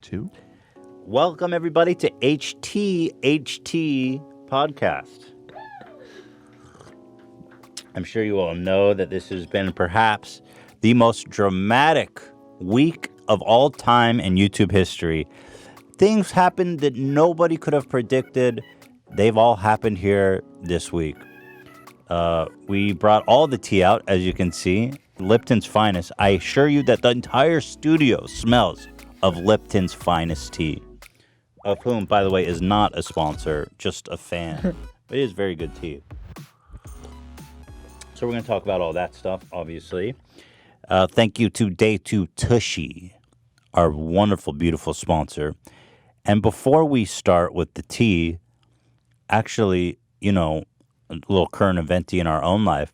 2. Welcome, everybody, to HT Podcast. I'm sure you all know that this has been perhaps the most dramatic week of all time in YouTube history. Things happened that nobody could have predicted. They've all happened here this week. We brought all the tea out, as you can see. Lipton's finest. I assure you that the entire studio smells of Lipton's finest tea, of whom, by the way, is not a sponsor, just a fan. It is very good tea. So we're going to talk about all that stuff, obviously. Thank you to Day 2 Tushy, our wonderful, beautiful sponsor. And before we start with the tea, actually, you know, a little current event in our own life,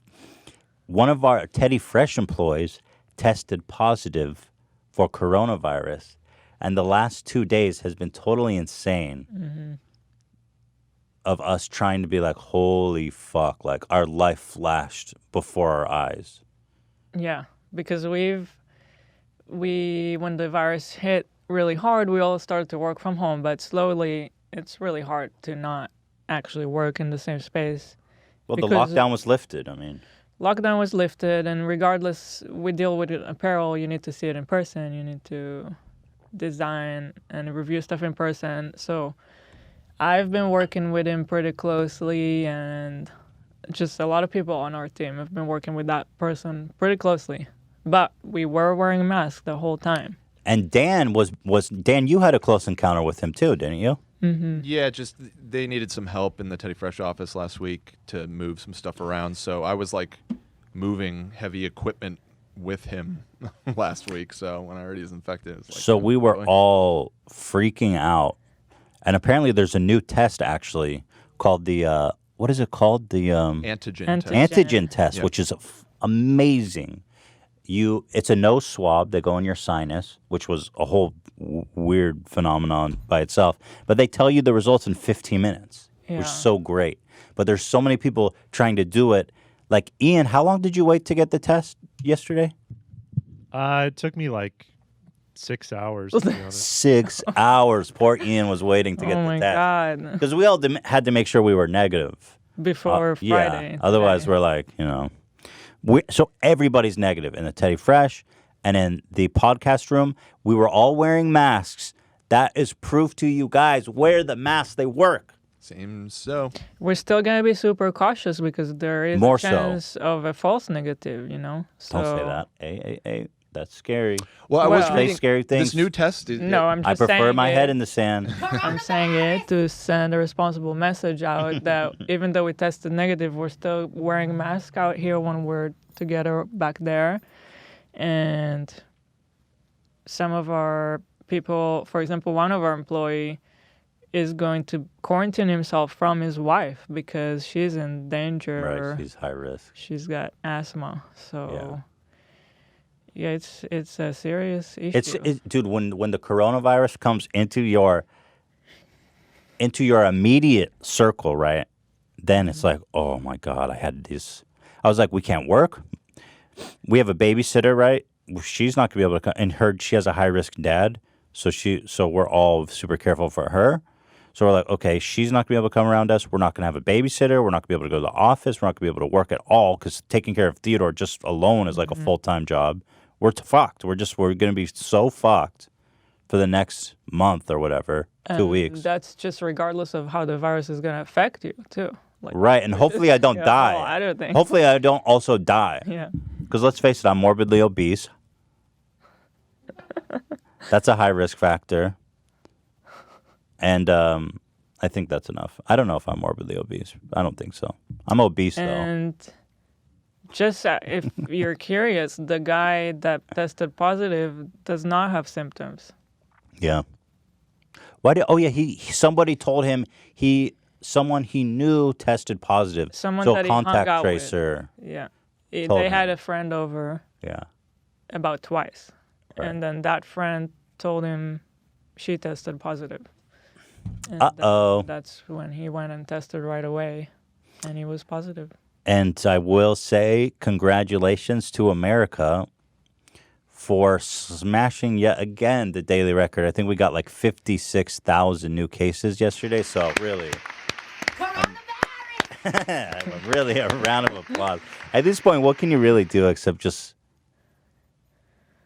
one of our Teddy Fresh employees tested positive for coronavirus. And the last 2 days has been totally insane of us trying to be like, holy fuck, like our life flashed before our eyes. Yeah, because when the virus hit really hard, we all started to work from home, but slowly it's really hard to not actually work in the same space. Well, the lockdown was lifted, I mean. Lockdown was lifted, and regardless, we deal with apparel, you need to see it in person, you need to design and review stuff in person. So I've been working with him pretty closely, and just a lot of people on our team have been working with that person pretty closely. But we were wearing masks the whole time. And Dan Dan, you had a close encounter with him too, didn't you? Mm-hmm. Yeah, just they needed some help in the Teddy Fresh office last week to move some stuff around. So I was like moving heavy equipment with him last week. So when I heard he was infected, it was like, so we were all freaking out. And apparently there's a new test actually called the, what is it called? The antigen test, which is amazing. It's a nose swab. They go in your sinus, which was a whole weird phenomenon by itself. But they tell you the results in 15 minutes, which is so great. But there's so many people trying to do it. Like, Ian, how long did you wait to get the test yesterday? It took me like 6 hours, to be honest. 6 hours. Poor Ian was waiting to get the test. Oh, my God. Because we all had to make sure we were negative. Before Friday. Yeah. Otherwise, we're like, you know. So everybody's negative in the Teddy Fresh and in the podcast room. We were all wearing masks. That is proof to you guys. Wear the masks. They work. Seems so. We're still going to be super cautious because there is a chance of a false negative, you know? So, don't say that. Hey. That's scary. Well, I was reading scary things. This new test. No, I'm just I prefer saying my head in the sand. I'm saying it to send a responsible message out that even though we tested negative, we're still wearing masks out here when we're together back there. And some of our people, for example, one of our employee is going to quarantine himself from his wife because she's in danger. Right, she's high risk. She's got asthma, so... Yeah, it's a serious issue. Dude, when the coronavirus comes into your immediate circle, right? Then it's like, oh my God, I had this. I was like, we can't work. We have a babysitter, right? She's not gonna be able to come. And she has a high risk dad, so we're all super careful for her. So we're like, okay, she's not gonna be able to come around us. We're not gonna have a babysitter. We're not gonna be able to go to the office. We're not gonna be able to work at all because taking care of Theodore just alone is like a full-time job. We're fucked. We're going to be so fucked for the next month or whatever, 2 weeks. That's just regardless of how the virus is going to affect you, too. Like, right, and hopefully I don't die. I don't think. Hopefully I don't also die. Yeah. Because let's face it, I'm morbidly obese. That's a high risk factor. And I think that's enough. I don't know if I'm morbidly obese. I don't think so. I'm obese, though. And... just if you're curious, the guy that tested positive does not have symptoms. Yeah. Somebody told him someone he knew tested positive. Someone so that contact he hung out tracer. With. Yeah. They had a friend over. Yeah. About twice. Right. And then that friend told him she tested positive. And that's when he went and tested right away, and he was positive. And I will say congratulations to America for smashing yet again the daily record. I think we got like 56,000 new cases yesterday. So really, really a round of applause. At this point, what can you really do except just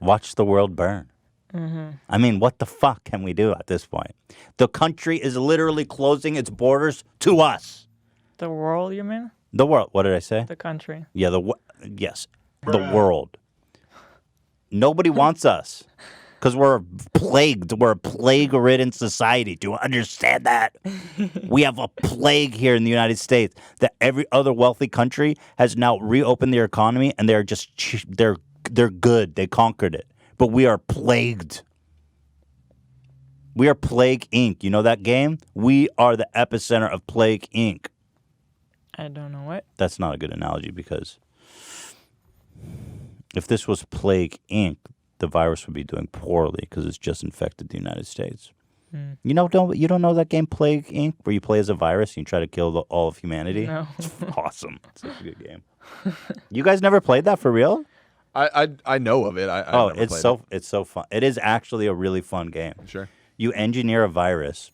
watch the world burn? Mm-hmm. I mean, what the fuck can we do at this point? The country is literally closing its borders to us. The world, you mean? The world. What did I say? The country. Yeah, yes, the world. Nobody wants us because we're plagued. We're a plague-ridden society. Do you understand that? We have a plague here in the United States that every other wealthy country has now reopened their economy, and they're just they're good. They conquered it, but we are plagued. We are Plague Inc. You know that game? We are the epicenter of Plague Inc. I don't know what. That's not a good analogy because if this was Plague Inc., the virus would be doing poorly because it's just infected the United States. Mm. You don't know that game Plague Inc., where you play as a virus and you try to kill all of humanity? No. It's awesome. It's such a good game. You guys never played that for real? I know of it. It's so fun. It is actually a really fun game. Sure. You engineer a virus,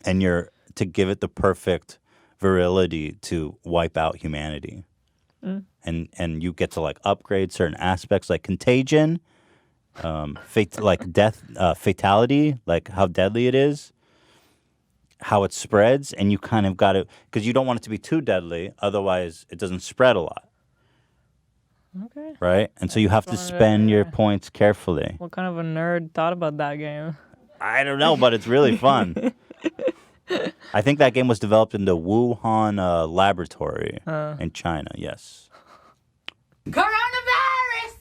and you're to give it the perfect virility to wipe out humanity. Mm. And you get to like upgrade certain aspects like contagion, like death, fatality, like how deadly it is, how it spreads, and you kind of got to, because you don't want it to be too deadly, otherwise it doesn't spread a lot. Okay. Right? And so you have to spend your points carefully. What kind of a nerd thought about that game? I don't know, but it's really fun. I think that game was developed in the Wuhan laboratory in China, yes. Coronavirus!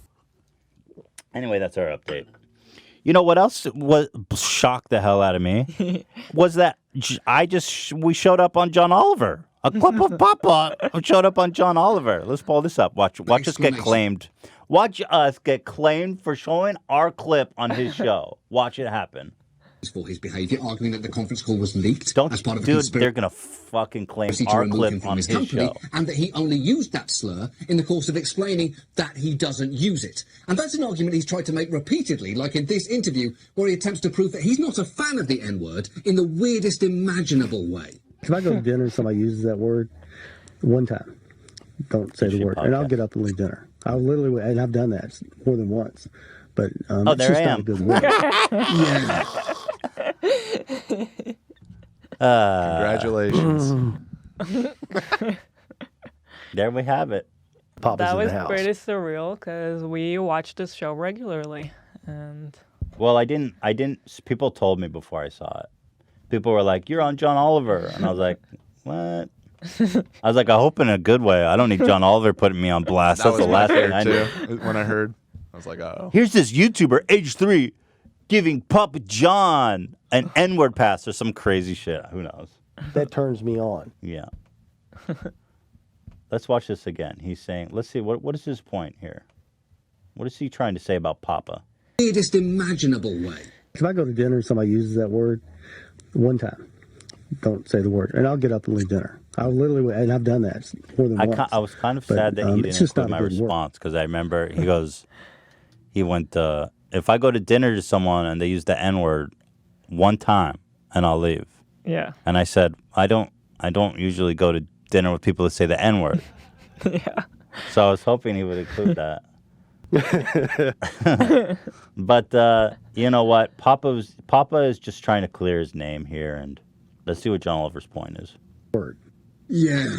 Anyway, that's our update. You know what else shocked the hell out of me? Was that we showed up on John Oliver. A clip of Papa showed up on John Oliver. Let's pull this up. Watch us get claimed. Watch us get claimed for showing our clip on his show. Watch it happen. For his behaviour, arguing that the conference call was leaked as part of a dude, conspiracy. They're gonna fucking claim our clip on his show, and that he only used that slur in the course of explaining that he doesn't use it. And that's an argument he's tried to make repeatedly, like in this interview, where he attempts to prove that he's not a fan of the N-word in the weirdest imaginable way. If I go to dinner and somebody uses that word one time, don't say the word, and I'll get up and leave dinner. I'll literally, and I've done that more than once. But it's there just I not am. a good word. Yeah. Congratulations. There we have it. Papa's That in was the house. pretty surreal because we watched this show regularly, and Well, I didn't. People told me before I saw it. People were like, "You're on John Oliver," and I was like, "What?" I was like, "I hope in a good way. I don't need John Oliver putting me on blast." That That's the was my last thing fear, I too. knew. When I heard, I was like, "Oh." Here's this YouTuber, age 3, giving Papa John an N-word pass or some crazy shit. Who knows? That turns me on. Yeah. Let's watch this again. He's saying, let's see, what is his point here? What is he trying to say about Papa? Weirdest imaginable way. If I go to dinner and somebody uses that word one time, don't say the word, and I'll get up and leave dinner. I'll literally, and I've done that more than once. I was kind of But, sad that he it's didn't just include not my a good word. response because I remember he went, if I go to dinner to someone and they use the N-word one time and I'll leave. yeah, And I said, I don't usually go to dinner with people that say the N-word. yeah. So I was hoping he would include that. But you know what? Papa is just trying to clear his name here, and let's see what John Oliver's point is. Yeah.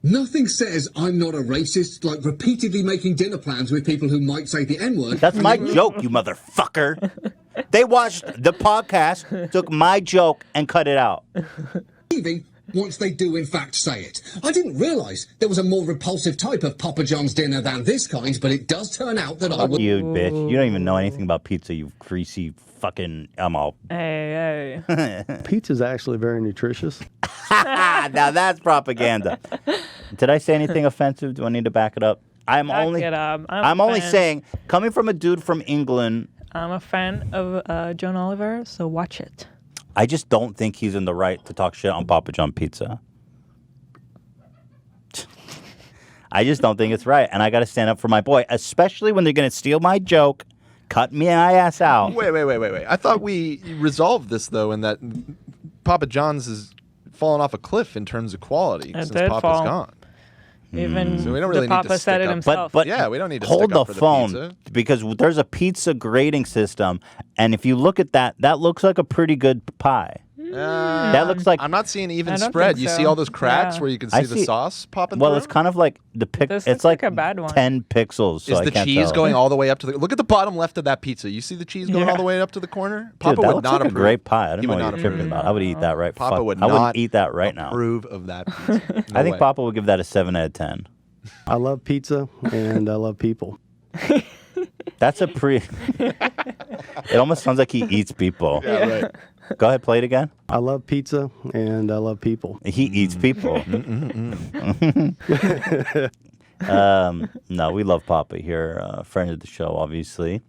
Nothing says I'm not a racist like repeatedly making dinner plans with people who might say the N-word. That's my joke, you motherfucker. They watched the podcast, took my joke, and cut it out. Leaving once they do in fact say it. I didn't realise there was a more repulsive type of Papa John's dinner than this kind, but it does turn out that I would... You bitch. You don't even know anything about pizza, you greasy fucking... I'm all... Hey, Pizza's actually very nutritious. Now that's propaganda. Did I say anything offensive? Do I need to back it up? I'm Back only... it up. I'm a only fan. saying, coming from a dude from England... I'm a fan of John Oliver, so watch it. I just don't think he's in the right to talk shit on Papa John pizza. I just don't think it's right. And I got to stand up for my boy, especially when they're going to steal my joke, cut my ass out. Wait. I thought we resolved this, though, in that Papa John's has fallen off a cliff in terms of quality since Papa's gone. Even So we don't really the need to Papa said stick it up. himself. But Yeah, we don't need to hold stick up the for phone the pizza. because there's a pizza grading system, and if you look at that, that looks like a pretty good pie. That looks like I'm not seeing even I don't spread. think You so. see all those cracks Yeah. where you can I see the see- sauce popping well, through? it's kind of like the This it's looks like like a bad one. 10 pixels. So Is I the can't cheese tell. going all the way up to the... Look at the bottom left of that pizza. You see the cheese going Yeah. all the way up to the corner? Dude, Papa that would looks not like approve. a great pie. I don't He know would what not you're tripping approve. about. I would eat that right. Papa would I not wouldn't eat that right now. approve of that pizza. I think Papa would give that a 7 out of 10. I love pizza and I love people. That's a It almost sounds like he eats people. Yeah, right. Go ahead, play it again. I love pizza and I love people. He eats people. No, we love Papa here, friend of the show, obviously.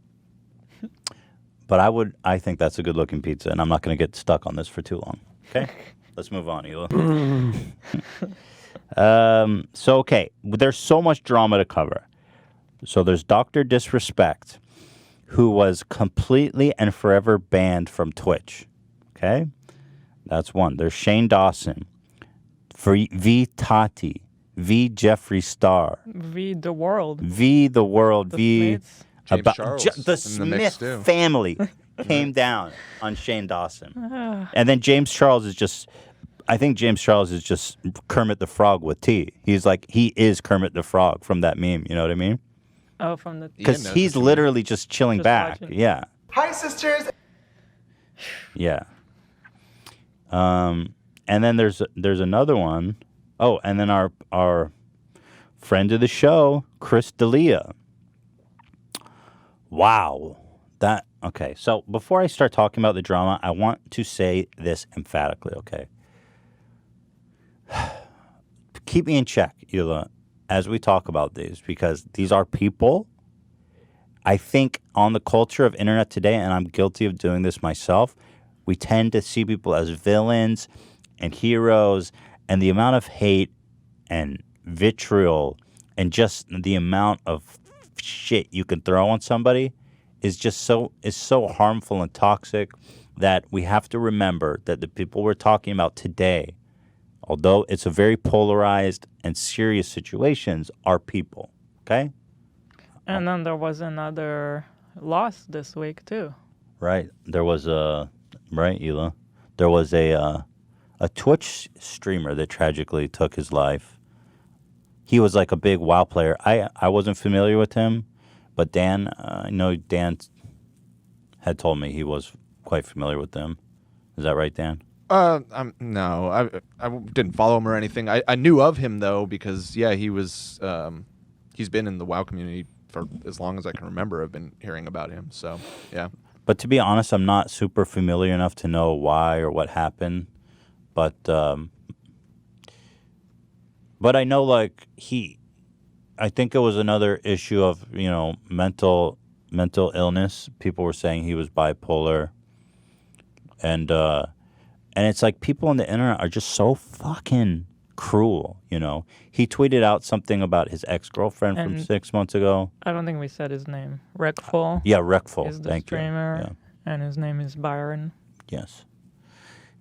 But I think that's a good looking pizza, and I'm not going to get stuck on this for too long. Okay, let's move on, Hila. Okay, there's so much drama to cover. So there's Dr. Disrespect, who was completely and forever banned from Twitch. Okay, that's one. There's Shane Dawson, V Tati, V Jeffree Star, V the world. V the world, The V Smiths. James Charles the in the mix, Smith too. family came down on Shane Dawson, and then James Charles is just. I think James Charles is just Kermit the Frog with T. He is Kermit the Frog from that meme. You know what I mean? Oh, from the Because knows he's what you literally just chilling Just back. watching. Yeah. Hi, sisters. Yeah. And then there's another one. Oh, and then our friend of the show, Chris D'Elia. Wow. Okay. So before I start talking about the drama, I want to say this emphatically, okay? Keep me in check, Eula, as we talk about these, because these are people. I think on the culture of internet today, and I'm guilty of doing this myself, we tend to see people as villains and heroes, and the amount of hate and vitriol and just the amount of shit you can throw on somebody is so harmful and toxic that we have to remember that the people we're talking about today, although it's a very polarized and serious situations, are people. Okay? And then there was another loss this week too. Right. There was right, Hila. There was a Twitch streamer that tragically took his life. He was like a big WoW player. I wasn't familiar with him, but Dan, I know Dan had told me he was quite familiar with them. Is that right, Dan? No, I didn't follow him or anything. I knew of him though because he was he's been in the WoW community for as long as I can remember. I've been hearing about him. So yeah. But to be honest, I'm not super familiar enough to know why or what happened. But I know like I think it was another issue of mental illness. People were saying he was bipolar, and it's like people on the internet are just so fucking cruel. He tweeted out something about his ex-girlfriend from And 6 months ago. I don't think we said his name. Rekful Yeah, Rekful. is the Thank you. streamer, Yeah. and his name is Byron. Yes.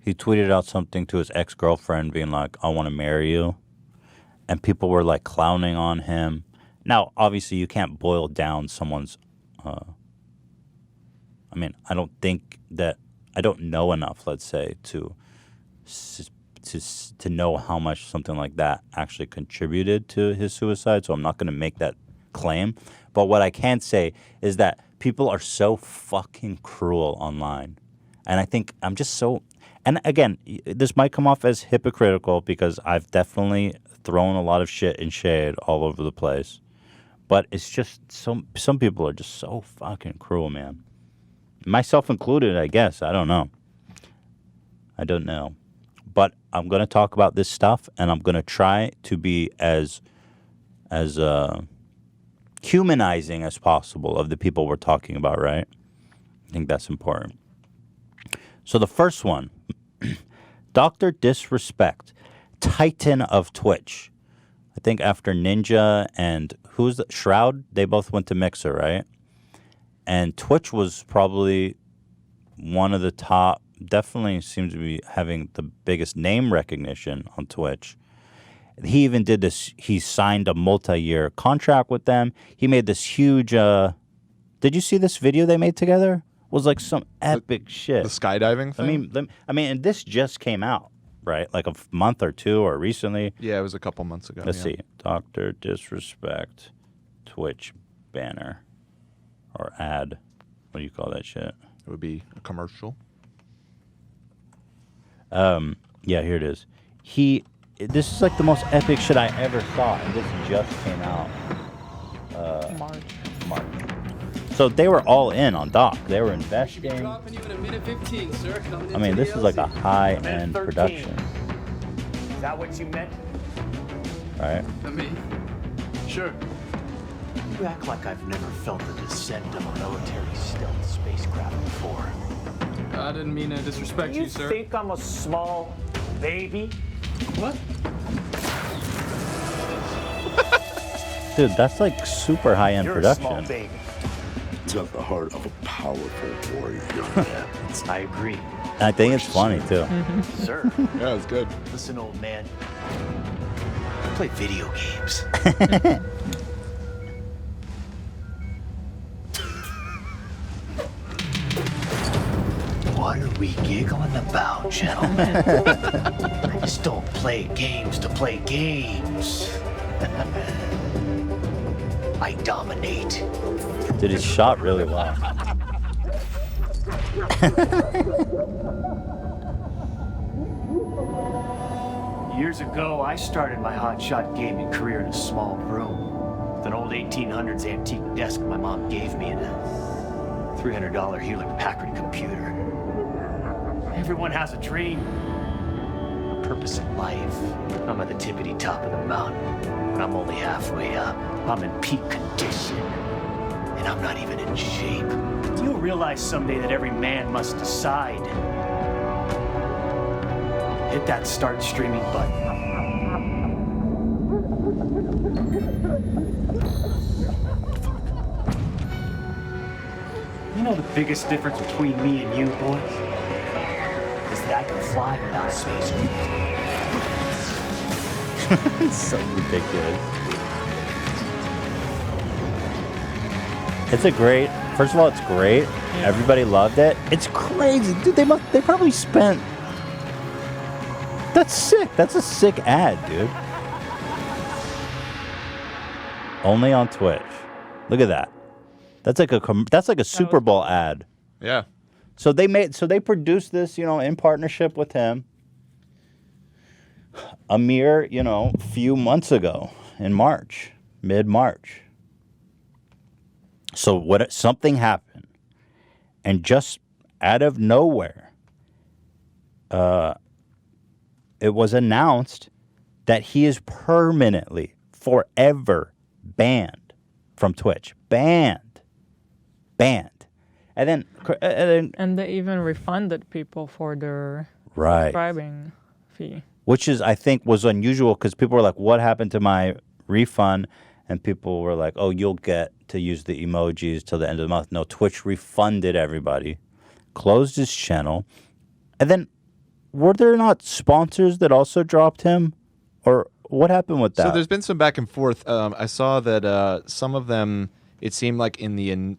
He tweeted out something to his ex-girlfriend being like, I want to marry you. And people were like clowning on him. Now, obviously, you can't boil down someone's... I don't know enough, let's say, to know how much something like that actually contributed to his suicide. So I'm not going to make that claim. But what I can say is that people are so fucking cruel online. And I think I'm just so... And again, this might come off as hypocritical because I've definitely thrown a lot of shit and shade all over the place. But it's just some people are just so fucking cruel, man. Myself included, I guess. I don't know. But I'm going to talk about this stuff, and I'm going to try to be as humanizing as possible of the people we're talking about, right? I think that's important. So the first one, Dr. Disrespect, Titan of Twitch. I think after Ninja and Shroud, they both went to Mixer, right? And Twitch was probably one of the top, definitely seems to be having the biggest name recognition on Twitch. He even did this, he signed a multi-year contract with them. He made this huge, did you see this video they made together? It was like some epic shit. The skydiving thing? I mean, and this just came out, right? Like a month or two or recently. Yeah, it was a couple months ago. Let's see. Dr. DisRespect Twitch banner or ad. What do you call that shit? It would be a commercial. Yeah, here it is. This is like the most epic shit I ever saw, and this just came out. March. So they were all in on Doc. They were investing. I mean, this is like a high-end production. Is that what you meant? Right? Me? Sure. You act like I've never felt the descent of a military stealth spacecraft before. I didn't mean to disrespect you, sir. You think I'm a small baby? What? Dude, that's like super high-end You're production. A small baby. You have the heart of a powerful warrior, young man. I agree. I think it's funny, too. Sir. Yeah, it's good. Listen, old man. I play video games. What are we giggling about, gentlemen? I just don't play games to play games. I dominate. Dude, it's shot really well. Years ago, I started my hotshot gaming career in a small room with an old 1800s antique desk my mom gave me and a $300 Hewlett-Packard computer. Everyone has a dream, a purpose in life. I'm at the tippity top of the mountain, and I'm only halfway up. I'm in peak condition, and I'm not even in shape. You'll realize someday that every man must decide. Hit that start streaming button. You know the biggest difference between me and you, boys? Is that I can fly without space. It's so ridiculous. It's a great, first of all, it's great. Yeah. Everybody loved it. It's crazy. Dude, they probably spent, that's sick. That's a sick ad, dude. Only on Twitch. Look at that. That's like a Super Bowl ad. Yeah. So they produced this, in partnership with him a mere, few months ago in March, mid-March. So something happened, and just out of nowhere, it was announced that he is permanently, forever banned from Twitch. Banned. And they even refunded people for their right subscribing fee. Which I think was unusual because people were like, what happened to my refund? And people were like, oh, you'll get to use the emojis till the end of the month. No, Twitch refunded everybody, closed his channel. And then were there not sponsors that also dropped him? Or what happened with that? So there's been some back and forth. I saw that some of them, it seemed like in the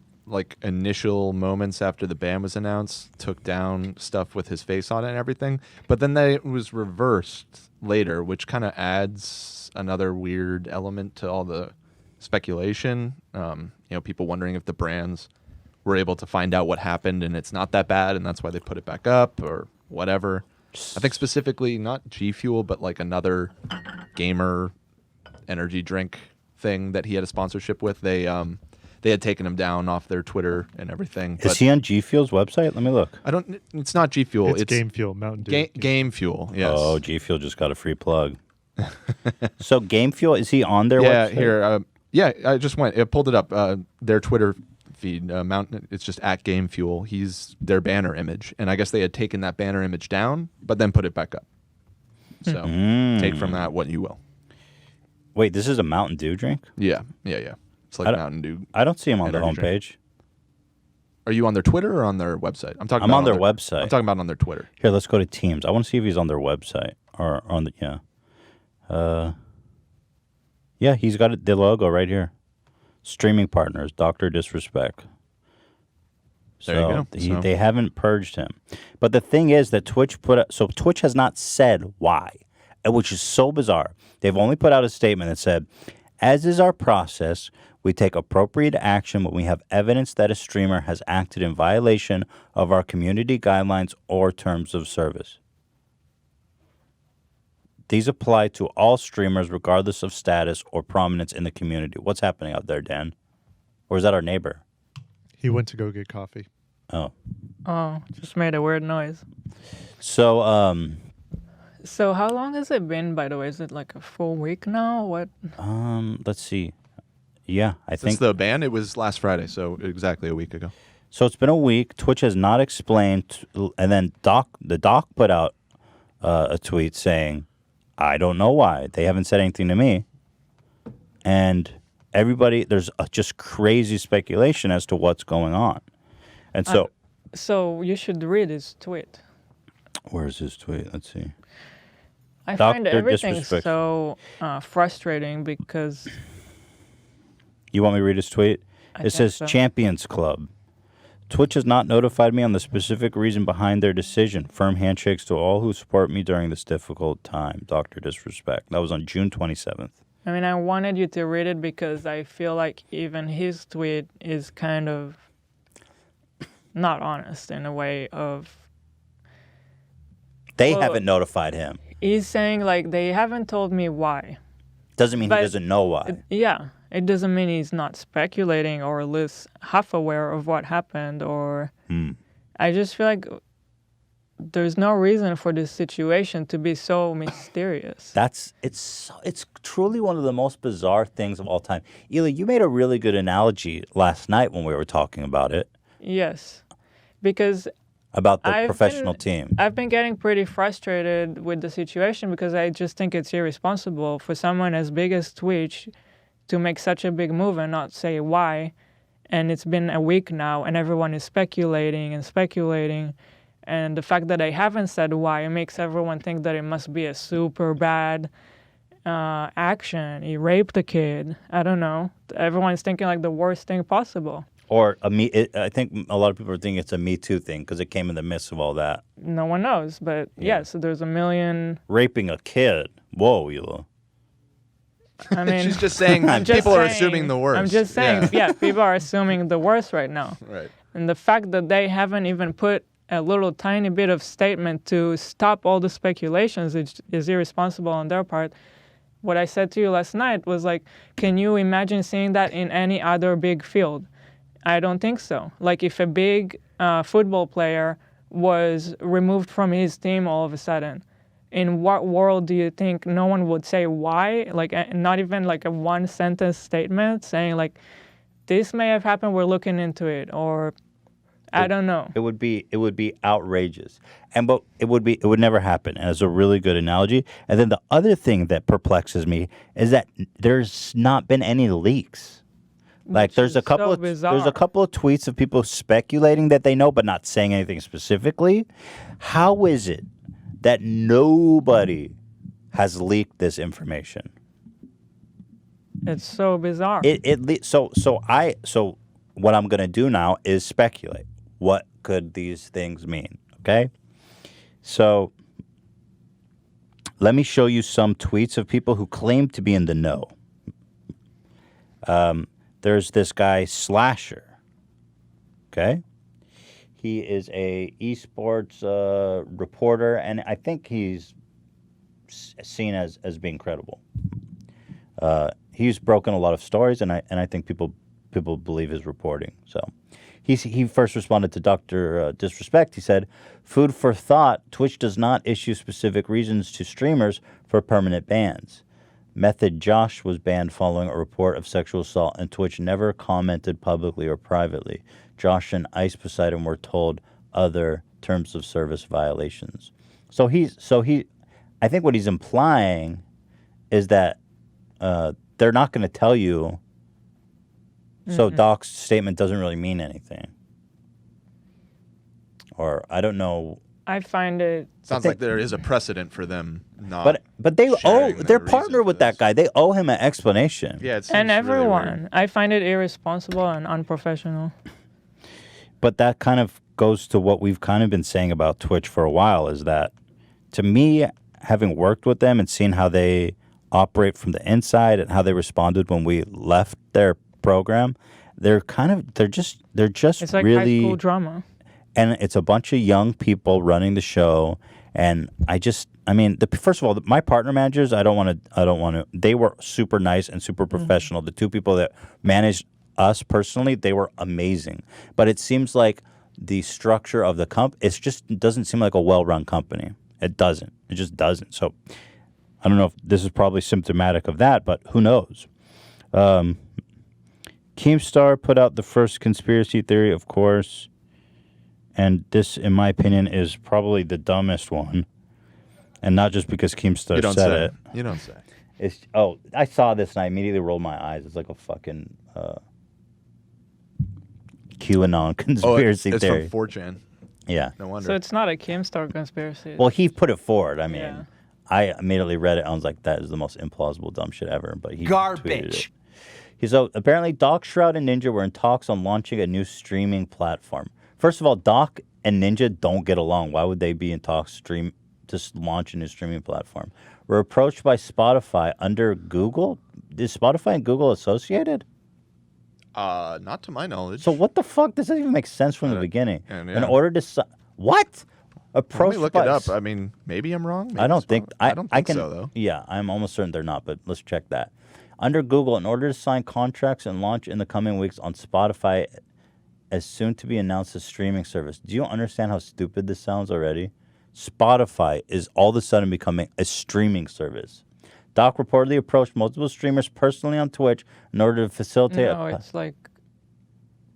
initial moments after the ban was announced, took down stuff with his face on it and everything. But then it was reversed later, which kind of adds another weird element to all the speculation. People wondering if the brands were able to find out what happened and it's not that bad and that's why they put it back up or whatever. I think specifically not G Fuel, but like another gamer energy drink thing that he had a sponsorship with. They had taken him down off their Twitter and everything. Is he on G Fuel's website? Let me look. It's not G Fuel. It's Game Fuel, Mountain Dew. Game Fuel, yes. Oh, G Fuel just got a free plug. So Game Fuel, is he on their website? Yeah, I just went. I pulled it up. Their Twitter feed, it's just at Game Fuel. He's their banner image. And I guess they had taken that banner image down, but then put it back up. So take from that what you will. Wait, this is a Mountain Dew drink? Yeah. It's like Mountain Dew. I don't see them on their energy drink. homepage. Are you on their Twitter or on their website? I'm on their website. I'm talking about on their Twitter. Here, let's go to Teams. I want to see if he's on their website or on the yeah, he's got the logo right here. Streaming partners, Dr. Disrespect. There you go. They haven't purged him. But the thing is that Twitch Twitch has not said why, which is so bizarre. They've only put out a statement that said, as is our process, we take appropriate action when we have evidence that a streamer has acted in violation of our community guidelines or terms of service. These apply to all streamers regardless of status or prominence in the community. What's happening out there, Dan? Or is that our neighbor? He went to go get coffee. Oh. Oh, just made a weird noise. So, So how long has it been, by the way? Is it like a full week now? What? Let's see. Yeah, I Since think the ban, it was last Friday, so exactly a week ago. so. It's been a week. Twitch has not explained, and then the doc put out a tweet saying, "I don't know why. They haven't said anything to me." And everybody, there's just crazy speculation as to what's going on. And so, So you should read his tweet. where's his tweet? Let's see. I find Dr. everything Disrespect. so frustrating because You want me to read his tweet? I It think says so. Champions Club. Twitch has not notified me on the specific reason behind their decision. Firm handshakes to all who support me during this difficult time. Dr. Disrespect. That was on June 27th. I mean, I wanted you to read it because I feel like even his tweet is kind of not honest in a way of... They Well, haven't notified him. He's saying, like, they haven't told me why. Doesn't mean But- he doesn't know why. Yeah, it doesn't mean he's not speculating or at least half aware of what happened or... I just feel like there's no reason for this situation to be so mysterious. It's truly one of the most bizarre things of all time. Ely, you made a really good analogy last night when we were talking about it. Yes, because About the professional team. I've been getting pretty frustrated with the situation because I just think it's irresponsible for someone as big as Twitch to make such a big move and not say why. And it's been a week now and everyone is speculating and speculating. And the fact that I haven't said why, it makes everyone think that it must be a super bad action. He raped a kid. I don't know. Everyone's thinking like the worst thing possible. Or I think a lot of people are thinking it's a Me Too thing because it came in the midst of all that. No one knows, but yes, there's a million. Raping a kid. Whoa, Ela. I mean, She's just saying people are assuming the worst. I'm just saying, yeah, people are assuming the worst right now. Right. And the fact that they haven't even put a little tiny bit of statement to stop all the speculations is irresponsible on their part. What I said to you last night was like, can you imagine seeing that in any other big field? I don't think so. Like if a big football player was removed from his team all of a sudden, in what world do you think no one would say why? Like not even like a one sentence statement saying like, this may have happened, we're looking into it, or I don't know. It would be outrageous, but it would never happen. And it's a really good analogy. And then the other thing that perplexes me is that there's not been any leaks. Like there's a couple of tweets of people speculating that they know, but not saying anything specifically. How is it that nobody has leaked this information? It's so bizarre. So what I'm gonna do now is speculate. What could these things mean? Okay, so let me show you some tweets of people who claim to be in the know. There's this guy Slasher. Okay, he is a esports reporter, and I think he's seen as being credible. He's broken a lot of stories, and I think people believe his reporting. So he first responded to Dr. Disrespect. He said, "Food for thought. Twitch does not issue specific reasons to streamers for permanent bans. Method Josh was banned following a report of sexual assault, and Twitch never commented publicly or privately. Josh and Ice Poseidon were told other terms of service violations." So he I think what he's implying is that they're not going to tell you. So Doc's statement doesn't really mean anything. Or I don't know. I find it Sounds like there is a precedent for them not. But they sharing they're their partnered reason with for that this. guy. They owe him an explanation. Yeah, it seems and really everyone. weird. I find it irresponsible and unprofessional. But that kind of goes to what we've kind of been saying about Twitch for a while, is that to me, having worked with them and seen how they operate from the inside and how they responded when we left their program, they're just It's like really high school drama. and it's a bunch of young people running the show. And first of all, my partner managers, I don't want to. They were super nice and super professional. The two people that managed us personally, they were amazing. But it seems like the structure of the it just doesn't seem like a well-run company. It doesn't. It just doesn't. So I don't know if this is probably symptomatic of that, but who knows? Keemstar put out the first conspiracy theory, of course. And this, in my opinion, is probably the dumbest one. And not just because Keemstar said it. You don't say. I saw this and I immediately rolled my eyes. It's like a fucking QAnon conspiracy it's theory. from 4chan. Yeah. No wonder. So it's not a Keemstar conspiracy. Well, he put it forward. I mean, Yeah. I immediately read it. I was like, that is the most implausible dumb shit ever. But he Garbage. So apparently Doc, Shroud, and Ninja were in talks on launching a new streaming platform. First of all, Doc and Ninja don't get along. Why would they be in talks to launch a new streaming platform? We're approached by Spotify under Google. Is Spotify and Google associated? Not to my knowledge. So what the fuck? This doesn't even make sense from the beginning. yeah. In order to what? Let Approached me look by it up. I mean, maybe I'm wrong. Maybe I don't it's think wrong. I don't think can, so, though. Yeah, I'm almost certain they're not, but let's check that. Under Google, in order to sign contracts and launch in the coming weeks on Spotify as soon to be announced a streaming service. Do you understand how stupid this sounds already? Spotify is all of a sudden becoming a streaming service. Doc reportedly approached multiple streamers personally on Twitch in order to facilitate... No, it's like...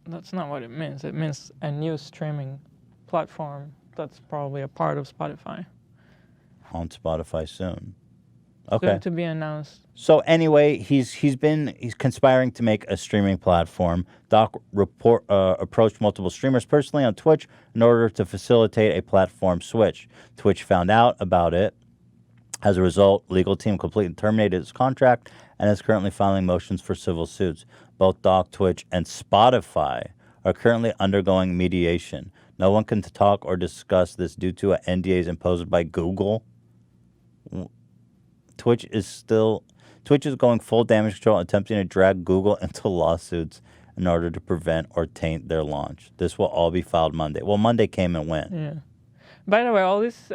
That's not what it means. It means a new streaming platform that's probably a part of Spotify. On Spotify soon. Okay. Soon to be announced. So anyway, he's conspiring to make a streaming platform. Doc approached multiple streamers personally on Twitch in order to facilitate a platform switch. Twitch found out about it. As a result, legal team completely terminated its contract and is currently filing motions for civil suits. Both Doc, Twitch, and Spotify are currently undergoing mediation. No one can talk or discuss this due to NDAs imposed by Google. Twitch is going full damage control, attempting to drag Google into lawsuits in order to prevent or taint their launch. This will all be filed Monday. Well, Monday came and went. Yeah. By the way, all these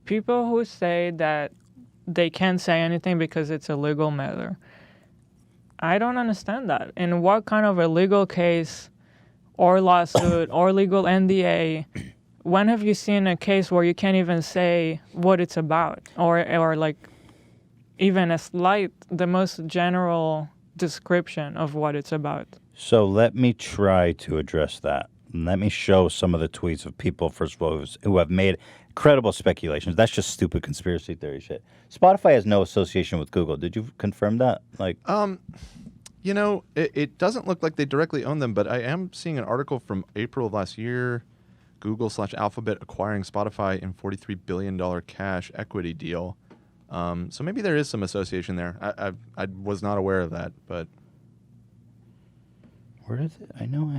people who say that they can't say anything because it's a legal matter, I don't understand that. In what kind of a legal case or lawsuit or legal NDA, when have you seen a case where you can't even say what it's about or like even the most general description of what it's about? So let me try to address that. Let me show some of the tweets of people, first of all, who have made credible speculations. That's just stupid conspiracy theory shit. Spotify has no association with Google. Did you confirm that? You know, it doesn't look like they directly own them, but I am seeing an article from April of last year. Google/Alphabet acquiring Spotify in $43 billion cash equity deal. So maybe there is some association there. I was not aware of that, but where is it? I know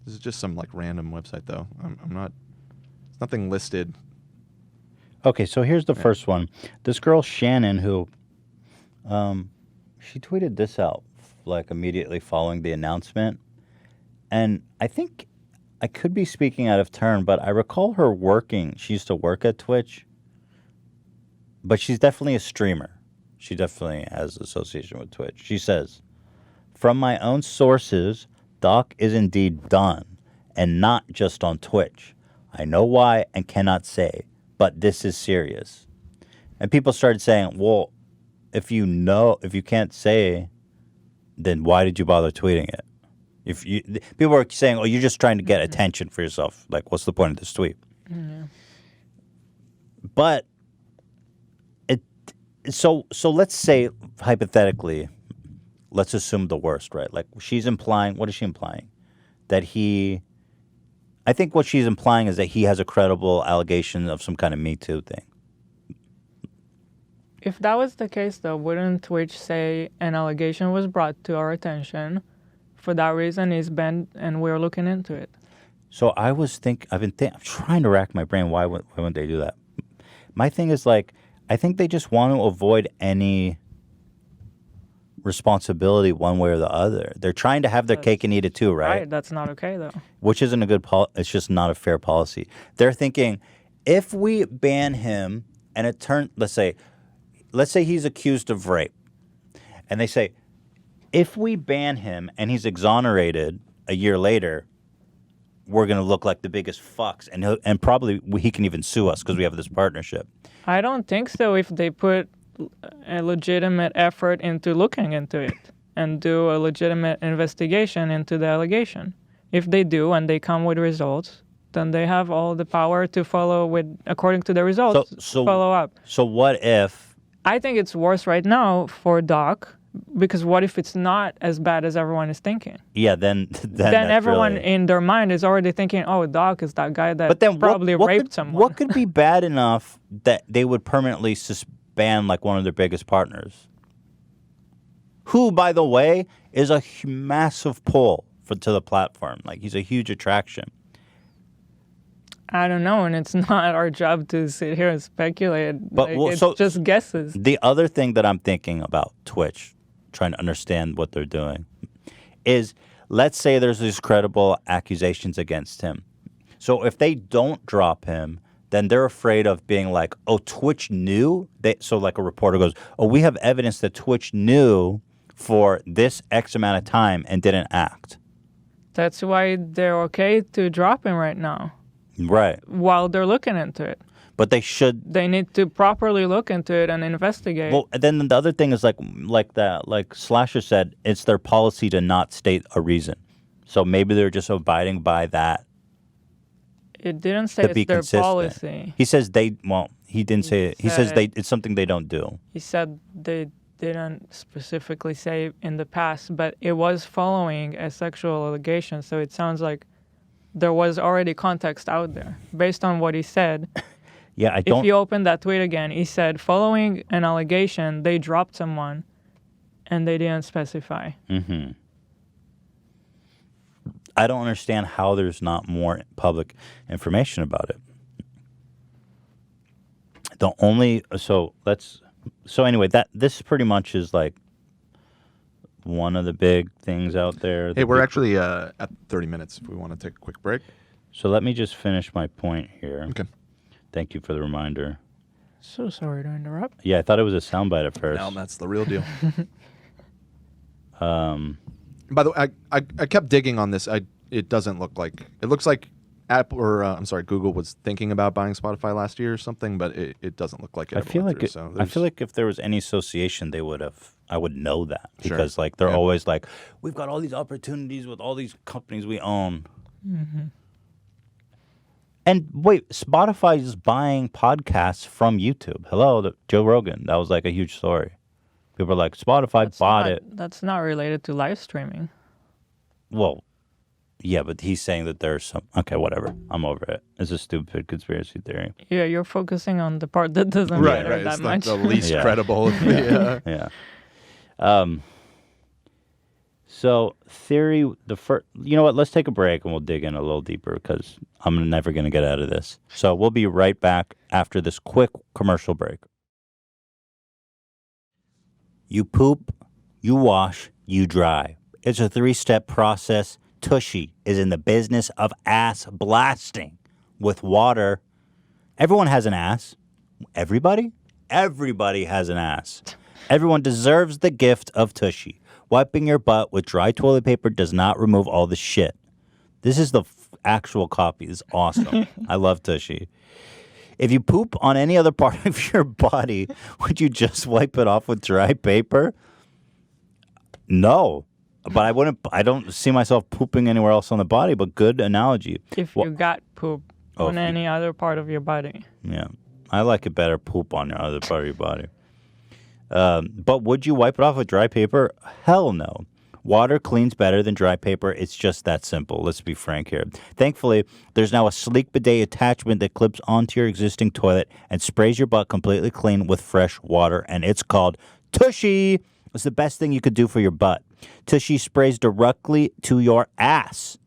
this is just some like random website though. I'm not. It's nothing listed. Okay, so here's the first one. This girl Shannon, who, she tweeted this out like immediately following the announcement, and I think I could be speaking out of turn, but I recall her working. She used to work at Twitch, but she's definitely a streamer. She definitely has association with Twitch. She says, "From my own sources, Doc is indeed done, and not just on Twitch. I know why and cannot say, but this is serious." And people started saying, well, if you can't say, then why did you bother tweeting it? People were saying, oh, you're just trying to get attention for yourself. Like, what's the point of this tweet? Yeah. But So let's say, hypothetically, let's assume the worst, right? Like, she's implying, what is she implying? That I think what she's implying is that he has a credible allegation of some kind of Me Too thing. If that was the case, though, wouldn't Twitch say an allegation was brought to our attention? For that reason, it's banned, and we're looking into it. So I'm trying to rack my brain. Why wouldn't they do that? My thing is, like, I think they just want to avoid any responsibility one way or the other. They're trying to have their cake and eat it too, right? Right, that's not okay, though. Which isn't a good it's just not a fair policy. They're thinking, if we ban him and it let's say he's accused of rape, and they say, if we ban him and he's exonerated a year later, we're going to look like the biggest fucks, and probably he can even sue us because we have this partnership. I don't think so if they put a legitimate effort into looking into it and do a legitimate investigation into the allegation. If they do and they come with results, then they have all the power to follow according to the results, follow up. So what if... I think it's worse right now for Doc, because what if it's not as bad as everyone is thinking? Yeah, then everyone in their mind is already thinking, oh, Doc is that guy that probably raped someone. What could be bad enough that they would permanently ban like one of their biggest partners? Who, by the way, is a massive pull to the platform. Like, he's a huge attraction. I don't know, and it's not our job to sit here and speculate. But it's just guesses. The other thing that I'm thinking about Twitch, trying to understand what they're doing, is let's say there's these credible accusations against him. So if they don't drop him, then they're afraid of being like, oh, Twitch knew? So like a reporter goes, oh, we have evidence that Twitch knew for this X amount of time and didn't act. That's why they're okay to drop him right now. Right. While they're looking into it. But they need to properly look into it and investigate. Well, then the other thing is like Slasher said, it's their policy to not state a reason. So maybe they're just abiding by that. It didn't say it's their policy. He says he didn't say it. He says it's something they don't do. He said they didn't specifically say in the past, but it was following a sexual allegation. So it sounds like there was already context out there based on what he said. Yeah, If you open that tweet again, he said, following an allegation, they dropped someone and they didn't specify. Mm-hmm. I don't understand how there's not more public information about it. Anyway, this pretty much is like one of the big things out there. Hey, we're actually at 30 minutes if we want to take a quick break. So let me just finish my point here. Okay. Thank you for the reminder. So sorry to interrupt. Yeah, I thought it was a soundbite at first. No, that's the real deal. By the way, I kept digging on this. It doesn't look like... It looks like Google was thinking about buying Spotify last year or something, but it doesn't look like it. I feel like if there was any association, I would know that. Because they're always like, we've got all these opportunities with all these companies we own. Mm-hmm. And wait, Spotify is buying podcasts from YouTube. Hello, Joe Rogan. That was like a huge story. People are like, Spotify bought it. That's not related to live streaming. Well, yeah, but he's saying that there's some... Okay, whatever. I'm over it. It's a stupid conspiracy theory. Yeah, you're focusing on the part that doesn't matter that much. It's the least credible. Yeah. So, theory, you know what? Let's take a break and we'll dig in a little deeper because I'm never going to get out of this. So, we'll be right back after this quick commercial break. You poop, you wash, you dry. It's a 3-step process. Tushy is in the business of ass blasting with water. Everyone has an ass. Everybody? Everybody has an ass. Everyone deserves the gift of Tushy. Wiping your butt with dry toilet paper does not remove all the shit. This is the actual copy. This is awesome. I love Tushy. If you poop on any other part of your body, would you just wipe it off with dry paper? No. But I don't see myself pooping anywhere else on the body, but good analogy. If you got poop on any other part of your body. Yeah. I like it better poop on your other part of your body. But would you wipe it off with dry paper? Hell no. Water cleans better than dry paper. It's just that simple. Let's be frank here. Thankfully, there's now a sleek bidet attachment that clips onto your existing toilet and sprays your butt completely clean with fresh water, and it's called Tushy. It's the best thing you could do for your butt. Tushy sprays directly to your ass.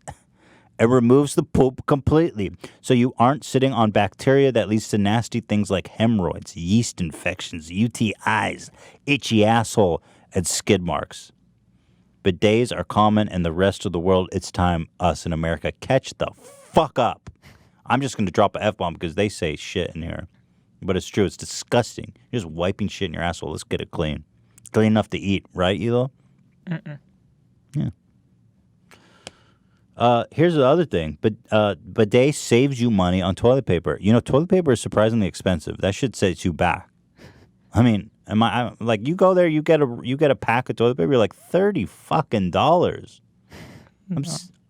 It removes the poop completely, so you aren't sitting on bacteria that leads to nasty things like hemorrhoids, yeast infections, UTIs, itchy asshole, and skid marks. Bidets are common in the rest of the world. It's time us in America catch the fuck up. I'm just going to drop a F-bomb because they say shit in here. But it's true. It's disgusting. You're just wiping shit in your asshole. Let's get it clean. Clean enough to eat, right, Elo? Mm-mm. Yeah. Here's the other thing. Bidet saves you money on toilet paper. You know, toilet paper is surprisingly expensive. That shit sets you back. I mean, like you go there, you get a pack of toilet paper, you're like $30 fucking.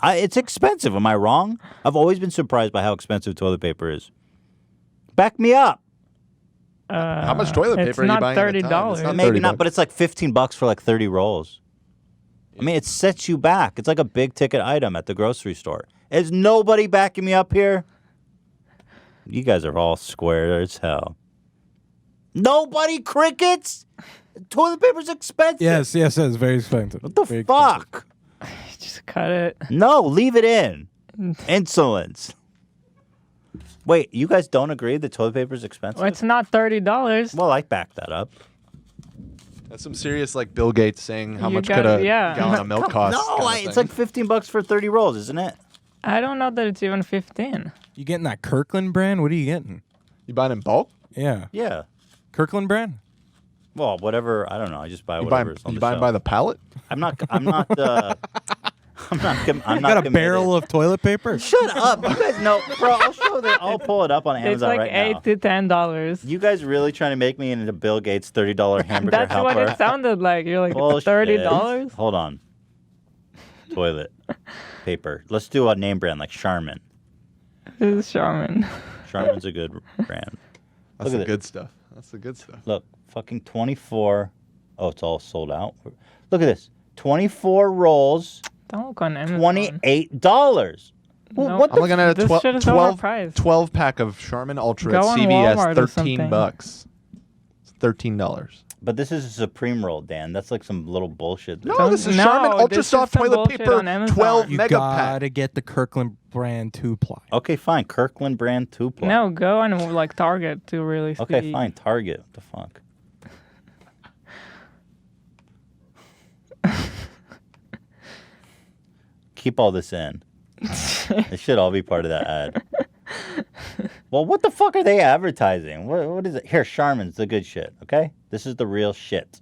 It's expensive. Am I wrong? I've always been surprised by how expensive toilet paper is. Back me up. How much toilet paper are you buying? $30. It's not Maybe $30. not, but it's like $15 for like 30 rolls. I mean, it sets you back. It's like a big ticket item at the grocery store. Is nobody backing me up here? You guys are all square as hell. Nobody crickets? Toilet paper's expensive. Yes, it's very expensive. What the Very fuck? Just cut it. No, leave it in. Insolence. Wait, you guys don't agree that toilet paper is expensive? Well, it's not $30. Well, I back that up. That's some serious, like, Bill Gates saying how You much got could a it, yeah. gallon of milk cost. No, it's like $15 for 30 rolls, isn't it? I don't know that it's even 15. You getting that Kirkland brand? What are you getting? You buying in bulk? Yeah. Yeah. Kirkland brand? Well, whatever. I don't know. I just buy You whatever. buying, you buying by the pallet? I'm not. I'm not. I'm not. You got a barrel of toilet paper? Shut up! You guys know, bro. I'll show that. I'll pull it up on Amazon It's like right now. $8 to $10. You guys really trying to make me into Bill Gates $30 hamburger That's helper? what it sounded like. You're like, Bullshit. $30? Hold on. Toilet paper. Let's do a name brand like Charmin. This is Charmin. Charmin's a good brand. That's Look the at good stuff. That's the good stuff. Look, fucking 24. Oh, it's all sold out. Look at this. 24 rolls. Don't look on Amazon. $28. No, What I'm looking at a this shit is 12 overpriced. pack of Charmin Ultra Go at on CVS, Walmart or something. $13. It's $13. But this is a Supreme roll, Dan. That's like some little bullshit. No, this is Charmin Ultra Soft Toilet Paper, 12 You mega pack. gotta get the Kirkland brand 2-ply. Okay, fine. Kirkland brand 2-ply. No, go on like Target to really see. Okay, fine. Target. What the fuck? Keep all this in. It should all be part of that ad. Well, what the fuck are they advertising? What is it? Here, Charmin's the good shit, okay? This is the real shit.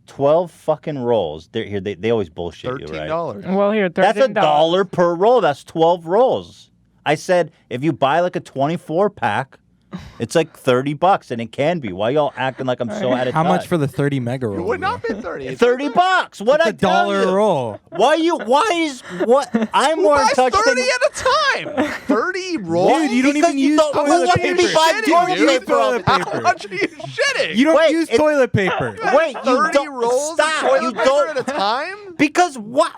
12 fucking rolls. They're here. They always bullshit you, right? $13. Well, here, $13. That's $1 per roll. That's 12 rolls. I said if you buy like a 24 pack, it's like $30, and it can be. Why y'all acting like I'm so out of How touch? much for the 30 mega roll? It would not be 30. $30. What I It's a tell $1 you? a roll. I'm more in touch 30 than at a time. 30 rolls. Dude, you don't Because even you use don't- toilet what do you paper. mean by toilet You use paper all the toilet time? How paper. much are you shitting? You don't Wait, use it- toilet paper. Wait, you 30 don't rolls stop. of toilet You paper don't at a time? because what?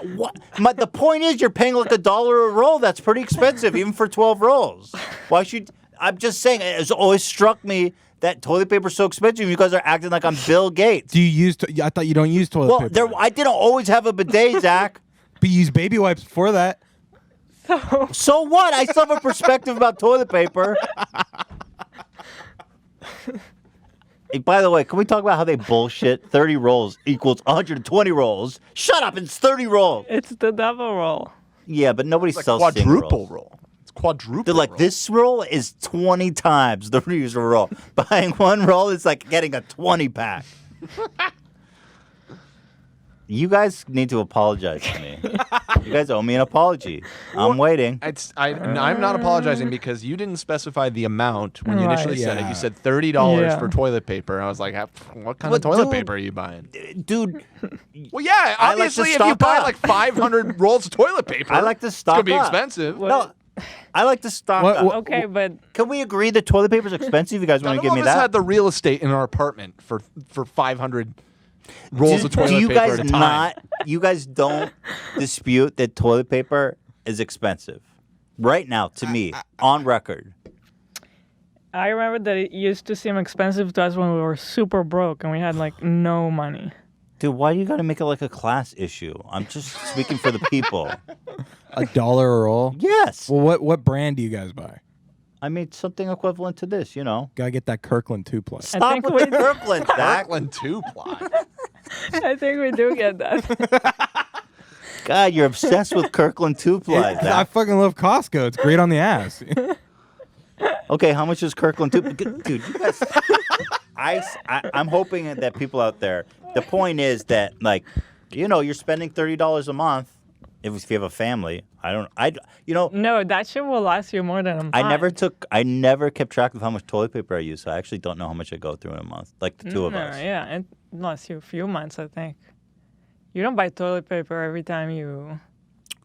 The point is you're paying like $1 a roll. That's pretty expensive, even for 12 rolls. Why should? I'm just saying. It's always struck me that toilet paper's so expensive. You guys are acting like I'm Bill Gates. Do you use? I thought you don't use toilet Well, paper. I didn't always have a bidet, Zach. But you use baby wipes before that. So what? I still have a perspective about toilet paper. Hey, by the way, can we talk about how they bullshit? 30 rolls equals 120 rolls. Shut up, it's 30 rolls. It's the double roll. Yeah, but nobody It's like sells single quadruple rolls. roll. It's quadruple They're like, roll. this roll is 20 times the usual roll. Buying one roll is like getting a 20 pack. You guys need to apologize to me. You guys owe me an apology. I'm waiting. I'm not apologizing because you didn't specify the amount when you Right. initially said it. Yeah. You said $30 Yeah. for toilet paper. I was like, what kind But of toilet dude- paper are you buying? Dude, Well, yeah, I like to obviously, if you stock buy up. like 500 rolls of toilet paper, I like to stock it's gonna be up. expensive. no, I like to stock What- up. what- Okay, but Can we agree that toilet paper is expensive? You guys want None to give of me us that? had the real estate in our apartment for 500 rolls of toilet do you paper guys at a time. not? You guys don't dispute that toilet paper is expensive right now to me on record. I remember that it used to seem expensive to us when we were super broke and we had like no money. Dude, why do you got to make it like a class issue? I'm just speaking for the people. $1 a roll? Yes. Well, what brand do you guys buy? I made something equivalent to this, you know. Gotta get that Kirkland 2-ply. Stop think with we- the Kirkland, Zach. Kirkland 2-ply. I think we do get that. God, you're obsessed with Kirkland 2-ply, I Zach. fucking love Costco. It's great on the ass. Okay, how much is Kirkland 2? Dude, you guys, I'm hoping that people out there, the point is that, like, you know, you're spending $30 a month if you have a family. No, that shit will last you more than a month. I never kept track of how much toilet paper I use, so I actually don't know how much I go through in a month, like the two of us. Yeah, it lasts you a few months, I think. You don't buy toilet paper every time you.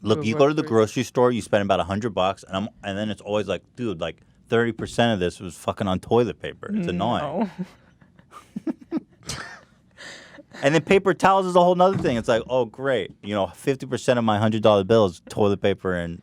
Look, you go to the grocery store, you spend about $100, and then it's always like, dude, like 30% of this was fucking on toilet paper. It's annoying. And then paper towels is a whole nother thing. It's like, oh, great. You know, 50% of my $100 bill is toilet paper and...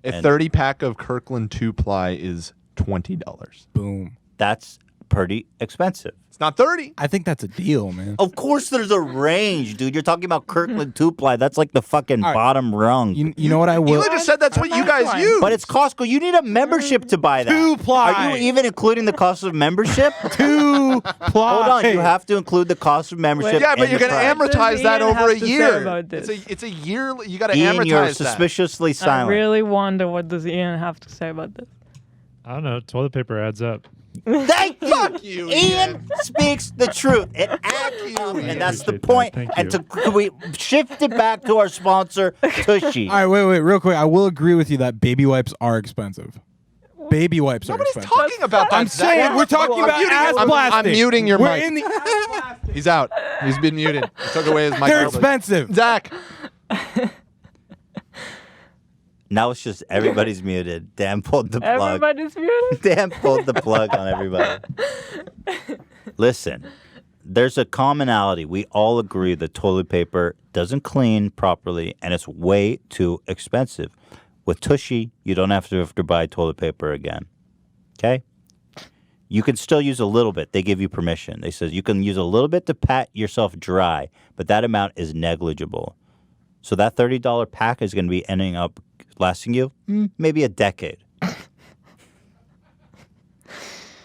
A 30-pack of Kirkland 2-ply is $20. Boom. That's pretty expensive. It's not 30. I think that's a deal, man. Of course there's a range, dude. You're talking about Kirkland 2-ply. That's like the fucking bottom rung. You know what I will? You just said that's what you guys use. But it's Costco. You need a membership to buy that. 2-ply. Are you even including the cost of membership? 2-ply. Hold on. You have to include the cost of membership. Yeah, but in you're the going to price. amortize that Ian over have a to say year. about this? It's a year. You got to Ian, amortize you're that. suspiciously I silent. really wonder what does Ian have to say about this. I don't know. Toilet paper adds up. Thank you. Fuck you, Ian speaks the truth. It adds up, and that's the point. Thank And you. can we shift it back to our sponsor, Tushy. All right, wait, real quick. I will agree with you that baby wipes are expensive. Baby wipes Nobody's are expensive. talking about that. I'm saying we're talking about ass I'm plastic. muting your We're mic. in the He's out. He's been muted. He took away his mic. They're expensive. Zach. Now it's just everybody's muted. Dan pulled the plug. Everybody's muted. Dan pulled the plug on everybody. Listen, there's a commonality. We all agree that toilet paper doesn't clean properly and it's way too expensive. With Tushy, you don't have to buy toilet paper again. Okay? You can still use a little bit. They give you permission. They says you can use a little bit to pat yourself dry, but that amount is negligible. So that $30 pack is going to be ending up lasting you maybe a decade.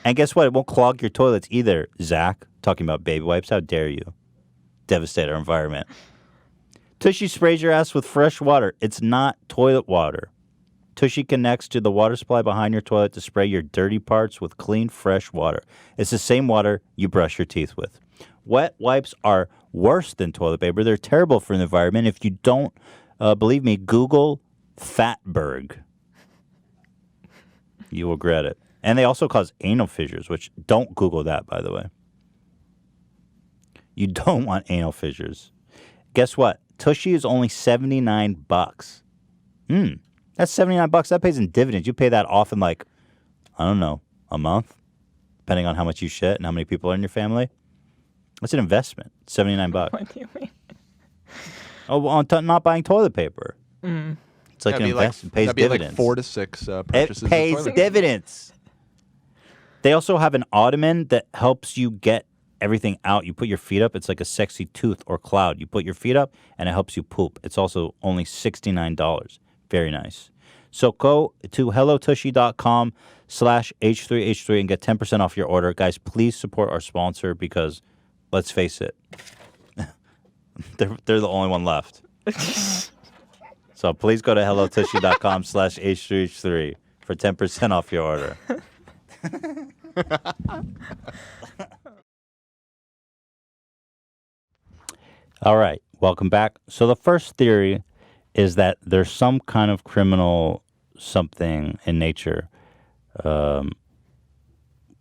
And guess what? It won't clog your toilets either, Zach. Talking about baby wipes. How dare you? Devastate our environment. Tushy sprays your ass with fresh water. It's not toilet water. Tushy connects to the water supply behind your toilet to spray your dirty parts with clean, fresh water. It's the same water you brush your teeth with. Wet wipes are worse than toilet paper. They're terrible for the environment. If you don't believe me, Google Fatberg. You will regret it. And they also cause anal fissures, which don't Google that, by the way. You don't want anal fissures. Guess what? Tushy is only $79. That's $79. That pays in dividends. You pay that off in like, I don't know, a month, depending on how much you shit and how many people are in your family. That's an investment. $79. What do you mean? Oh, well, on not buying toilet paper. It's like That'd an be investment. It pays that'd be dividends. like 4 to 6 It purchases. pays of toilet. dividends. They also have an ottoman that helps you get everything out. You put your feet up. It's like a sexy tooth or cloud. You put your feet up, and it helps you poop. It's also only $69. Very nice. So go to hellotushy.com/H3H3 and get 10% off your order. Guys, please support our sponsor because, let's face it, they're the only one left. So please go to hellotushy.com/H3H3 for 10% off your order. All right, welcome back. So the first theory is that there's some kind of criminal something in nature,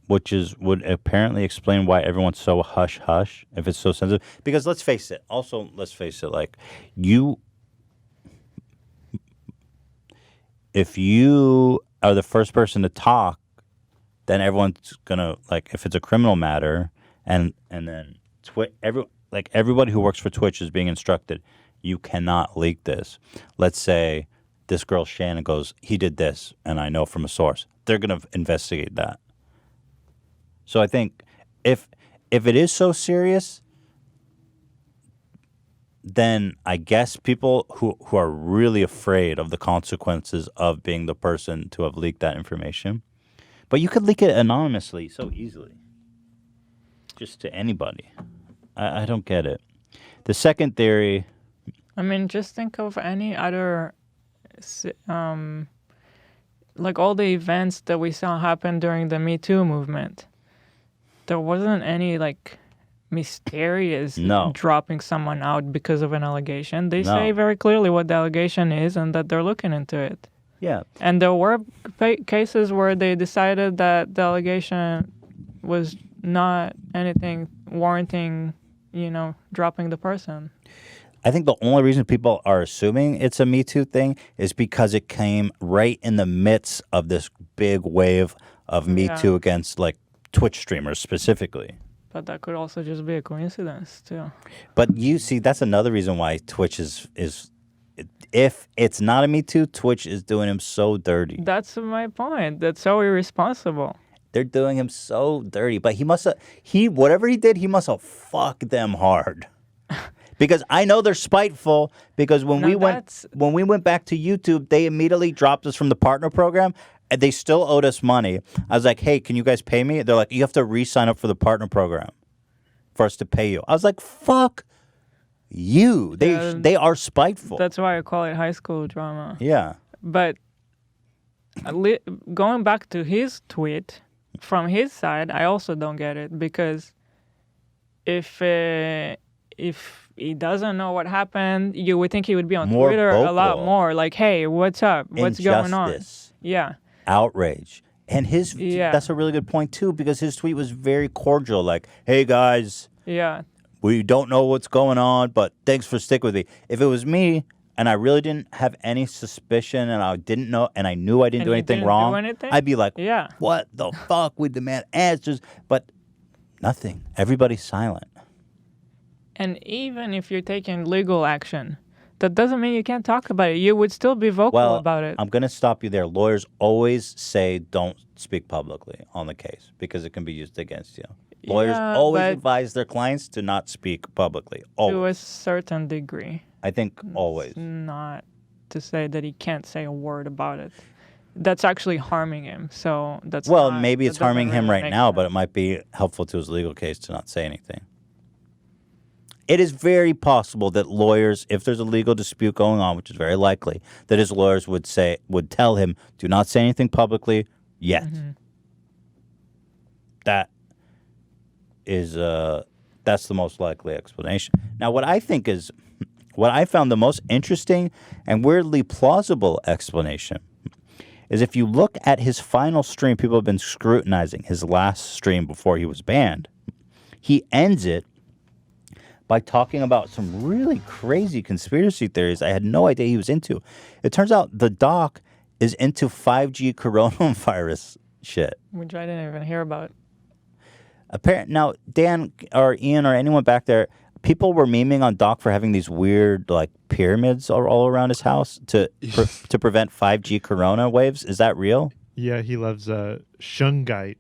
which would apparently explain why everyone's so hush-hush if it's so sensitive. Because let's face it, if you are the first person to talk, then everyone's gonna like if it's a criminal matter, and then everybody who works for Twitch is being instructed, you cannot leak this. Let's say this girl Shannon goes, he did this, and I know from a source. They're gonna investigate that. So I think if it is so serious, then I guess people who are really afraid of the consequences of being the person to have leaked that information. But you could leak it anonymously so easily. Just to anybody. I don't get it. The second theory... I mean, just think of any other... like all the events that we saw happen during the Me Too movement. There wasn't any, like... mysterious dropping someone out because of an allegation. They say very clearly what the allegation is and that they're looking into it. Yeah. And there were cases where they decided that the allegation was not anything warranting, dropping the person. I think the only reason people are assuming it's a Me Too thing is because it came right in the midst of this big wave of Me Too against, like, Twitch streamers specifically. But that could also just be a coincidence, too. But you see, that's another reason why Twitch is if it's not a Me Too, Twitch is doing him so dirty. That's my point. That's so irresponsible. They're doing him so dirty. But whatever he did, he must have fucked them hard. Because I know they're spiteful. Because when we went back to YouTube, they immediately dropped us from the partner program. And they still owed us money. I was like, hey, can you guys pay me? They're like, you have to re-sign up for the partner program for us to pay you. I was like, fuck you. They are spiteful. That's why I call it high school drama. Yeah. But going back to his tweet, from his side, I also don't get it. Because if he doesn't know what happened, you would think he would be on Twitter a lot more. Like, hey, what's up? What's going on? Yeah. Outrage. And that's a really good point, too, because his tweet was very cordial. Like, hey, guys. Yeah. We don't know what's going on, but thanks for sticking with me. If it was me and I really didn't have any suspicion and I didn't know and I knew I didn't do anything wrong, I'd be like, what the fuck? We demand answers. But nothing. Everybody's silent. And even if you're taking legal action, that doesn't mean you can't talk about it. You would still be vocal about it. I'm going to stop you there. Lawyers always say don't speak publicly on the case because it can be used against you. Lawyers always advise their clients to not speak publicly. Always. To a certain degree. I think always. Not to say that he can't say a word about it. That's actually harming him. So that's maybe it's harming him right now, but it might be helpful to his legal case to not say anything. It is very possible that lawyers, if there's a legal dispute going on, which is very likely, that his lawyers would tell him, do not say anything publicly yet. Mm-hmm. That is, that's the most likely explanation. Now, what I found the most interesting and weirdly plausible explanation is if you look at his final stream, people have been scrutinizing his last stream before he was banned. He ends it by talking about some really crazy conspiracy theories I had no idea he was into. It turns out the doc is into 5G coronavirus shit. Which I didn't even hear about. Now, Dan or Ian or anyone back there, people were memeing on Doc for having these weird like pyramids all around his house to prevent 5G corona waves. Is that real? Yeah, he loves shungite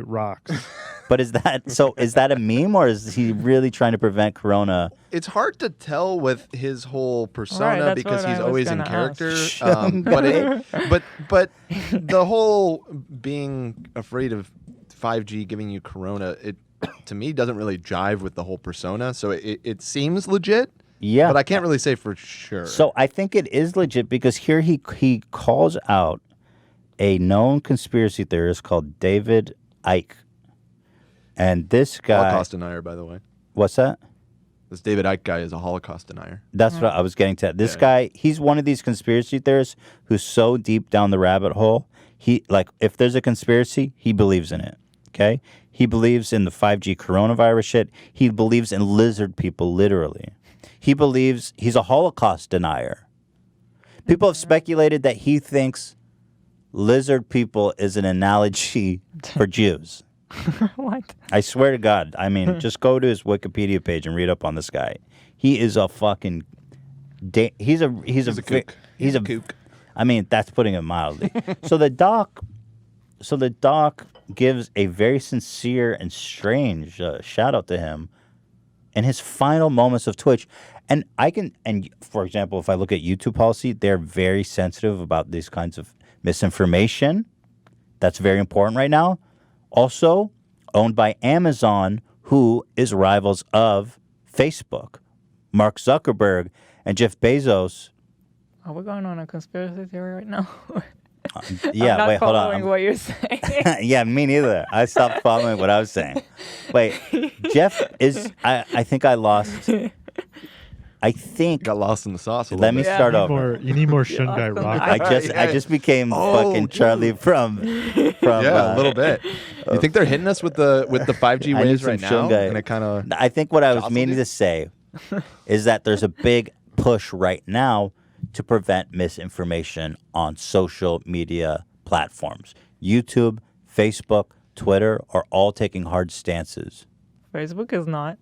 rocks. But is that a meme or is he really trying to prevent corona? It's hard to tell with his whole persona because he's always in character. But the whole being afraid of 5G giving you corona, it to me doesn't really jive with the whole persona. So it seems legit. Yeah. But I can't really say for sure. So I think it is legit because here he calls out a known conspiracy theorist called David Icke. And this guy... Holocaust denier, by the way. What's that? This David Icke guy is a Holocaust denier. That's what I was getting to. This guy, he's one of these conspiracy theorists who's so deep down the rabbit hole. If there's a conspiracy, he believes in it. Okay? He believes in the 5G coronavirus shit. He believes in lizard people, literally. He believes he's a Holocaust denier. People have speculated that he thinks lizard people is an analogy for Jews. What? I swear to God. I mean, just go to his Wikipedia page and read up on this guy. He is a fucking. He's a kook. He's a kook. I mean, that's putting it mildly. So the doc gives a very sincere and strange shout out to him in his final moments of Twitch. And for example, if I look at YouTube policy, they're very sensitive about these kinds of misinformation. That's very important right now. Also owned by Amazon, who is rivals of Facebook. Mark Zuckerberg and Jeff Bezos. Are we going on a conspiracy theory right now? Yeah, I'm not wait, hold on. following what you're saying. Yeah, me neither. I stopped following what I was saying. Wait, Jeff is. I think I lost. I think got lost in the sauce. Let me start over. You need more Shungai rock. I just became fucking Charlie from. Yeah, a little bit. You think they're hitting us with the 5G I need waves some right now? Shungai. And it kind of. I think what I was meaning to say is that there's a big push right now to prevent misinformation on social media platforms. YouTube, Facebook, Twitter are all taking hard stances. Facebook is not.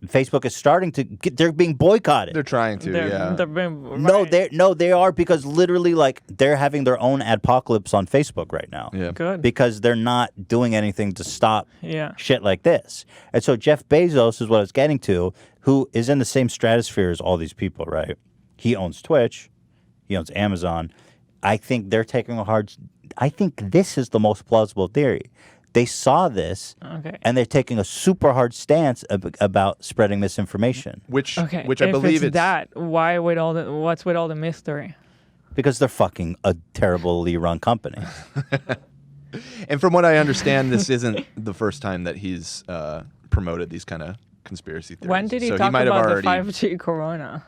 Facebook is starting to they're being boycotted. They're trying to, They're being, they are because literally like they're having their own adpocalypse on Facebook right now. Yeah. Good. Because they're not doing anything to stop Yeah. shit like this. And so Jeff Bezos is what it's getting to, who is in the same stratosphere as all these people, right? He owns Twitch. He owns Amazon. I think they're taking I think this is the most plausible theory. They saw this, and they're taking a super hard stance about spreading misinformation. Which I if believe it's that, why with all the what's with all the mystery? Because they're fucking a terribly run company. And from what I understand, this isn't the first time that he's promoted these kind of conspiracy theories. When did he So talk might have about already, the 5G corona?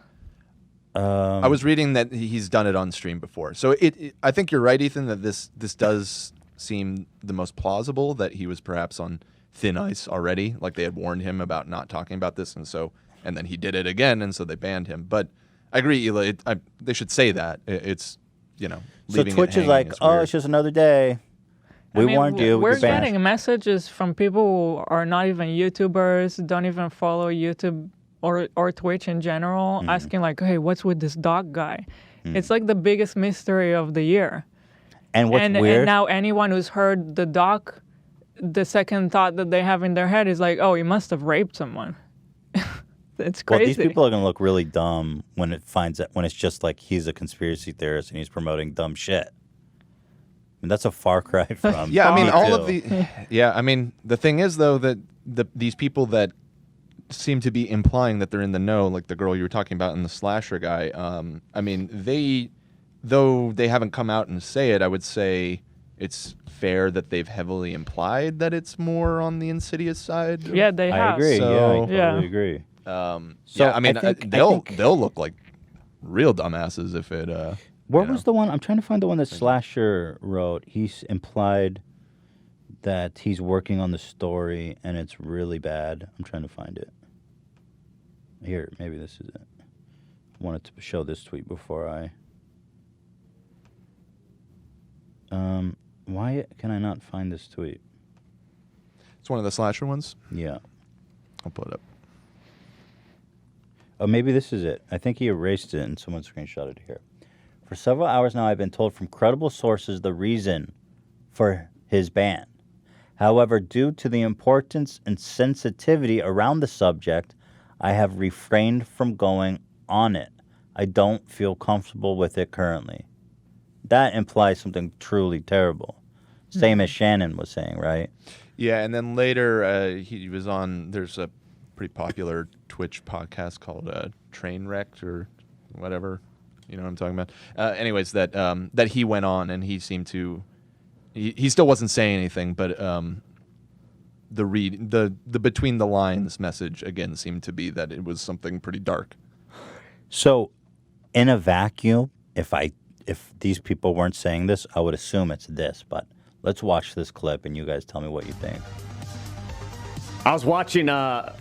I was reading that he's done it on stream before. So I think you're right, Ethan, that this does seem the most plausible, that he was perhaps on thin ice already, like they had warned him about not talking about this, and then he did it again, and so they banned him. But I agree, Eli, they should say that. It's, So leaving Twitch is like, it's just another day. We warned you. We're you're banned. getting messages from people who are not even YouTubers, don't even follow YouTube or Twitch in general, asking like, hey, what's with this dog guy? It's like the biggest mystery of the year. And what's weird? And now anyone who's heard the doc, the second thought that they have in their head is like, oh, he must have raped someone. It's crazy. Well, these people are going to look really dumb when it's just like he's a conspiracy theorist and he's promoting dumb shit. I mean, that's a far cry from. Yeah, I mean, all of the. Yeah, I mean, the thing is though that these people that seem to be implying that they're in the know, like the girl you were talking about and the slasher guy. I mean, though they haven't come out and say it, I would say it's fair that they've heavily implied that it's more on the insidious side. Yeah, they have. I agree. So, I totally agree. Yeah, I mean, they'll look like real dumbasses if it. Where was the one? I'm trying to find the one that Slasher wrote. He's implied that he's working on the story and it's really bad. I'm trying to find it. Here, maybe this is it. I wanted to show this tweet before I. Why can I not find this tweet? It's one of the slasher ones? Yeah. I'll pull it up. Oh, maybe this is it. I think he erased it and someone screenshotted it here. For several hours now, I've been told from credible sources the reason for his ban. However, due to the importance and sensitivity around the subject, I have refrained from going on it. I don't feel comfortable with it currently. That implies something truly terrible. Same as Shannon was saying, right? Yeah, and then later he was on, there's a pretty popular Twitch podcast called Trainwrecked or whatever. You know what I'm talking about? Anyways, that he went on and he seemed to, he still wasn't saying anything, but the between the lines message again seemed to be that it was something pretty dark. So, in a vacuum, if these people weren't saying this, I would assume it's this. But let's watch this clip and you guys tell me what you think. I was watching. I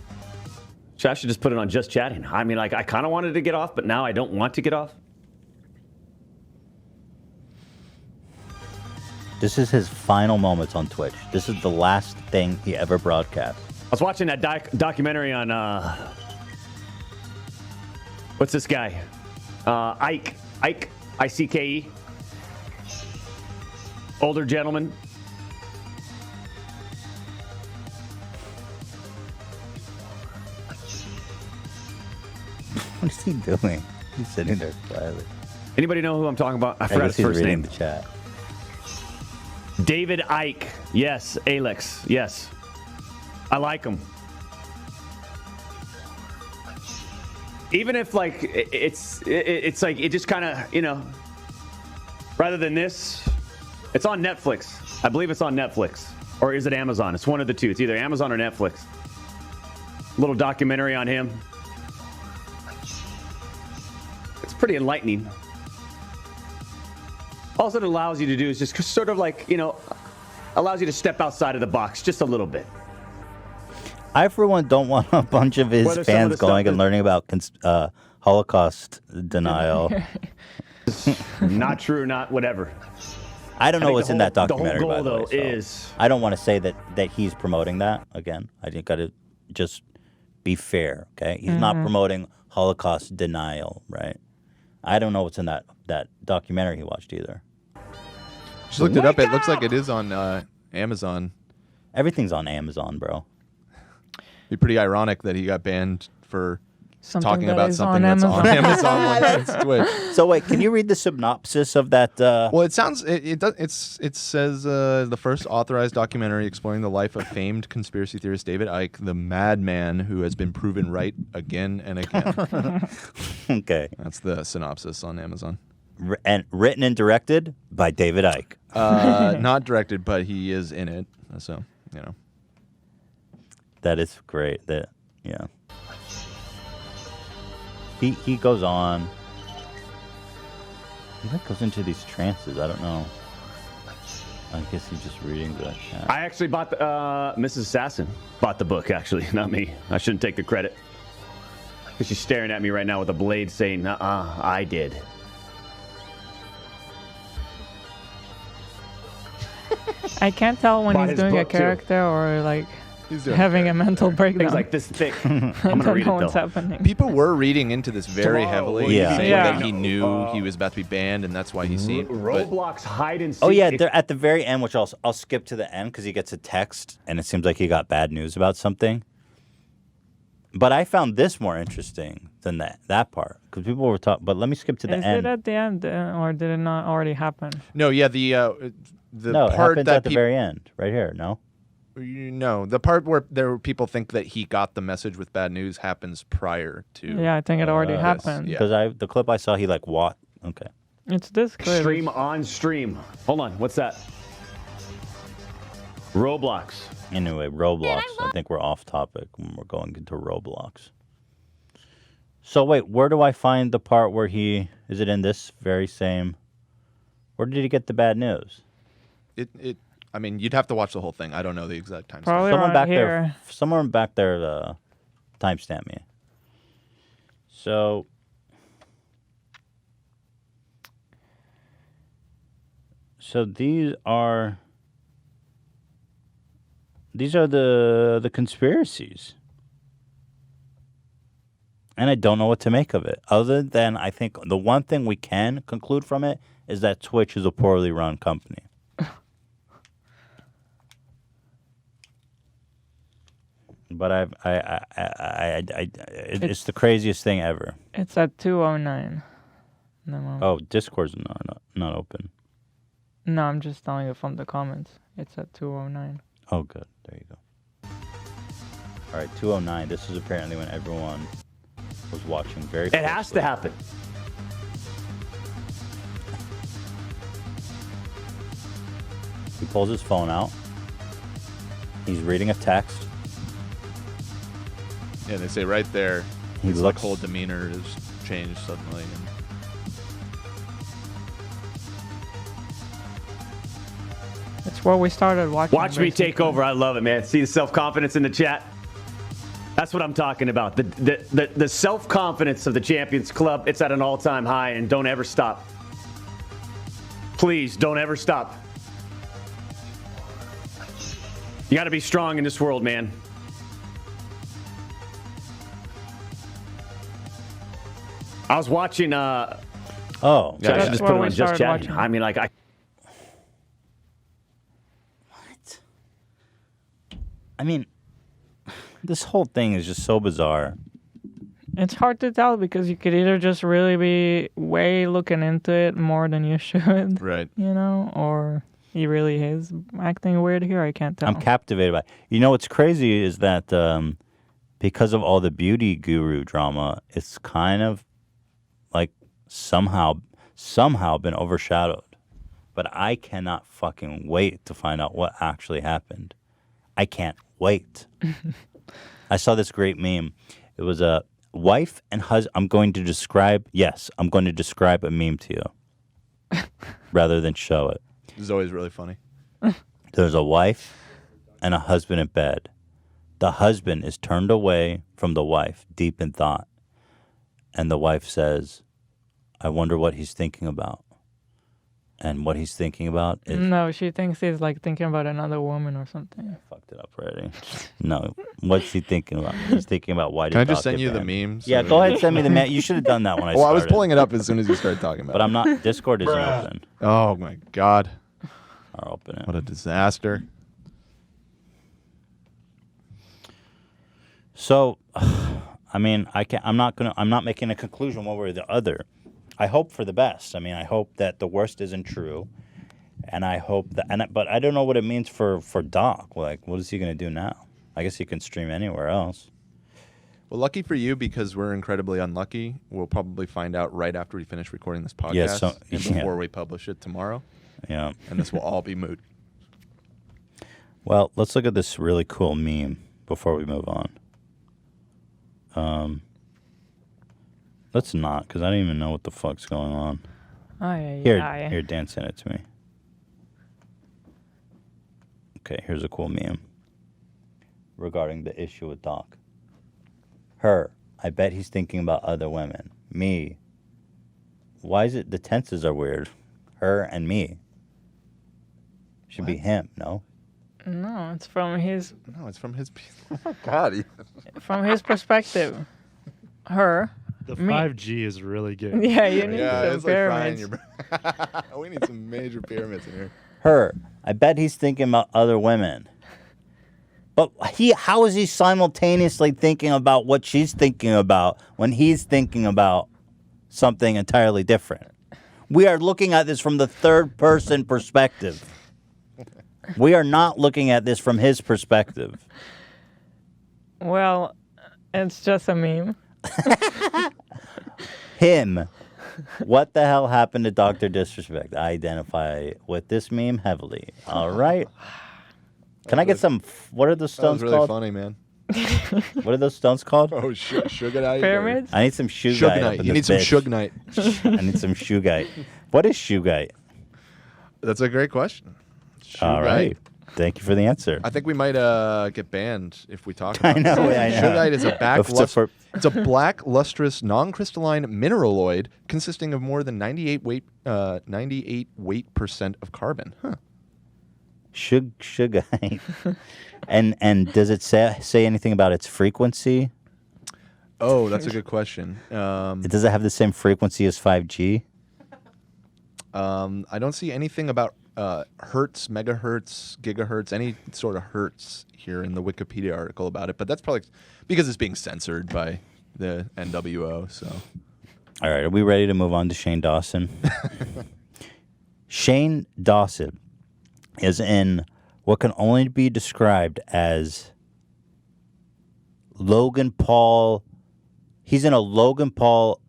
should just put it on Just Chatting. I mean, like I kind of wanted to get off, but now I don't want to get off. This is his final moments on Twitch. This is the last thing he ever broadcast. I was watching that documentary on what's this guy? Ike, ICKE. Older gentleman. What is he doing? He's sitting there quietly. Anybody know who I'm talking about? I forgot guess his first he's reading name. the chat. David Icke. Yes. Alex. Yes. I like him. Even if like it's like it just kind of, you know, rather than this, it's on Netflix. I believe it's on Netflix. Or is it Amazon? It's one of the two. It's either Amazon or Netflix. Little documentary on him. It's pretty enlightening. All it allows you to do is just sort of like, you know, allows you to step outside of the box just a little bit. I, for one, don't want a bunch of his fans going and learning about Holocaust denial. Not true, not whatever. I don't know what's in that documentary, the whole by goal, the way. though, So is... I don't want to say that he's promoting that. Again, I think got to just be fair, okay? He's not promoting Holocaust denial, right? I don't know what's in that documentary he watched either. Just looked it up. It looks like it is on Amazon. Everything's on Amazon, bro. Be pretty ironic that he got banned for talking that about is something on that's on Amazon on Twitch. So wait, can you read the synopsis of that? Well, it sounds it says the first authorized documentary exploring the life of famed conspiracy theorist David Icke, the madman who has been proven right again and again. Okay, that's the synopsis on Amazon. And written and directed by David Icke. Not directed, but he is in it. So you know, that is great. That yeah. He goes on. He like goes into these trances. I don't know. I guess he's just reading the chat. I actually bought the, Mrs. Assassin bought the book, actually, not me. I shouldn't take the credit. Because she's staring at me right now with a blade saying, I did. I can't tell when Bought he's his doing a book, too. character or like He's doing having a mental breakdown. Things like this thick. I'm I going to don't read know it, what's though. happening. people were reading into this very Tomorrow, heavily, Yeah. saying Yeah. that he knew he was about to be banned, and that's why he's seen. Roblox hide and seek. Oh yeah, they're at the very end, which I'll skip to the end because he gets a text and it seems like he got bad news about something. But I found this more interesting than that part because people were talking. But let me skip to the Is end. it at the end or did it not already happen? No, yeah, the No, it part happens that at the very end, right here. No. No, the part where there were people think that he got the message with bad news happens prior to. Yeah, I think it already this. happened. Yeah. Because the clip I saw, he like what? Okay. It's this clip. Stream on stream. Hold on, what's that? Roblox. Anyway, Roblox. I think we're off topic when we're going into Roblox. So wait, where do I find the part where is it in this very same? Where did he get the bad news? I mean, you'd have to watch the whole thing. I don't know the exact time. Probably Someone around back here. there. Someone back there. Timestamp me. So. So these are the conspiracies. And I don't know what to make of it. Other than I think the one thing we can conclude from it is that Twitch is a poorly run company. But it's the craziest thing ever. It's at 2:09. Oh, Discord's not open. No, I'm just telling you from the comments. It's at 2:09. Oh, good. There you go. All right, 2:09. This is apparently when everyone was watching very closely. It has to happen. He pulls his phone out. He's reading a text. Yeah, they say right there, He his looks- whole demeanor has changed suddenly. It's where we started watching. Watch me take over. I love it, man. See the self-confidence in the chat? That's what I'm talking about. The self-confidence of the Champions Club, it's at an all-time high, and don't ever stop. Please, don't ever stop. You got to be strong in this world, man. I was watching. Oh, so I That's should just where put it we on just started chatting. watching. I mean, like I. I mean, this whole thing is just so bizarre. It's hard to tell because you could either just really be way looking into it more than you should, Right. you know, or he really is acting weird here. I can't tell. I'm captivated by it. You know what's crazy is that because of all the beauty guru drama, it's kind of like somehow been overshadowed. But I cannot fucking wait to find out what actually happened. I can't wait. I saw this great meme. It was a wife and husband. I'm going to describe a meme to you rather than show it. This is always really funny. There's a wife and a husband in bed. The husband is turned away from the wife, deep in thought. And the wife says, I wonder what he's thinking about. And what he's thinking about is... No, she thinks he's like thinking about another woman or something. I fucked it up already. No, what's he thinking about? He's thinking about why. Can I just send you the meme? Yeah, go ahead, send me the meme. You should have done that when I started. Well, I was pulling it up as soon as you started talking about it. But I'm not. Discord isn't open. Oh my God. I'll open it. What a disaster. So, I mean, I'm not making a conclusion one way or the other. I hope for the best. I mean, I hope that the worst isn't true, and I hope that. But I don't know what it means for Doc. Like, what is he going to do now? I guess he can stream anywhere else. Well, lucky for you, because we're incredibly unlucky. We'll probably find out right after we finish recording this podcast and before we publish it tomorrow. Yeah. And this will all be moot. Well, let's look at this really cool meme before we move on. Let's not, because I don't even know what the fuck's going on. Here, Dan sent it to me. Okay, here's a cool meme regarding the issue with Doc. Her, I bet he's thinking about other women. Me, why is it the tenses are weird? Her and me. Should be him, no? No, it's from his. No, it's from his. Oh my God. From his perspective. Her. The me. 5G is really good. Yeah, you need some it's pyramids. like frying your we need some major pyramids in here. Her, I bet he's thinking about other women. But how is he simultaneously thinking about what she's thinking about when he's thinking about something entirely different? We are looking at this from the third person perspective. We are not looking at this from his perspective. Well, it's just a meme. Him. What the hell happened to Dr. Disrespect? I identify with this meme heavily. All right. Can I get some... What are those stones really called? Funny, man. What are those stones called? Oh, Sugarite. Pyramids? I need some Shugite. You need some Sugnite. I need some Shugite. What is Shugite? That's a great question. All right. Thank you for the answer. I think we might get banned if we talk about I know. Sugarite is it's a black, lustrous, non-crystalline mineraloid consisting of more than 98 weight % of carbon. Huh. Shugite. and does it say anything about its frequency? Oh, that's a good question. Does it have the same frequency as 5G? I don't see anything about hertz, megahertz, gigahertz, any sort of hertz here in the Wikipedia article about it. But that's probably because it's being censored by the NWO. So, all right, are we ready to move on to Shane Dawson? Shane Dawson is in what can only be described as Logan Paul. He's in a Logan Paul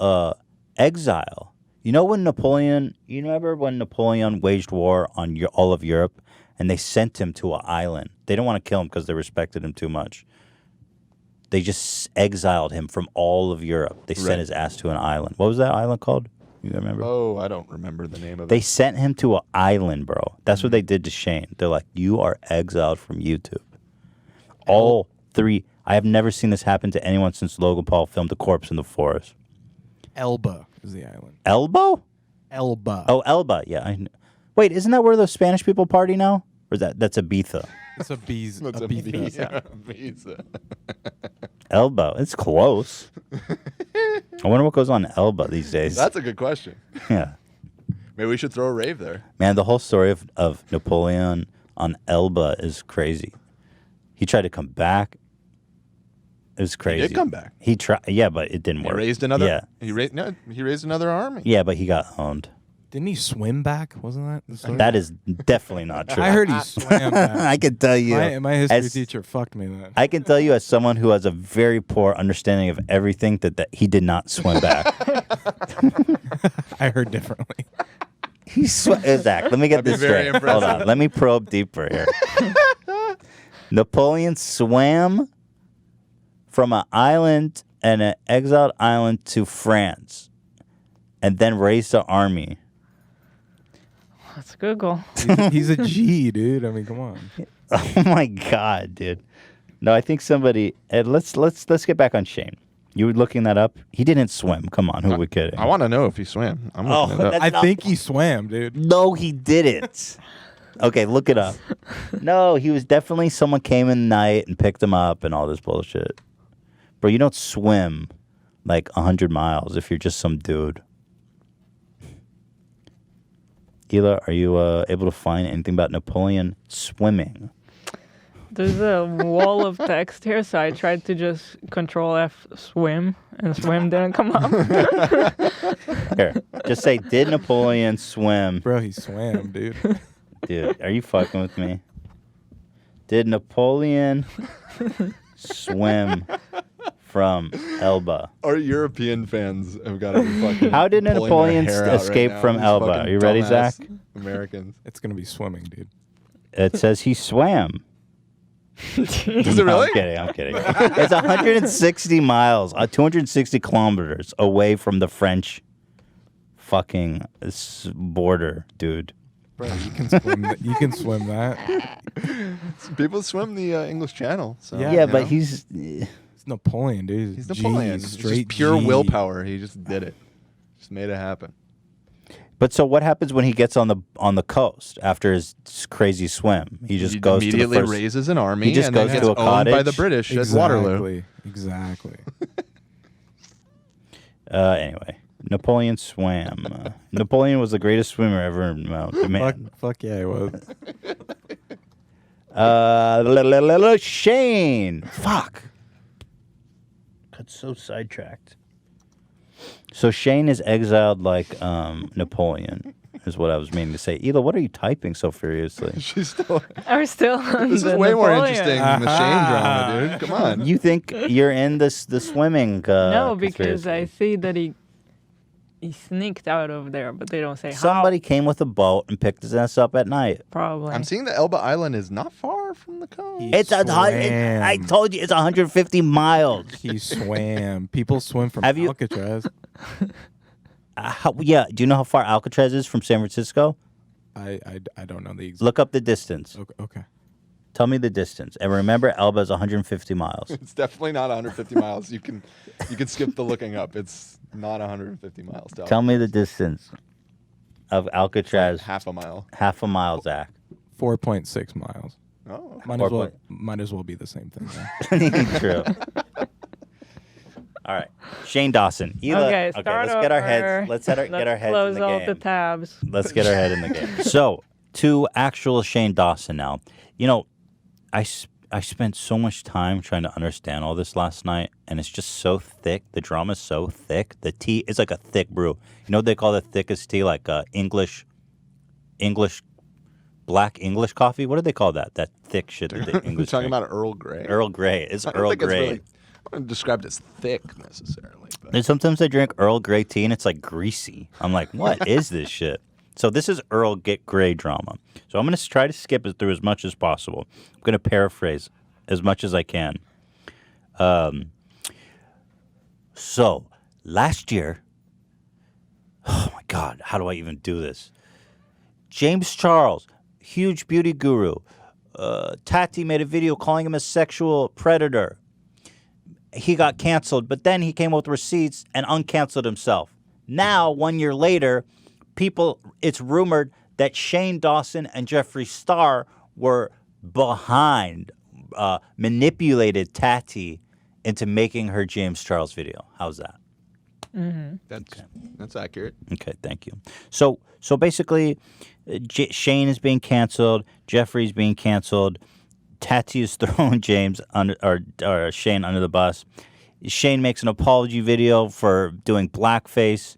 exile. You know when Napoleon waged war on all of Europe and they sent him to an island? They don't want to kill him because they respected him too much. They just exiled him from all of Europe. They sent his ass to an island. What was that island called? You remember? Oh, I don't remember the name of it. They sent him to an island, bro. That's what they did to Shane. They're like, you are exiled from YouTube. All three. I have never seen this happen to anyone since Logan Paul filmed a corpse in the forest. Elba is the island. Elbow? Elba. Oh, Elba. Yeah. Wait, isn't that where the Spanish people party now? Or that's Ibiza? It's a bees. That's a bees. visa. Visa. Elba. It's close. I wonder what goes on Elba these days. That's a good question. Yeah. Maybe we should throw a rave there. Man, the whole story of Napoleon on Elba is crazy. He tried to come back. It was crazy. He did come back. He tried. Yeah, but it didn't work. He raised another. Yeah. He raised another army. Yeah, but he got owned. Didn't he swim back? Wasn't that the story? That is definitely not true. I heard he swam back. I can tell you. My history teacher fucked me then. I can tell you as someone who has a very poor understanding of everything that he did not swim back. I heard differently. Zach, let me get this straight. Hold on. Let me probe deeper here. Napoleon swam from an island and an exiled island to France and then raised an army. Let's Google. He's a G, dude. I mean, come on. Oh my God, dude. No, I think somebody. Let's get back on Shane. You were looking that up. He didn't swim. Come on, who are we kidding? I want to know if he swam. I'm looking it up. I think he swam, dude. No, he didn't. Okay, look it up. No, he was definitely someone came in the night and picked him up and all this bullshit. Bro, you don't swim like 100 miles if you're just some dude. Gila, are you able to find anything about Napoleon swimming? There's a wall of text here, so I tried to just Control F swim, and swim didn't come up. Here, just say, did Napoleon swim? Bro, he swam, dude. Dude, are you fucking with me? Did Napoleon swim from Elba? Our European fans have got to be fucking. How did pulling Napoleon their hair out escape right now. from These Elba? fucking Are you ready, dumbass Zach? Americans. It's gonna be swimming, dude. It says he swam. Is it really? I'm kidding. It's 160 miles, 260 kilometers away from the French fucking border, dude. Bro, you can swim. You can swim that. People swim the English Channel. So, Yeah, but know. he's Napoleon, dude. He's Napoleon. It's Straight just pure G. willpower. He just did it. Just made it happen. But so what happens when he gets on the coast after his crazy swim? He just goes immediately to the first, raises an army. He just and goes then to gets a owned cottage by the British at Waterloo. Exactly. Anyway, Napoleon swam. Napoleon was the greatest swimmer ever. Fuck yeah, he was. Shane. Fuck. Got so sidetracked. So Shane is exiled like Napoleon, is what I was meaning to say. Ela, what are you typing so furiously? She's still. Are we still on This is the way more Napoleon? interesting than the Shane drama, dude. Come on. You think you're in the swimming? No, because conspiracy. I see that he sneaked out of there, but they don't say Somebody came with a boat and picked his ass up at night. Probably. I'm seeing that Elba Island is not far from the coast. I told you it's 150 miles. He swam. People swim from Alcatraz. Yeah. Do you know how far Alcatraz is from San Francisco? I don't know the exact. Look up the distance. Okay. Tell me the distance. And remember, Elba is 150 miles. It's definitely not 150 miles. You can skip the looking up. It's not 150 miles. Tell me the distance of Alcatraz. Half a mile. Half a mile, Zach. 4.6 miles. Oh, okay. Might as well be the same thing. True. All right, Shane Dawson. Ela, okay, let's get our heads. Let's get our heads close in the all game. the tabs. Let's get our head in the game. So, to actual Shane Dawson now. You know, I spent so much time trying to understand all this last night, and it's just so thick. The drama's so thick. The tea is like a thick brew. You know what they call the thickest tea? Like English, black English coffee? What do they call that? That thick shit that the English talking drink? about Earl Grey. Earl Grey. It's I don't Earl think it's Grey. really, I wouldn't describe it as thick necessarily. But. And sometimes I drink Earl Grey tea and it's like greasy. I'm like, what is this shit? So this is Earl Grey drama. So I'm going to try to skip it through as much as possible. I'm going to paraphrase as much as I can. So last year, oh my God, how do I even do this? James Charles, huge beauty guru. Tati made a video calling him a sexual predator. He got canceled, but then he came up with receipts and uncanceled himself. Now, 1 year later, it's rumored that Shane Dawson and Jeffree Star were behind, manipulated Tati into making her James Charles video. How's that? Mm-hmm. That's accurate. Okay, thank you. So basically, Shane is being canceled. Jeffrey's being canceled. Tati is throwing James or Shane under the bus. Shane makes an apology video for doing blackface.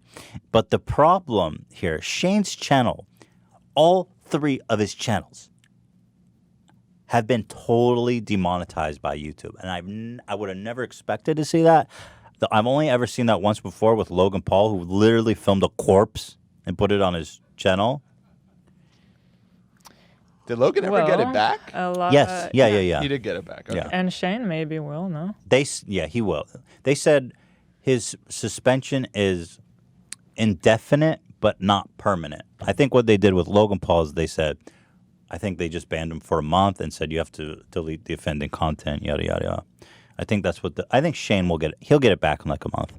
But the problem here, Shane's channel, all 3 of his channels have been totally demonetized by YouTube. And I would have never expected to see that. I've only ever seen that once before with Logan Paul, who literally filmed a corpse and put it on his channel. Did Logan ever get it back? Yes. Yeah. He did get it back. Okay. Yeah. And Shane maybe will, no? He will. They said his suspension is indefinite but not permanent. I think what they did with Logan Paul is they said, I think they just banned him for a month and said you have to delete the offending content, yada, yada, yada. I think that's what I think Shane will get. He'll get it back in like a month.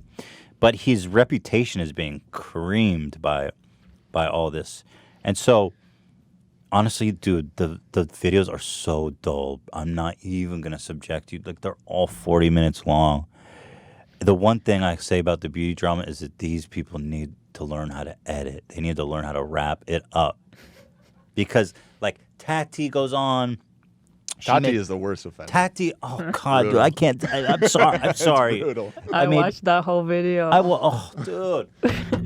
But his reputation is being creamed by all this. And so, honestly, dude, the videos are so dull. I'm not even going to subject you. Like, they're all 40 minutes long. The one thing I say about the beauty drama is that these people need to learn how to edit. They need to learn how to wrap it up. Because, like, Tati goes on. Tati is the worst offender. Tati, oh God, dude, I can't. I'm sorry. I'm sorry. I watched that whole video. I will. Oh, dude.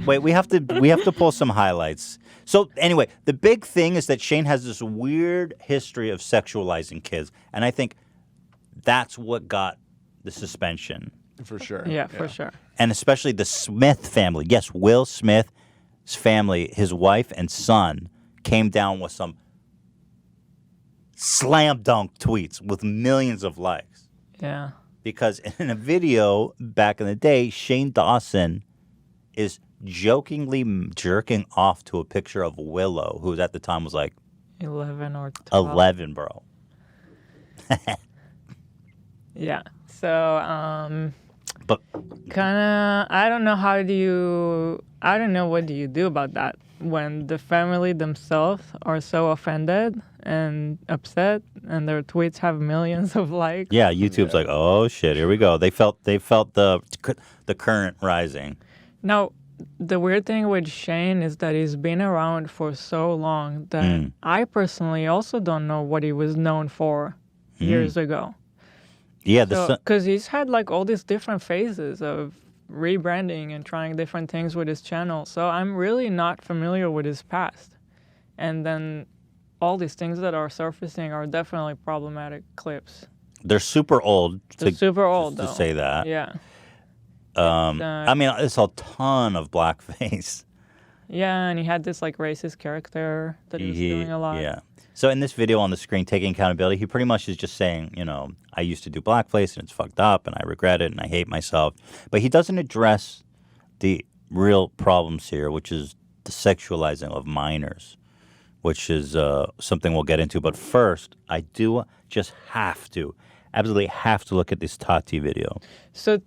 Wait, we have to pull some highlights. So anyway, the big thing is that Shane has this weird history of sexualizing kids, and I think that's what got the suspension. For sure. Yeah, for sure. And especially the Smith family. Yes, Will Smith's family, his wife and son, came down with some slam dunk tweets with millions of likes. Yeah. Because in a video back in the day, Shane Dawson is jokingly jerking off to a picture of Willow, who at the time was like 11 or 12. 11, bro. Yeah. So, but kind of, I don't know what do you do about that when the family themselves are so offended and upset and their tweets have millions of likes. Yeah, YouTube's like, oh shit, here we go. They felt the current rising. Now, the weird thing with Shane is that he's been around for so long that I personally also don't know what he was known for years ago. Yeah, because he's had like all these different phases of rebranding and trying different things with his channel. So I'm really not familiar with his past. And then all these things that are surfacing are definitely problematic clips. They're super old. They're super old, to though. say that. Yeah. I mean, it's a ton of blackface. Yeah, and he had this like racist character that he was doing a lot. Yeah. So in this video on the screen, taking accountability, he pretty much is just saying, I used to do blackface and it's fucked up and I regret it and I hate myself. But he doesn't address the real problems here, which is the sexualizing of minors, which is something we'll get into. But first, I do just absolutely have to look at this Tati video. So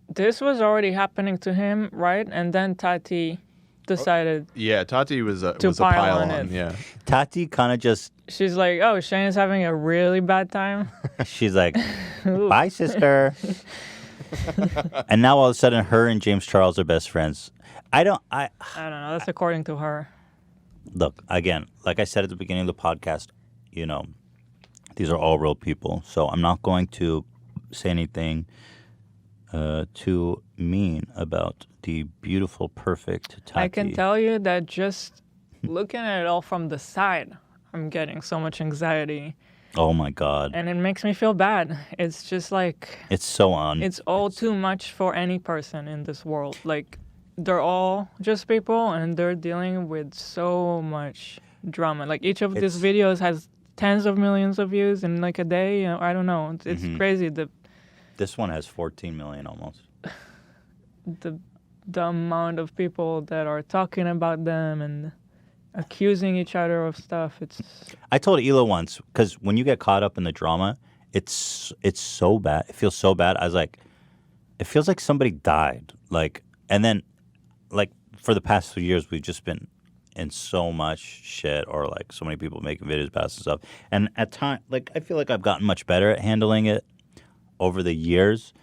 this was already happening to him, right? And then Tati decided Tati was a pile pile-on. on it. Yeah. Tati kind of just... She's like, oh, Shane is having a really bad time. She's like, bye, sister. And now all of a sudden, her and James Charles are best friends. I don't know. That's according to her. Look, again, like I said at the beginning of the podcast, these are all real people. So I'm not going to say anything too mean about the beautiful, perfect Tati. I can tell you that just looking at it all from the side, I'm getting so much anxiety. Oh my God. And it makes me feel bad. It's just like... It's all too much for any person in this world. Like, they're all just people and they're dealing with so much drama. Like, each of these videos has tens of millions of views in like a day. I don't know. It's crazy. This one has 14 million almost. The amount of people that are talking about them and accusing each other of stuff. I told Ela once, because when you get caught up in the drama, it's so bad. It feels so bad. I was like, it feels like somebody died. Like, and then, like, for the past few years, we've just been in so much shit, or like so many people making videos about this stuff. And at times, like I feel like I've gotten much better at handling it over the years,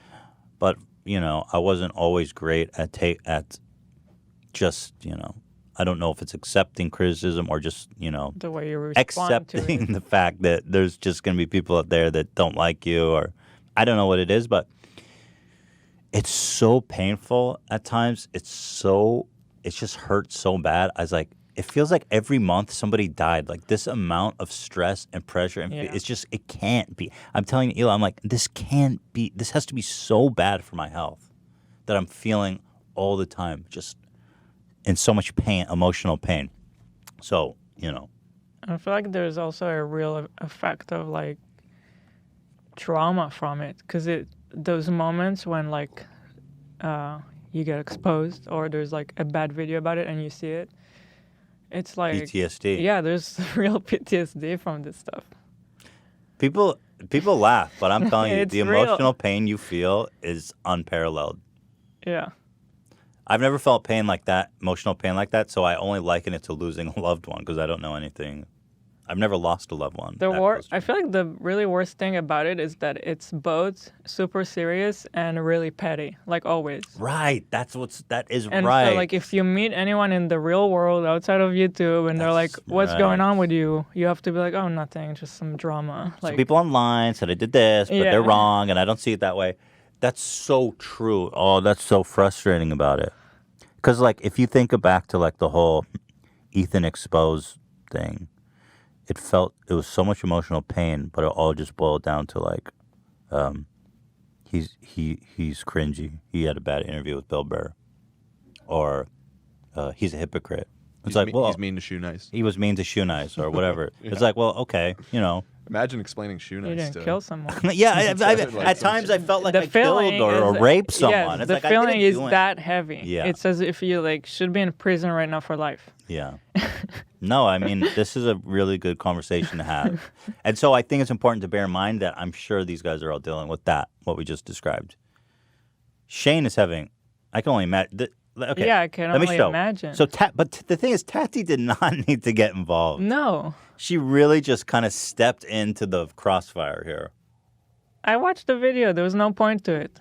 but you know, I wasn't always great at just, you know, I don't know if it's accepting criticism or just, you know, the way you respond accepting to it. the fact that there's just going to be people out there that don't like you, or I don't know what it is, but it's so painful at times. It just hurts so bad. I was like, it feels like every month somebody died. Like this amount of stress and pressure, and it's just, it can't be. I'm telling you, Eli, I'm like, this can't be. This has to be so bad for my health that I'm feeling all the time, just in so much pain, emotional pain. So, you know. I feel like there's also a real effect of like trauma from it, because those moments when like you get exposed or there's like a bad video about it and you see it, it's like PTSD. Yeah, there's real PTSD from this stuff. People laugh, but I'm telling you, the real. emotional pain you feel is unparalleled. Yeah. I've never felt pain like that, emotional pain like that, so I only liken it to losing a loved one because I don't know anything. I've never lost a loved one. I feel like the really worst thing about it is that it's both super serious and really petty, like always. Right. That is and right. So, like, if you meet anyone in the real world outside of YouTube and they're like, what's going on with you? You have to be like, oh, nothing, just some drama. So Like, people online said I did this, but they're wrong, and I don't see it that way. That's so true. Oh, that's so frustrating about it. Because, like, if you think back to, like, the whole Ethan exposed thing, it was so much emotional pain, but it all just boiled down to, like, he's cringy. He had a bad interview with Bill Burr. Or he's a hypocrite. It's he's mean to Shoe Nice. He was mean to Shoe Nice or whatever. Yeah. It's like, well, okay, you know. Imagine explaining Shoe Nice. You didn't kill someone. Yeah, at times I felt like I killed or raped someone. Yes, it's the like, feeling is do it. that heavy. Yeah. It's as if you like should be in prison right now for life. Yeah. No, I mean, this is a really good conversation to have. And so I think it's important to bear in mind that I'm sure these guys are all dealing with that, what we just described. Shane is having, I can only imagine. Okay, yeah, I can only imagine. So, but the thing is, Tati did not need to get involved. No. She really just kind of stepped into the crossfire here. I watched the video. There was no point to it.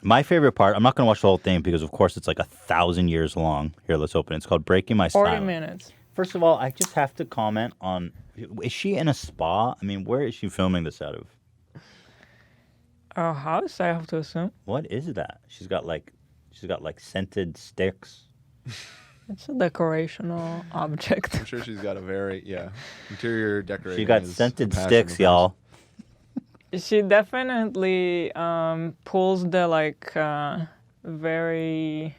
My favorite part, I'm not going to watch the whole thing because, of course, it's like 1,000 years long. Here, let's open it. It's called Breaking My 40 Silence. minutes. First of all, I just have to comment on, is she in a spa? I mean, where is she filming this out of? A house, I have to assume. What is that? She's got like scented sticks. It's a decorational object. I'm sure she's got a very, interior decorating. She got scented sticks, y'all. She definitely pulls the like very,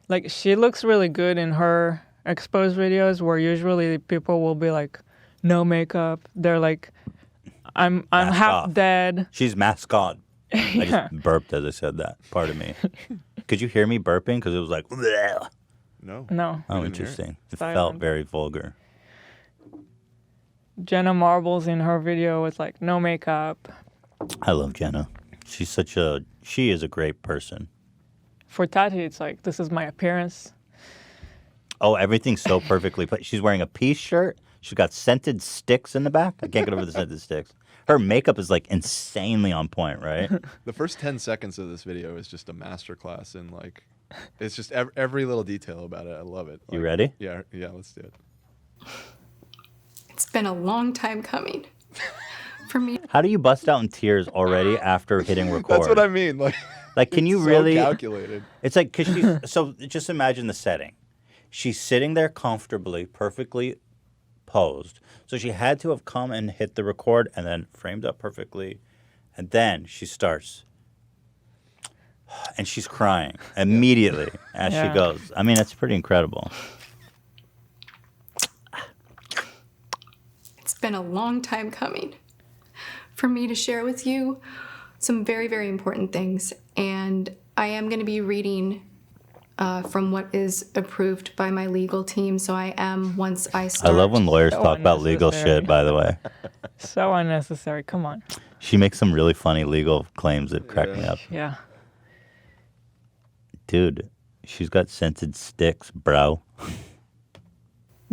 like she looks really good in her exposed videos where usually people will be like, no makeup. They're like, I'm half dead. She's mask on. I just burped as I said that. Pardon me. Could you hear me burping? Because it was like, bleh. No. Oh, interesting. It felt very vulgar. Jenna Marbles in her video was like, no makeup. I love Jenna. She is a great person. For Tati, it's like, this is my appearance. Oh, everything's so perfectly put. She's wearing a peace shirt. She's got scented sticks in the back. I can't get over the scented sticks. Her makeup is like insanely on point, right? The first 10 seconds of this video is just a masterclass in like, it's just every little detail about it. I love it. You ready? Yeah, let's do it. It's been a long time coming for me. How do you bust out in tears already after hitting record? That's what I mean. Like, can you so really? Calculated. It's like, cause she's so. Just imagine the setting. She's sitting there comfortably, perfectly posed. So she had to have come and hit the record and then framed up perfectly, and then she starts, and she's crying immediately as she goes. I mean, it's pretty incredible. It's been a long time coming for me to share with you some very, very important things. And I am going to be reading from what is approved by my legal team. So I am, once I start. I love when lawyers talk about legal shit, by the way. So unnecessary. Come on. She makes some really funny legal claims that crack me up. Yeah. Dude, she's got scented sticks, bro.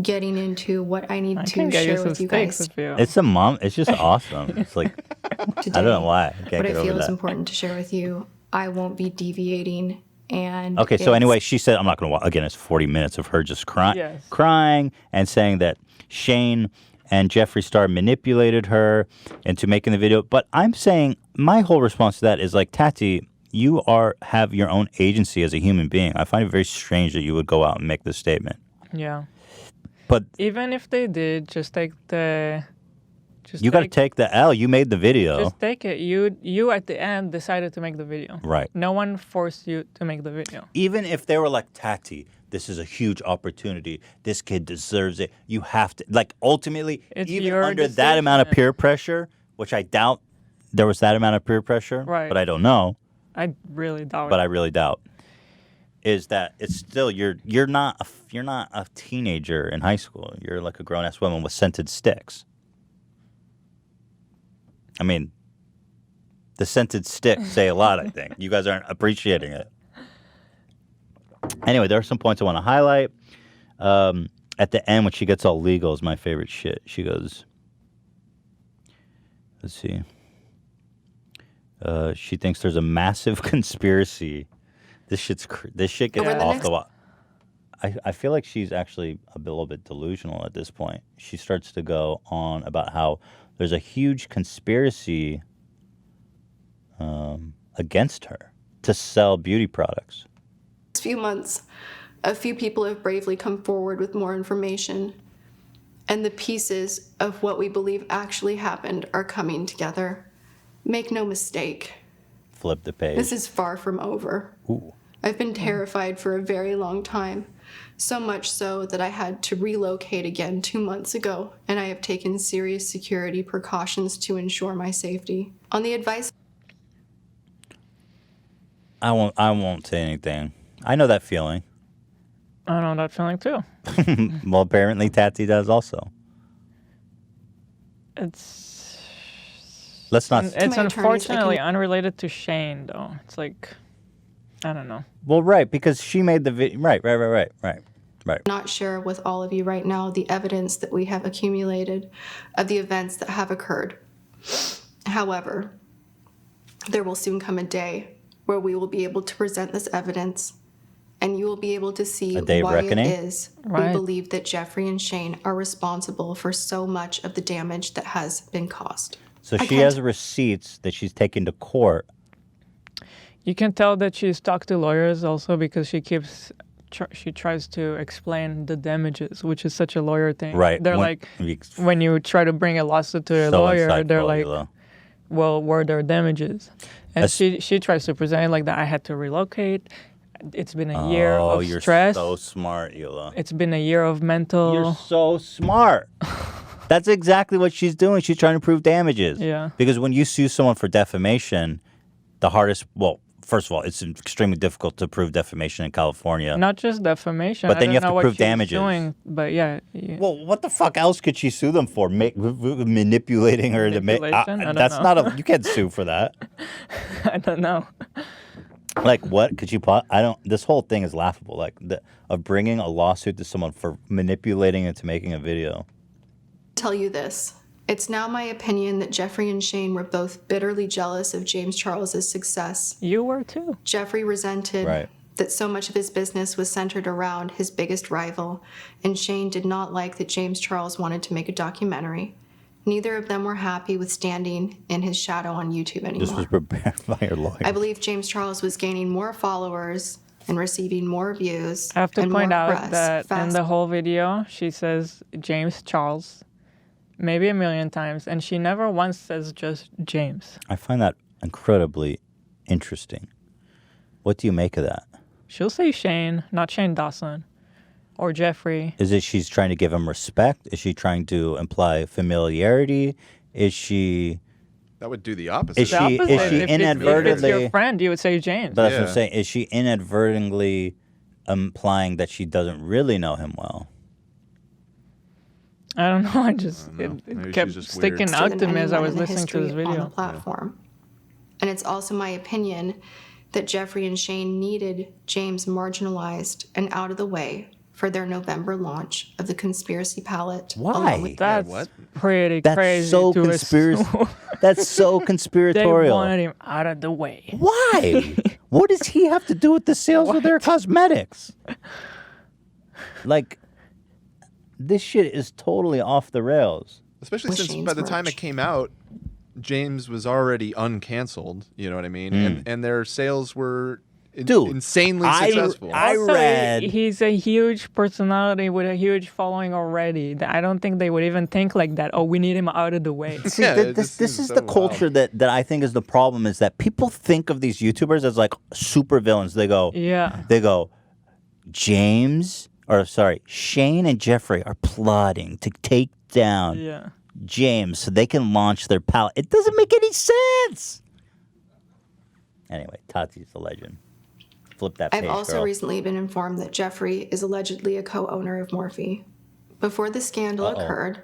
getting into what I need I to can get you share some with you steaks guys. if you. It's a mom. It's just awesome. It's like I don't know why. I can't What I get over feel is that. important to share with you. I won't be deviating. And Okay, so it's- anyway, she said, I'm not going to, again, it's 40 minutes of her just Yes. crying and saying that Shane and Jeffree Star manipulated her into making the video. But I'm saying my whole response to that is like, Tati, you have your own agency as a human being. I find it very strange that you would go out and make this statement. Yeah. But even if they did, just take the. you got to take the L. You made the video. Just take it. You at the end decided to make the video. Right. No one forced you to make the video. Even if they were like, Tati, this is a huge opportunity. This kid deserves it. You have to, like, ultimately, It's even your under that amount of decision. peer pressure, which I doubt there was that amount of peer pressure, Right. but I don't know, I really doubt but it. I really doubt, is that it's still, you're not a teenager in high school. You're like a grown-ass woman with scented sticks. I mean, the scented sticks say a lot, I think. You guys aren't appreciating it. Anyway, there are some points I want to highlight. At the end, when she gets all legal, is my favorite shit. She goes, let's see. She thinks there's a massive conspiracy. This shit gets off the wall. I feel like she's actually a little bit delusional at this point. She starts to go on about how there's a huge conspiracy against her to sell beauty products. Few months, a few people have bravely come forward with more information, and the pieces of what we believe actually happened are coming together. Make no mistake, Flip the page. this is far from over. Ooh. I've been terrified for a very long time, so much so that I had to relocate again 2 months ago, and I have taken serious security precautions to ensure my safety. On the advice I won't say anything. I know that feeling. I know that feeling too. Well, apparently Tati does also. It's. Let's not. It's unfortunately unrelated to Shane, though. It's like, I don't know. Well, right, because she made the video. Right. not share with all of you right now the evidence that we have accumulated of the events that have occurred. However, there will soon come a day where we will be able to present this evidence, and you will be able to see A day of why reckoning? it is we Right. believe that Jeffree and Shane are responsible for so much of the damage that has been caused. So I she can't- has receipts that she's taken to court. You can tell that she's talked to lawyers also because she keeps. She tries to explain the damages, which is such a lawyer thing. Right. They're like, when you try to bring a lawsuit to a So lawyer, they're insightful, like, Hila. well, where are their damages? And she tries to present it like that. I had to relocate. It's been a year Oh, of you're stress. so smart, Hila. It's been a year of mental. You're so smart. That's exactly what she's doing. She's trying to prove damages. Yeah. Because when you sue someone for defamation, the hardest, well, first of all, it's extremely difficult to prove defamation in California. Not just defamation. But then I you don't have to know what prove she's damages. Doing, but yeah. Well, what the fuck else could she sue them for? Manipulating her to make. Manipulation? I don't That's know. not a. You can't sue for that. I don't know. Like, what could you? I don't. This whole thing is laughable. Like, of bringing a lawsuit to someone for manipulating into making a video. Tell you this. It's now my opinion that Jeffree and Shane were both bitterly jealous of James Charles's success. You were too. Jeffree resented Right. that so much of his business was centered around his biggest rival, and Shane did not like that James Charles wanted to make a documentary. Neither of them were happy with standing in his shadow on YouTube anymore. This was prepared by your lawyer. I believe James Charles was gaining more followers and receiving more views. I have to and point more out press that in fast. the whole video, she says James Charles maybe 1,000,000 times, and she never once says just James. I find that incredibly interesting. What do you make of that? She'll say Shane, not Shane Dawson or Jeffree. Is it she's trying to give him respect? Is she trying to imply familiarity? Is she? That would do the opposite. Is she If inadvertently? it's your friend, you would say James. But that's what I'm saying. Is she inadvertently implying that she doesn't really know him well? I don't know. It Maybe kept she's just sticking weird. out to me as I anyone was in the listening to this history on video. the platform. And it's also my opinion that Jeffree and Shane needed James marginalized and out of the way for their November launch of the conspiracy palette. Why? That's pretty That's crazy. so to conspiracy. assume. That's so They conspiratorial. wanted him out of the way. Why? What does he have to do with the sales of their cosmetics? Like, this shit is totally off the rails. Especially since by the time it came out, James was already uncanceled. You know what I mean? And their sales were insanely successful. Also, he's a huge personality with a huge following already. I don't think they would even think like that. Oh, we need him out of the way. See, this is the culture that I think is the problem, is that people think of these YouTubers as like super villains. They go, Shane and Jeffrey are plotting to take down James so they can launch their palette. It doesn't make any sense. Anyway, Tati's a legend. Flip that page, I've also girl. recently been informed that Jeffrey is allegedly a co-owner of Morphe. Before the scandal occurred,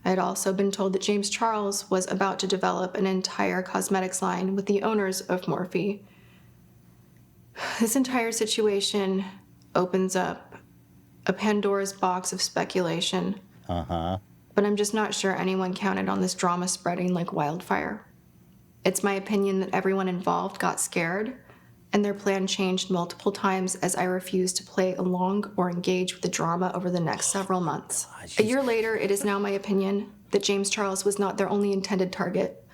I had also been told that James Charles was about to develop an entire cosmetics line with the owners of Morphe. This entire situation opens up a Pandora's box of speculation. But I'm just not sure anyone counted on this drama spreading like wildfire. It's my opinion that everyone involved got scared, and their plan changed multiple times as I refused to play along or engage with the drama over the next several months. A year later, it is now my opinion that James Charles was not their only intended target.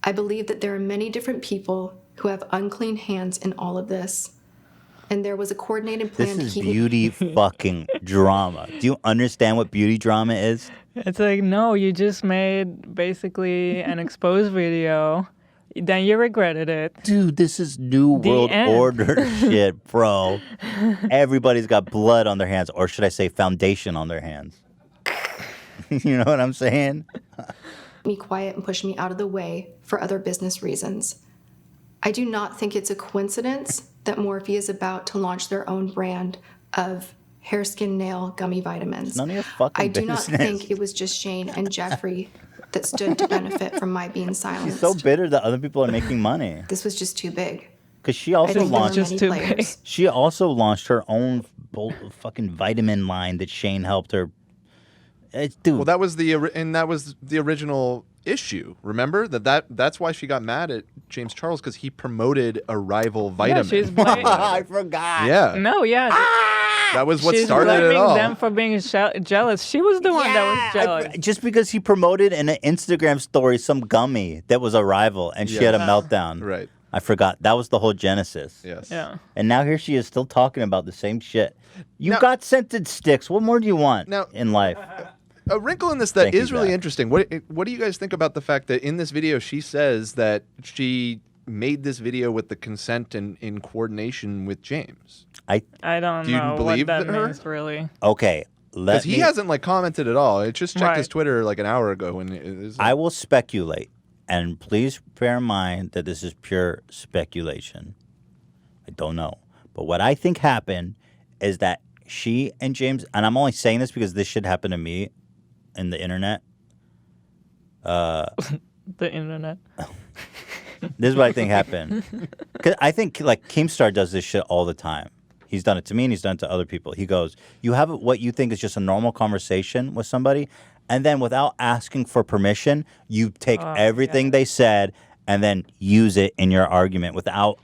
I believe that there are many different people who have unclean hands in all of this, and there was a coordinated plan This is to keep beauty fucking drama. Do you understand what beauty drama is? It's like, no, you just made basically an exposed video. Then you regretted it. Dude, this is New World Order shit, bro. Everybody's got blood on their hands, or should I say foundation on their hands. You know what I'm saying? me quiet and push me out of the way for other business reasons. I do not think it's a coincidence that Morphe is about to launch their own brand of hair, skin, nail gummy vitamins. None of your fucking I do not business. think it was just Shane and Jeffrey that stood to benefit from my being silenced. She's so bitter that other people are making money. This was just too big. Because she also think there were launched many players. She also launched her own fucking vitamin line that Shane helped her. Dude, Well, that was the original issue. Remember that's why she got mad at James Charles, because he promoted a rival vitamin. she's blaming. I forgot. Yeah. No, yeah. That was what She's started it blaming all. them for being jealous. She was the one that was jealous. Just because he promoted in an Instagram story some gummy that was a rival and she had a meltdown. Right. I forgot. That was the whole genesis. Yes. Yeah. And now here she is still talking about the same shit. You got scented sticks. What more do you want in life? A wrinkle in this that Thank you, is really Zach. interesting. What do you guys think about the fact that in this video she says that she made this video with the consent and in coordination with James? I don't Do you know believe what that her? means, really. Okay. Because he hasn't commented at all. I just checked Right. his Twitter like an hour ago, and it is I will speculate, and please bear in mind that this is pure speculation. I don't know. But what I think happened is that she and James, and I'm only saying this because this should happen to me in the internet. The internet. This is what I think happened. Because I think like Keemstar does this shit all the time. He's done it to me and he's done it to other people. He goes, you have what you think is just a normal conversation with somebody, and then without asking for permission, you take everything they said and then use it in your argument without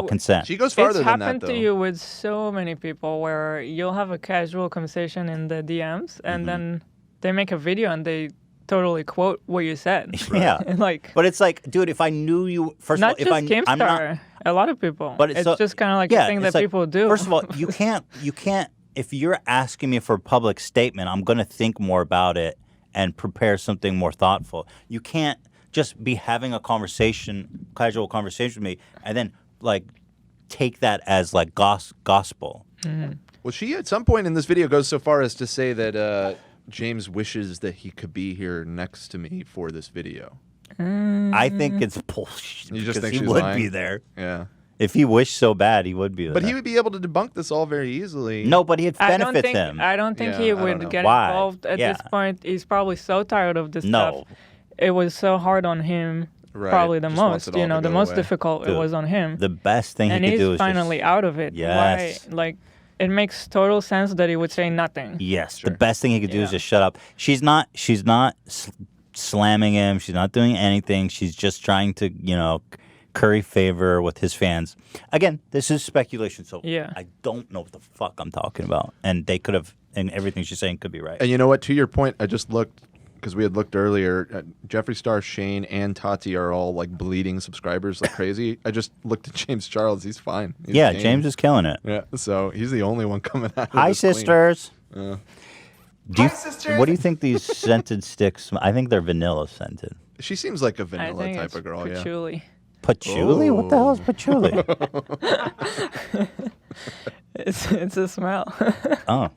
consent. She goes farther it's than that, happened though. to you with so many people where you'll have a casual conversation in the DMs and then they make a video and they totally quote what you said. Yeah. Like, but it's like, dude, if I knew you, first not of all, just I'm not, Keemstar, a lot of people. but it's so- just kind of like yeah, a thing it's that like, people do. First of all, you can't, if you're asking me for a public statement, I'm going to think more about it and prepare something more thoughtful. You can't just be having a conversation, casual conversation with me, and then like take that as like gospel. Well, she at some point in this video goes so far as to say that James wishes that he could be here next to me for this video. I think it's bullshit. You just because think he she's would lying? be there. Yeah. If he wished so bad, he would be there. But he would be able to debunk this all very easily. No, but it I don't benefits think, him. I don't think Yeah, he I don't would know. get Why? involved at Yeah. this point. He's probably so tired of this No. stuff. It was so hard on him. Right. Probably the Just wants most. it all You know, to the go most away. difficult it Dude, was on him. The best thing and he could he's do is finally just, out of it. Yes. Why? Like, it makes total sense that he would say nothing. Yes, the best thing he could do is just shut up. She's not slamming him. She's not doing anything. She's just trying to, curry favor with his fans. Again, this is speculation, so I don't know what the fuck I'm talking about. And they could have, and everything she's saying could be right. And you know what? To your point, I just looked, because we had looked earlier. Jeffree Star, Shane, and Tati are all like bleeding subscribers like crazy. I just looked at James Charles. He's fine. He's game. James is killing it. Yeah, so he's the only one coming out. Hi, sisters. Hi, sisters. What do you think these scented sticks? I think they're vanilla scented. She seems like a vanilla type of girl. Patchouli. Yeah. Patchouli? What the hell is patchouli? It's a smell. Oh.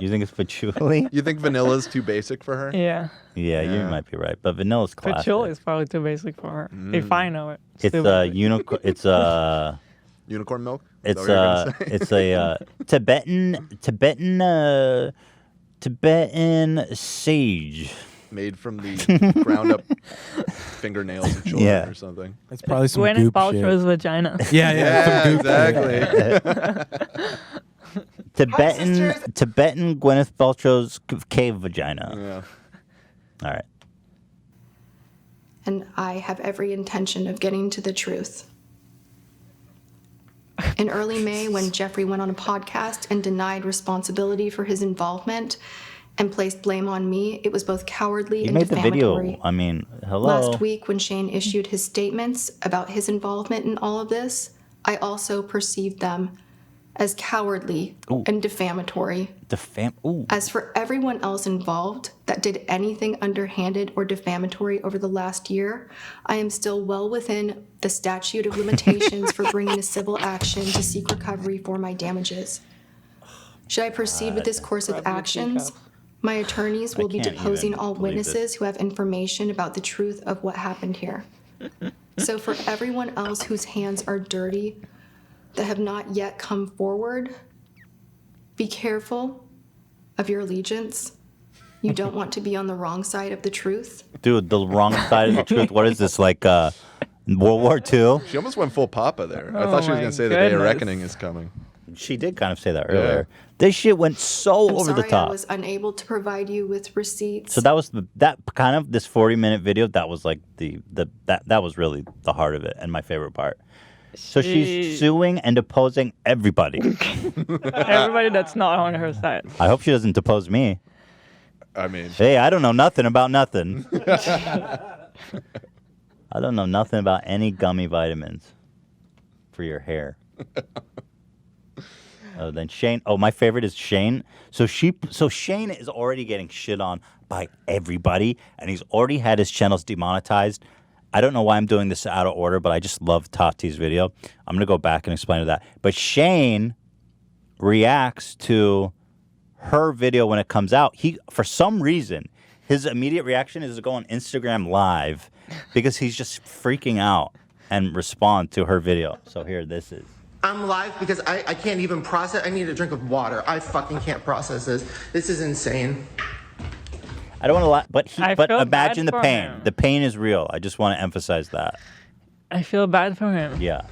You think it's patchouli? You think vanilla's too basic for her? Yeah. Yeah, you might be right. But vanilla's classic. Patchouli is probably too basic for her. If I know it. It's unicorn. It's unicorn milk. It's a Tibetan sage. Made from the ground up fingernails of children or something. That's probably some Gwyneth goop Paltrow's shit. vagina. Yeah, some goop exactly. Tibetan Gwyneth Paltrow's cave vagina. Yeah. All right. And I have every intention of getting to the truth. In early May, when Jeffree went on a podcast and denied responsibility for his involvement and placed blame on me, it was both cowardly and made the defamatory. video. I mean, hello. Last week, when Shane issued his statements about his involvement in all of this, I also perceived them as cowardly and defamatory. As for everyone else involved that did anything underhanded or defamatory over the last year, I am still well within the statute of limitations for bringing a civil action to seek recovery for my damages. Should I proceed with this course of actions? My attorneys will be deposing all witnesses who have information about the truth of what happened here. So for everyone else whose hands are dirty, that have not yet come forward, be careful of your allegiance. You don't want to be on the wrong side of the truth. Dude, the wrong side of the truth. What is this, like World War II? She almost went full Papa there. I Oh thought she was my going to say the day of goodness. reckoning is coming. She did kind of say that earlier. This shit went so I'm over sorry the top. I was unable to provide you with receipts. So that was this 40-minute video. That was like that was really the heart of it and my favorite part. So she's suing and deposing everybody. Everybody that's not on her side. I hope she doesn't depose me. I mean, hey, I don't know nothing about nothing. I don't know nothing about any gummy vitamins for your hair. Then Shane. Oh, my favorite is Shane. So Shane is already getting shit on by everybody, and he's already had his channels demonetized. I don't know why I'm doing this out of order, but I just love Tati's video. I'm going to go back and explain to that. But Shane reacts to her video when it comes out. For some reason, his immediate reaction is to go on Instagram Live because he's just freaking out and respond to her video. So here, this is. I'm live because I can't even process. I need a drink of water. I fucking can't process this. This is insane. I don't want to lie, but feel imagine bad the for pain. him. The pain is real. I just want to emphasize that. I feel bad for him. Yeah.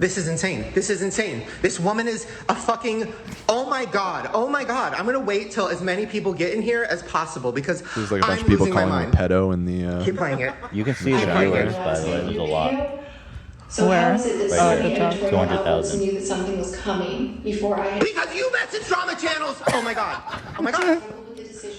This is insane. This is insane. This woman is a fucking, oh my God. I'm gonna wait till as many people get in here as possible because There's like a bunch I'm of people losing my calling him mind. a pedo in the... Keep playing it. You can see the viewers, by the way. There's a lot. So Where? how is it that Right so many here. editorial 200,000. outlets knew that something was coming before I Because you message drama channels. Oh my God. Oh my God.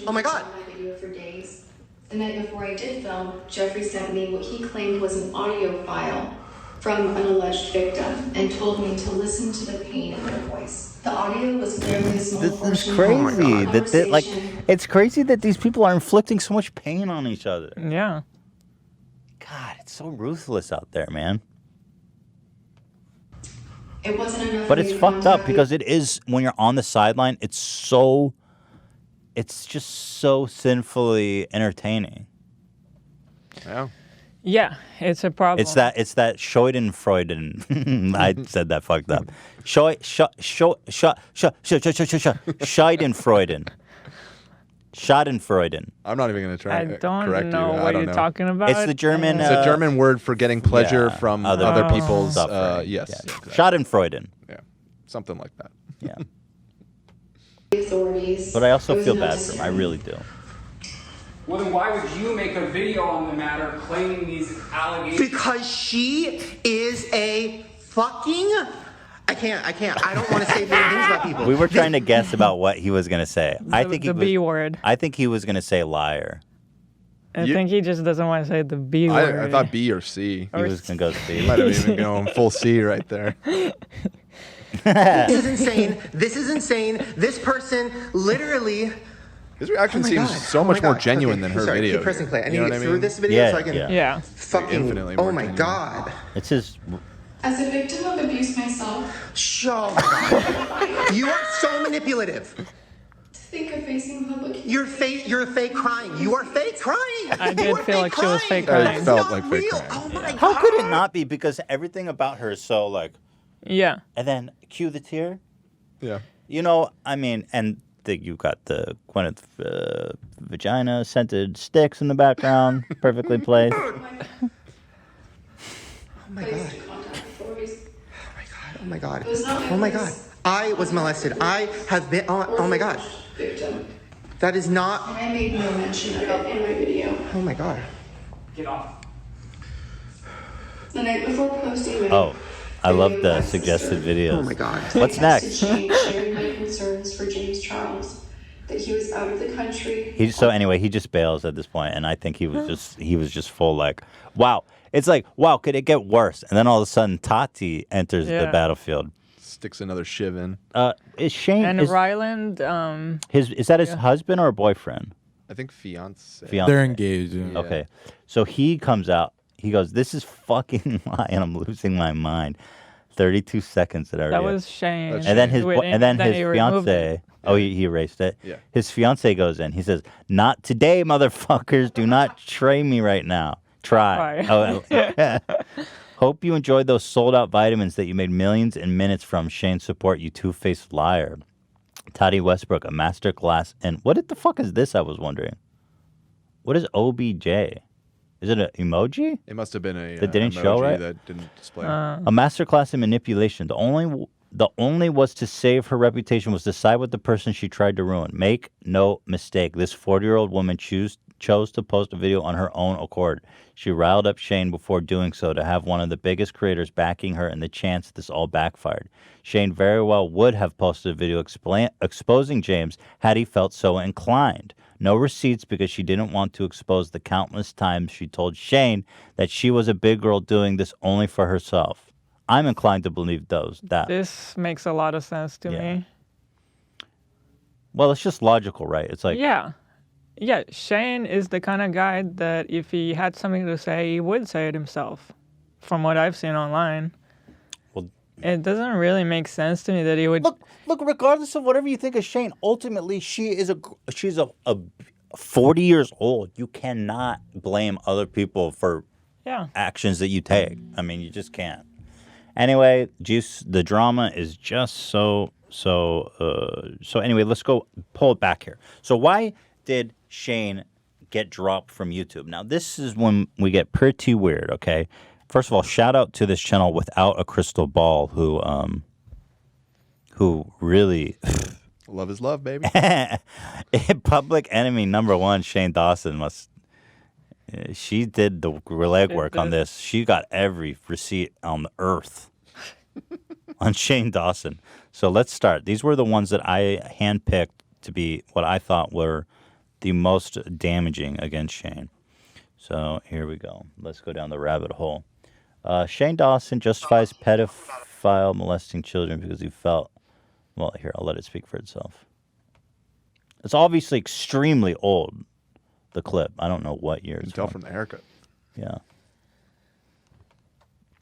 Oh my God. my video for days. The night before I did film, Jeffree sent me what he claimed was an audio file from an alleged victim and told me to listen to the pain in her voice. The audio was clearly a small This is portion crazy. of the That it's crazy that these people are inflicting so much pain on each other. Yeah. God, it's so ruthless out there, man. It wasn't enough. But for it's me to fucked up contact me. because it is, when you're on the sideline, it's just so sinfully entertaining. Yeah. Yeah, it's a problem. It's that Schadenfreude. I said that fucked up. Schadenfreude. Schadenfreude. I'm not even going to try I to don't correct know you. I what don't you're know. talking about. It's the German. It's a German word for getting pleasure from other people's. suffering. Yes. Yeah. Exactly. Schadenfreude. Yeah. Something like that. Yeah. Authorities. But I also It was feel not bad for him. I really do. Well, then why would you make a video on the matter claiming these allegations? Because she is a fucking... I can't. I don't want to say mean things about people. We were trying to guess about what he was going to say. I think the B word. I think he was going to say liar. I think he just doesn't want to say the B word. I thought B or C. He was going to go C. He might have even gone full C right there. This is insane. This is insane. This person literally... His reaction Oh my seems God. so much more genuine than her Sorry, video. keep pressing play. I need You know to what get through this video so I can fucking... Infinitely Oh more my genuine. God. It's his. As a victim of abuse myself, Oh my God. You are so manipulative. to think of facing public. You're fake crying. You are fake crying. I did feel like she was fake It crying. felt like fake crying. Oh my How could it not be? Because everything about her is so like. Yeah. And then cue the tear. Yeah. You know, I mean, and you got the Gwyneth vagina scented sticks in the background, perfectly placed. Oh my God. Oh my God. Oh my God. I was molested. I have been. Oh my God. Victim. That is not. And I made no mention of it in my video. Oh my God. Get off. The night before posting my Oh, I love the suggested videos. Oh my God. What's next? sharing my concerns for James Charles, that he was out of the country. So anyway, he just bails at this point, and I think he was just full like, wow. It's like, wow, could it get worse? And then all of a sudden, Tati enters the battlefield. Sticks another shiv in. Is Shane And Ryland, is that his husband or boyfriend? I think fiance. They're engaged. Yeah. Okay, so he comes out. He goes, "This is fucking lying. I'm losing my mind." 32 seconds that that was Shane. And then his Wait, and then his he removed fiance. it. Oh, he erased it. Yeah. His fiance goes in. He says, "Not today, motherfuckers. Do not tray me right now. Try." Oh, hope you enjoyed those sold out vitamins that you made millions in minutes from. Shane support, you two-faced liar. Tati Westbrook, a master class. And what the fuck is this? I was wondering. What is OBJ? Is it an emoji? It must have been a that didn't emoji show, right? That didn't display. A masterclass in manipulation. The only was to save her reputation was to side with the person she tried to ruin. Make no mistake, this 40-year-old woman chose to post a video on her own accord. She riled up Shane before doing so to have one of the biggest creators backing her, and the chance this all backfired. Shane very well would have posted a video exposing James had he felt so inclined. No receipts because she didn't want to expose the countless times she told Shane that she was a big girl doing this only for herself. I'm inclined to believe that. This makes a lot of sense to me. Well, it's just logical, right? It's like... Yeah, Shane is the kind of guy that if he had something to say, he would say it himself, from what I've seen online. Well, it doesn't really make sense to me that he would... Look, regardless of whatever you think of Shane, ultimately she's a 40 years old. You cannot blame other people for actions that you take. I mean, you just can't. Anyway, the drama is just so anyway, let's go pull it back here. So why did Shane get dropped from YouTube? Now, this is when we get pretty weird, okay? First of all, shout out to this channel Without a Crystal Ball, who really... Love is love, baby. Public enemy number one, Shane Dawson she did the legwork on this. She got every receipt on the earth on Shane Dawson. So let's start. These were the ones that I handpicked to be what I thought were the most damaging against Shane. So here we go. Let's go down the rabbit hole. Shane Dawson justifies pedophile molesting children because he felt... Well, here, I'll let it speak for itself. It's obviously extremely old, the clip. I don't know what year it's You can tell from the haircut. Yeah.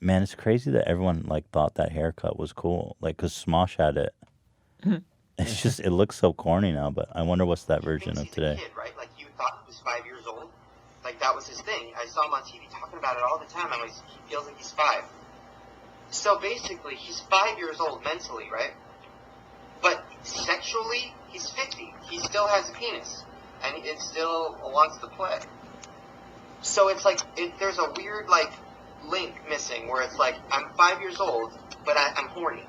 Man, it's crazy that everyone thought that haircut was cool. Because Smosh had it. It's just, it looks so corny now, but I wonder what's that version of today. Kid, right? Like, you thought he was 5 years old? Like, that was his thing. I saw him on TV talking about it all the time. I'm like, he feels like he's 5. So basically, he's 5 years old mentally, right? But sexually, he's 50. He still has a penis. and it still wants to play. So it's like, there's a weird, like, link missing where it's like, I'm 5 years old, but I'm horny.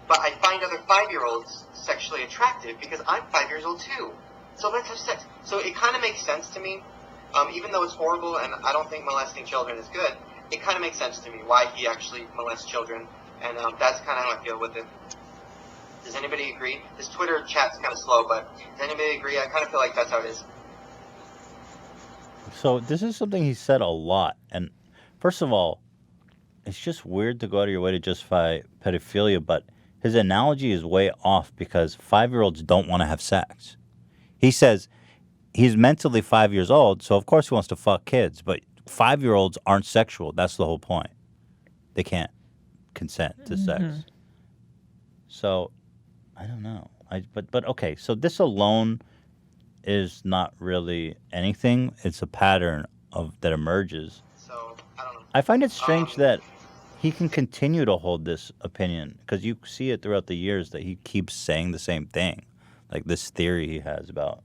But I find other 5-year-olds sexually attractive because I'm 5 years old too. So let's have sex. So it kind of makes sense to me, even though it's horrible and I don't think molesting children is good. It kind of makes sense to me why he actually molests children, and that's kind of how I feel with it. Does anybody agree? This Twitter chat's kind of slow, but does anybody agree? I kind of feel like that's how it is. So this is something he said a lot. And first of all, it's just weird to go out of your way to justify pedophilia, but his analogy is way off because 5-year-olds don't want to have sex. He says he's mentally 5 years old, so of course he wants to fuck kids, but 5-year-olds aren't sexual. That's the whole point. They can't consent to sex. So, I don't know. But okay, so this alone is not really anything. It's a pattern that emerges. So, I don't know. I find it strange that he can continue to hold this opinion because you see it throughout the years that he keeps saying the same thing. Like this theory he has about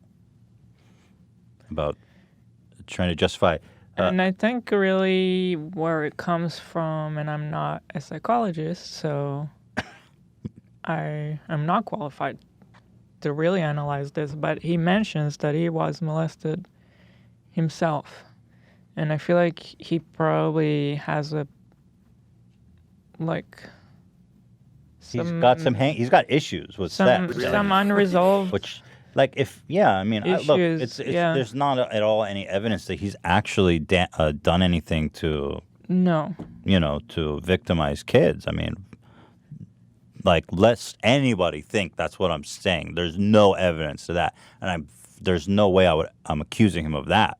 trying to justify. And I think really where it comes from, and I'm not a psychologist, so I am not qualified to really analyze this, but he mentions that he was molested himself. And I feel like he probably has he's got issues with sex. Some unresolved which issues, there's not at all any evidence that he's actually done anything to to victimize kids. I mean, like, lest anybody think that's what I'm saying. There's no evidence to that, and there's no way I'm accusing him of that.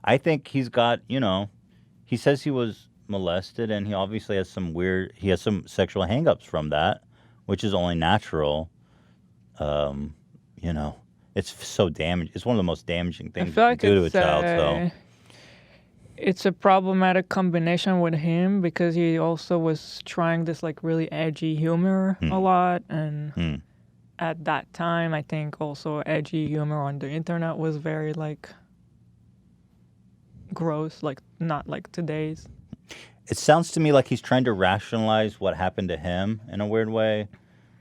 I think he's got, he says he was molested, and he obviously has some sexual hangups from that, which is only natural. It's so damaging. It's one of the most damaging things you can do to a child. So it's a problematic combination with him because he also was trying this really edgy humor a lot, and at that time, I think also edgy humor on the internet was very gross, not like today's. It sounds to me like he's trying to rationalize what happened to him in a weird way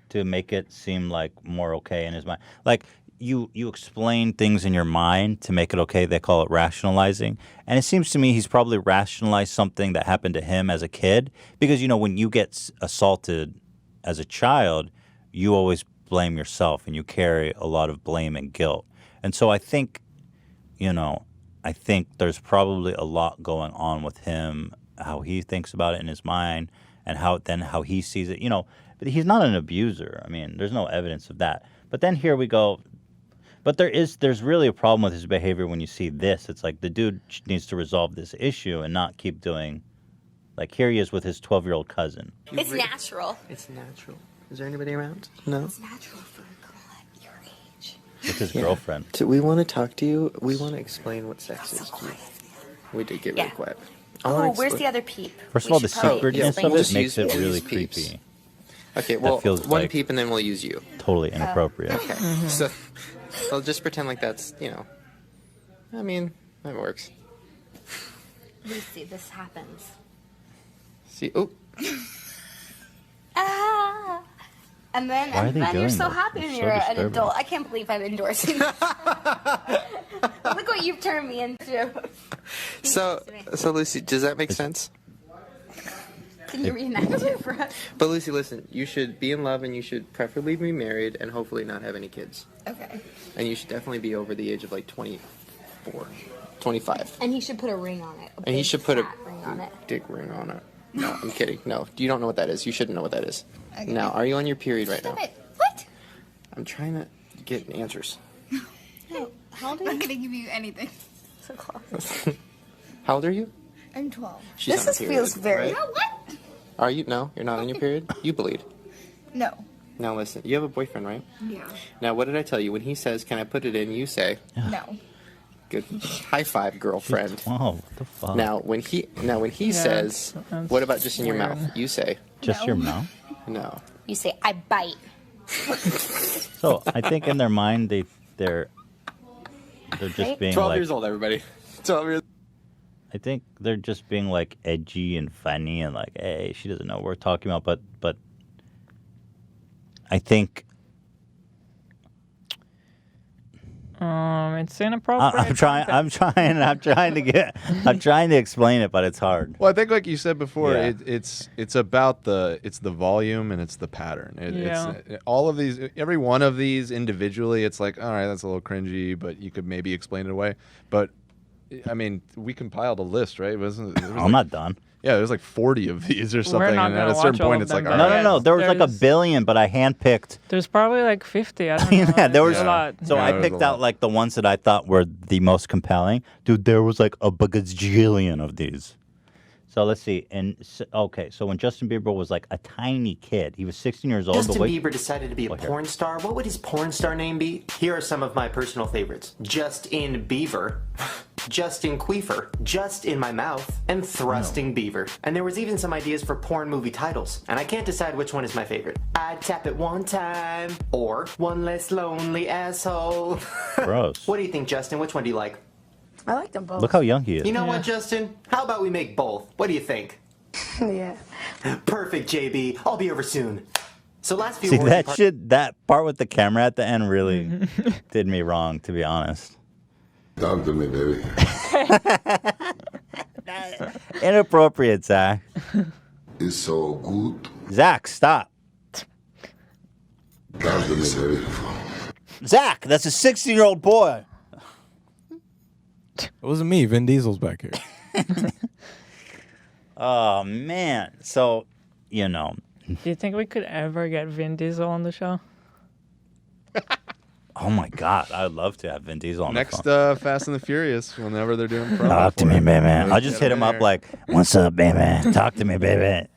to make it seem like more okay in his mind. Like you explain things in your mind to make it okay. They call it rationalizing. And it seems to me he's probably rationalized something that happened to him as a kid because, when you get assaulted as a child, you always blame yourself and you carry a lot of blame and guilt. And so I think, there's probably a lot going on with him, how he thinks about it in his mind and how he sees it, but he's not an abuser. I mean, there's no evidence of that. But then here we go. But there's really a problem with his behavior when you see this. It's like the dude needs to resolve this issue and not keep doing, like here he is with his 12-year-old cousin. It's natural. It's natural. Is there anybody around? No. It's natural for a girl at your age. With his girlfriend. So we want to talk to you. We want to explain what sex is to you. We did get really quiet. Where's the other peep? First of all, the secretness of it makes it really creepy. Okay, well, feels one like peep and then we'll use you. Totally inappropriate. Okay, so I'll just pretend like that's, I mean, that works. Lucy, this happens. See, And then, Why are they doing you're so this? happy It's when so you're an disturbing. adult. I can't believe I'm endorsing this. Look what you've turned me into. So Lucy, does that make sense? Can you reenact it for us? But Lucy, listen, you should be in love and you should preferably be married and hopefully not have any kids. Okay. And you should definitely be over the age of 24, 25. And he should put a ring on it. And he should put a ring on it. dick ring on it. No, I'm kidding. No, you don't know what that is. You shouldn't know what that is. Okay. Now, are you on your period right now? Stop it. What? I'm trying to get answers. No. How old are you? I'm not gonna give you anything. So close. How old are you? I'm 12. She's on a period, feels very. right? No, what? Are you? No, you're not on your period? You bleed. No. Now listen, you have a boyfriend, right? Yeah. Now, what did I tell you? When he says, can I put it in, you say, No. good. High five, girlfriend. Oh, what the fuck? Now, when he says, that's what about just in your weird. mouth? You say, Just your mouth? no. You say, I bite. So I think in their mind, They're just being 12 like, years old, everybody. 12 years. I think they're just being like edgy and funny and like, hey, she doesn't know what we're talking about. But I think it's inappropriate. I'm trying to explain it, but it's hard. Well, I think like you said before, Yeah. it's about the volume and it's the pattern. It's all of these, every one of these individually, it's like, all right, that's a little cringy, but you could maybe explain it away. But I mean, we compiled a list, right? I'm not done. Yeah, there's like 40 of these or something, not and at gonna a certain watch all point, of it's like, them, all but right. No. There was like a billion, but I handpicked. There's probably like 50. I don't know. Yeah, there was a lot. So I picked out like the ones that I thought were the most compelling. Dude, there was like a bajillion of these. So let's see. So when Justin Bieber was like a tiny kid, he was 16 years old. Justin Bieber decided to be a porn star. What would his porn star name be? Here are some of my personal favorites. Justin Bieber, Justin Queefer, Just in My Mouth, and Thrusting Beaver. And there was even some ideas for porn movie titles, and I can't decide which one is my favorite. I'd tap it one time, or One Less Lonely Asshole. Gross. What do you think, Justin? Which one do you like? I like them both. Look how young he is. You know what, Justin? How about we make both? What do you think? Yeah. Perfect, JB. I'll be over soon. So last few See, awards that part with the camera at the end really did me wrong, to be honest. Talk to me, baby. Inappropriate, Zach. It's so good. Zach, stop. Talk to me, baby. Zach, that's a 16-year-old boy. It wasn't me. Vin Diesel's back here. Oh, man. So, you know. Do you think we could ever get Vin Diesel on the show? Oh, my God. I'd love to have Vin Diesel on Next, the phone. Fast and the Furious, whenever they're doing promo. Talk to for me, it. baby. Let's I'll just get hit him in up there. like, what's up, baby? Talk to me, baby.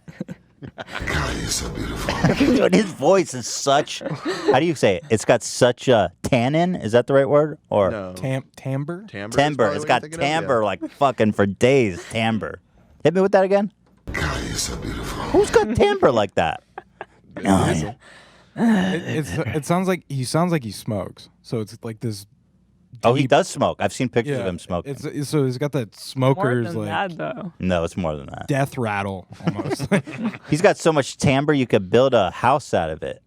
God, you're so beautiful. Dude, his voice is such. How do you say it? It's got such a tannin. Is that the right word? Or No. Timbre? Timbre. is timbre. probably It's what got you're thinking of, timbre yeah. like fucking for days. Timbre. Hit me with that again. God, you're so beautiful. Who's got timbre like that? No, It sounds like he smokes. So it's like this. Oh, he does smoke. I've seen pictures of him smoking. So he's got that More smoker's than like that, though. No, it's more than that. death rattle almost. He's got so much timbre you could build a house out of it.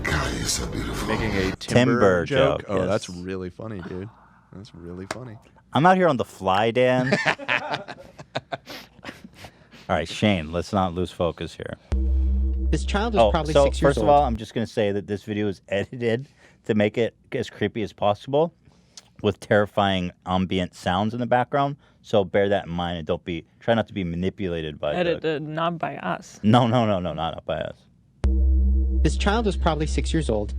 God, you're so beautiful. Making a Timber timber joke, joke. Oh, yes. that's really funny, dude. That's really funny. I'm out here on the fly, Dan. All right, Shane, let's not lose focus here. This child is probably 6 years first old. of all, I'm just going to say that this video is edited to make it as creepy as possible with terrifying ambient sounds in the background. So bear that in mind and try not to be manipulated by Edited, not by us. No, not by us. This child was probably 6 years old,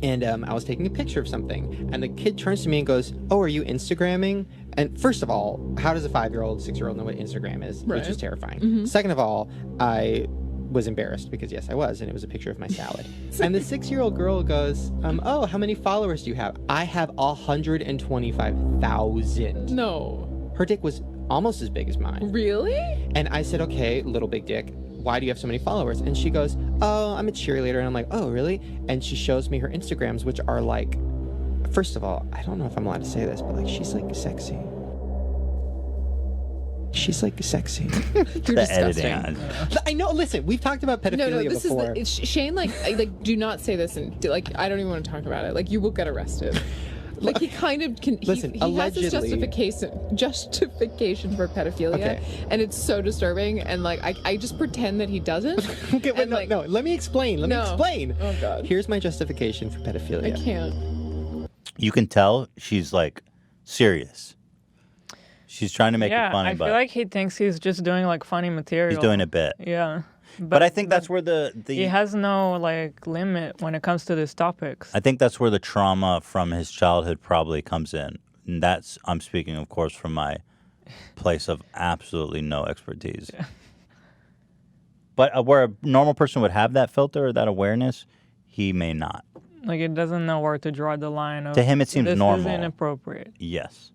and I was taking a picture of something, and the kid turns to me and goes, "Oh, are you Instagramming?" And first of all, how does a 5-year-old, 6-year-old know what Instagram is? Which is terrifying. Second of all, I was embarrassed because yes, I was, and it was a picture of my salad. And the 6-year-old girl goes, "Oh, how many followers do you have?" "I have 125,000. No. Her dick was almost as big as mine. Really? And I said, "Okay, little big dick, why do you have so many followers?" And she goes, "Oh, I'm a cheerleader." And I'm like, "Oh, really?" And she shows me her Instagrams, which are like, first of all, I don't know if I'm allowed to say this, but like, she's like sexy. She's like sexy. You're disgusting. I know. Listen, we've talked about pedophilia No, this before. is Shane. Like, do not say this, and I don't even want to talk about it. Like, you will get arrested. Like, he kind of can. Listen, he has this allegedly- justification for pedophilia, Okay. and it's so disturbing. And like, I just pretend that he doesn't. Okay, wait, no. Let me explain. Let me explain. Oh God. Here's my justification for pedophilia. I can't. You can tell she's like serious. She's trying to make it funny, I but feel like he thinks he's just doing like funny material. he's doing a bit. Yeah. But I think that's where the he has no like limit when it comes to these topics. I think that's where the trauma from his childhood probably comes in. And I'm speaking, of course, from my place of absolutely no expertise. Yeah. But where a normal person would have that filter or that awareness, he may not. Like, it doesn't know where to draw the line. Of, To him, it seems this normal. is inappropriate. Yes.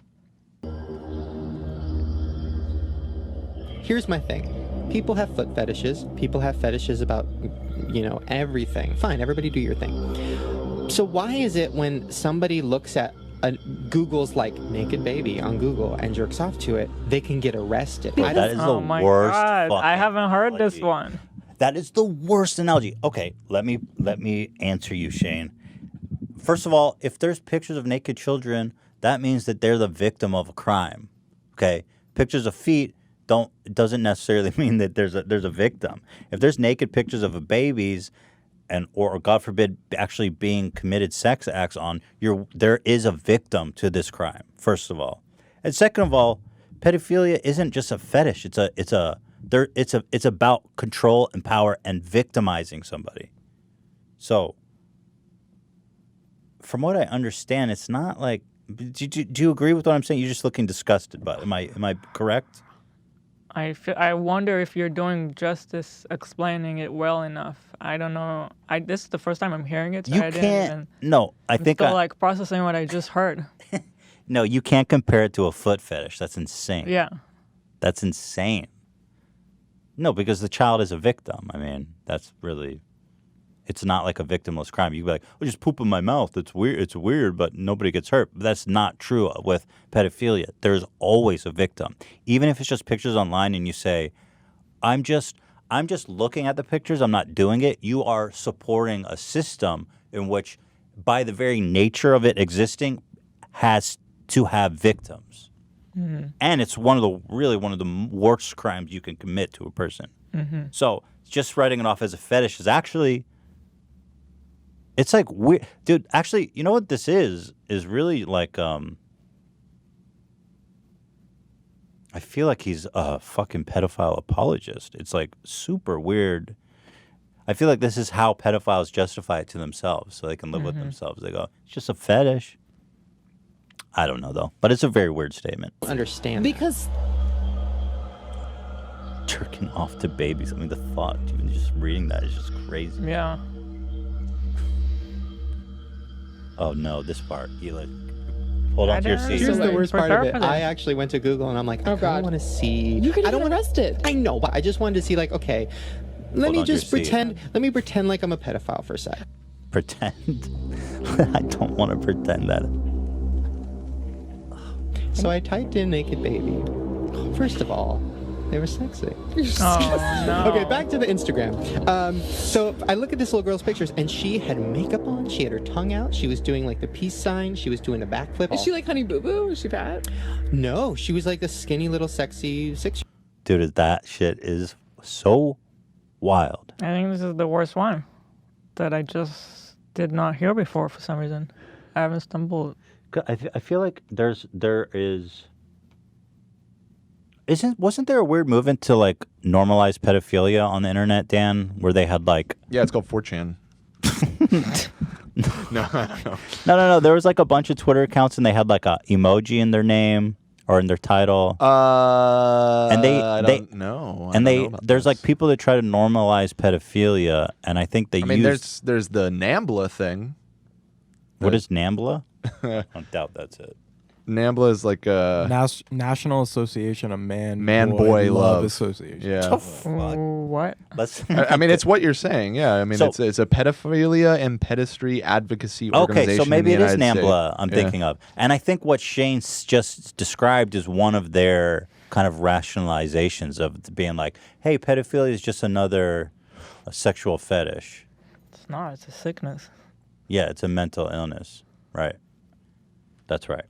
Here's my thing. People have foot fetishes. People have fetishes about, everything. Fine, everybody do your thing. So why is it when somebody looks at Google's like naked baby on Google and jerks off to it, they can get arrested. Bro, that is the Oh my worst. God, I fucking haven't heard this analogy. one. That is the worst analogy. Okay, let me answer you, Shane. First of all, if there's pictures of naked children, that means that they're the victim of a crime. Okay, pictures of feet doesn't necessarily mean that there's a victim. If there's naked pictures of babies, or God forbid actually being committed sex acts on, there is a victim to this crime. First of all, and second of all, pedophilia isn't just a fetish. It's about control and power and victimizing somebody. So, from what I understand, it's not like. Do you agree with what I'm saying? You're just looking disgusted. But am I correct? I wonder if you're doing justice explaining it well enough. I don't know. This is the first time I'm hearing it. So You I didn't can't. even- No, I I'm think still like processing what I just heard. No, you can't compare it to a foot fetish. That's insane. Yeah. That's insane. No, because the child is a victim. I mean, that's really. It's not like a victimless crime. You can be like, "Oh, just poop in my mouth. It's weird. It's weird, but nobody gets hurt." But that's not true with pedophilia. There's always a victim, even if it's just pictures online, and you say, "I'm just looking at the pictures. I'm not doing it." You are supporting a system in which, by the very nature of it existing, has to have victims, and it's one of the worst crimes you can commit to a person. Mhm. So just writing it off as a fetish is actually. It's like weird, dude. Actually, you know what this is really like. I feel like he's a fucking pedophile apologist. It's like super weird. I feel like this is how pedophiles justify it to themselves, so they can live with themselves. They go, "It's just a fetish." I don't know though, but it's a very weird statement. Understand because jerking off to babies. I mean, the thought, even just reading that is just crazy. Yeah. Oh no, this part. Hold on to your seat. Here's the worst part of it. I actually went to Google and I'm like, I don't want to see. You could I don't get want arrested. I know, but I just wanted to see, like, okay, let Hold me on to your just seat. pretend. Let me pretend like I'm a pedophile for a sec. Pretend. I don't want to pretend that. So I typed in naked baby. First of all, they were sexy. Oh, no. Okay, back to the Instagram. So I look at this little girl's pictures, and she had makeup on. She had her tongue out. She was doing like the peace sign. She was doing a backflip. Is she like Honey Boo Boo? Is she fat? No, she was like a skinny little sexy 6. Dude, that shit is so wild. I think this is the worst one that I just did not hear before for some reason. I haven't stumbled. I feel like wasn't there a weird movement to like normalize pedophilia on the internet, Dan, where they had like Yeah, it's called 4chan. No, I don't know. No. There was like a bunch of Twitter accounts and they had like a emoji in their name or in their title. And I don't know. There's like people that try to normalize pedophilia, and I think they use. There's the NAMBLA thing. What is NAMBLA? I doubt that's it. NAMBLA is like a National Association of Man Boy Love Association. Yeah. What? I mean, it's what you're saying. Yeah. I mean, So- it's a pedophilia and pedestry advocacy organization. Okay, so maybe in it the is United NAMBLA States. I'm Yeah. thinking of. And I think what Shane just described is one of their kind of rationalizations of being like, hey, pedophilia is just another sexual fetish. It's not. It's a sickness. Yeah, it's a mental illness. Right. That's right.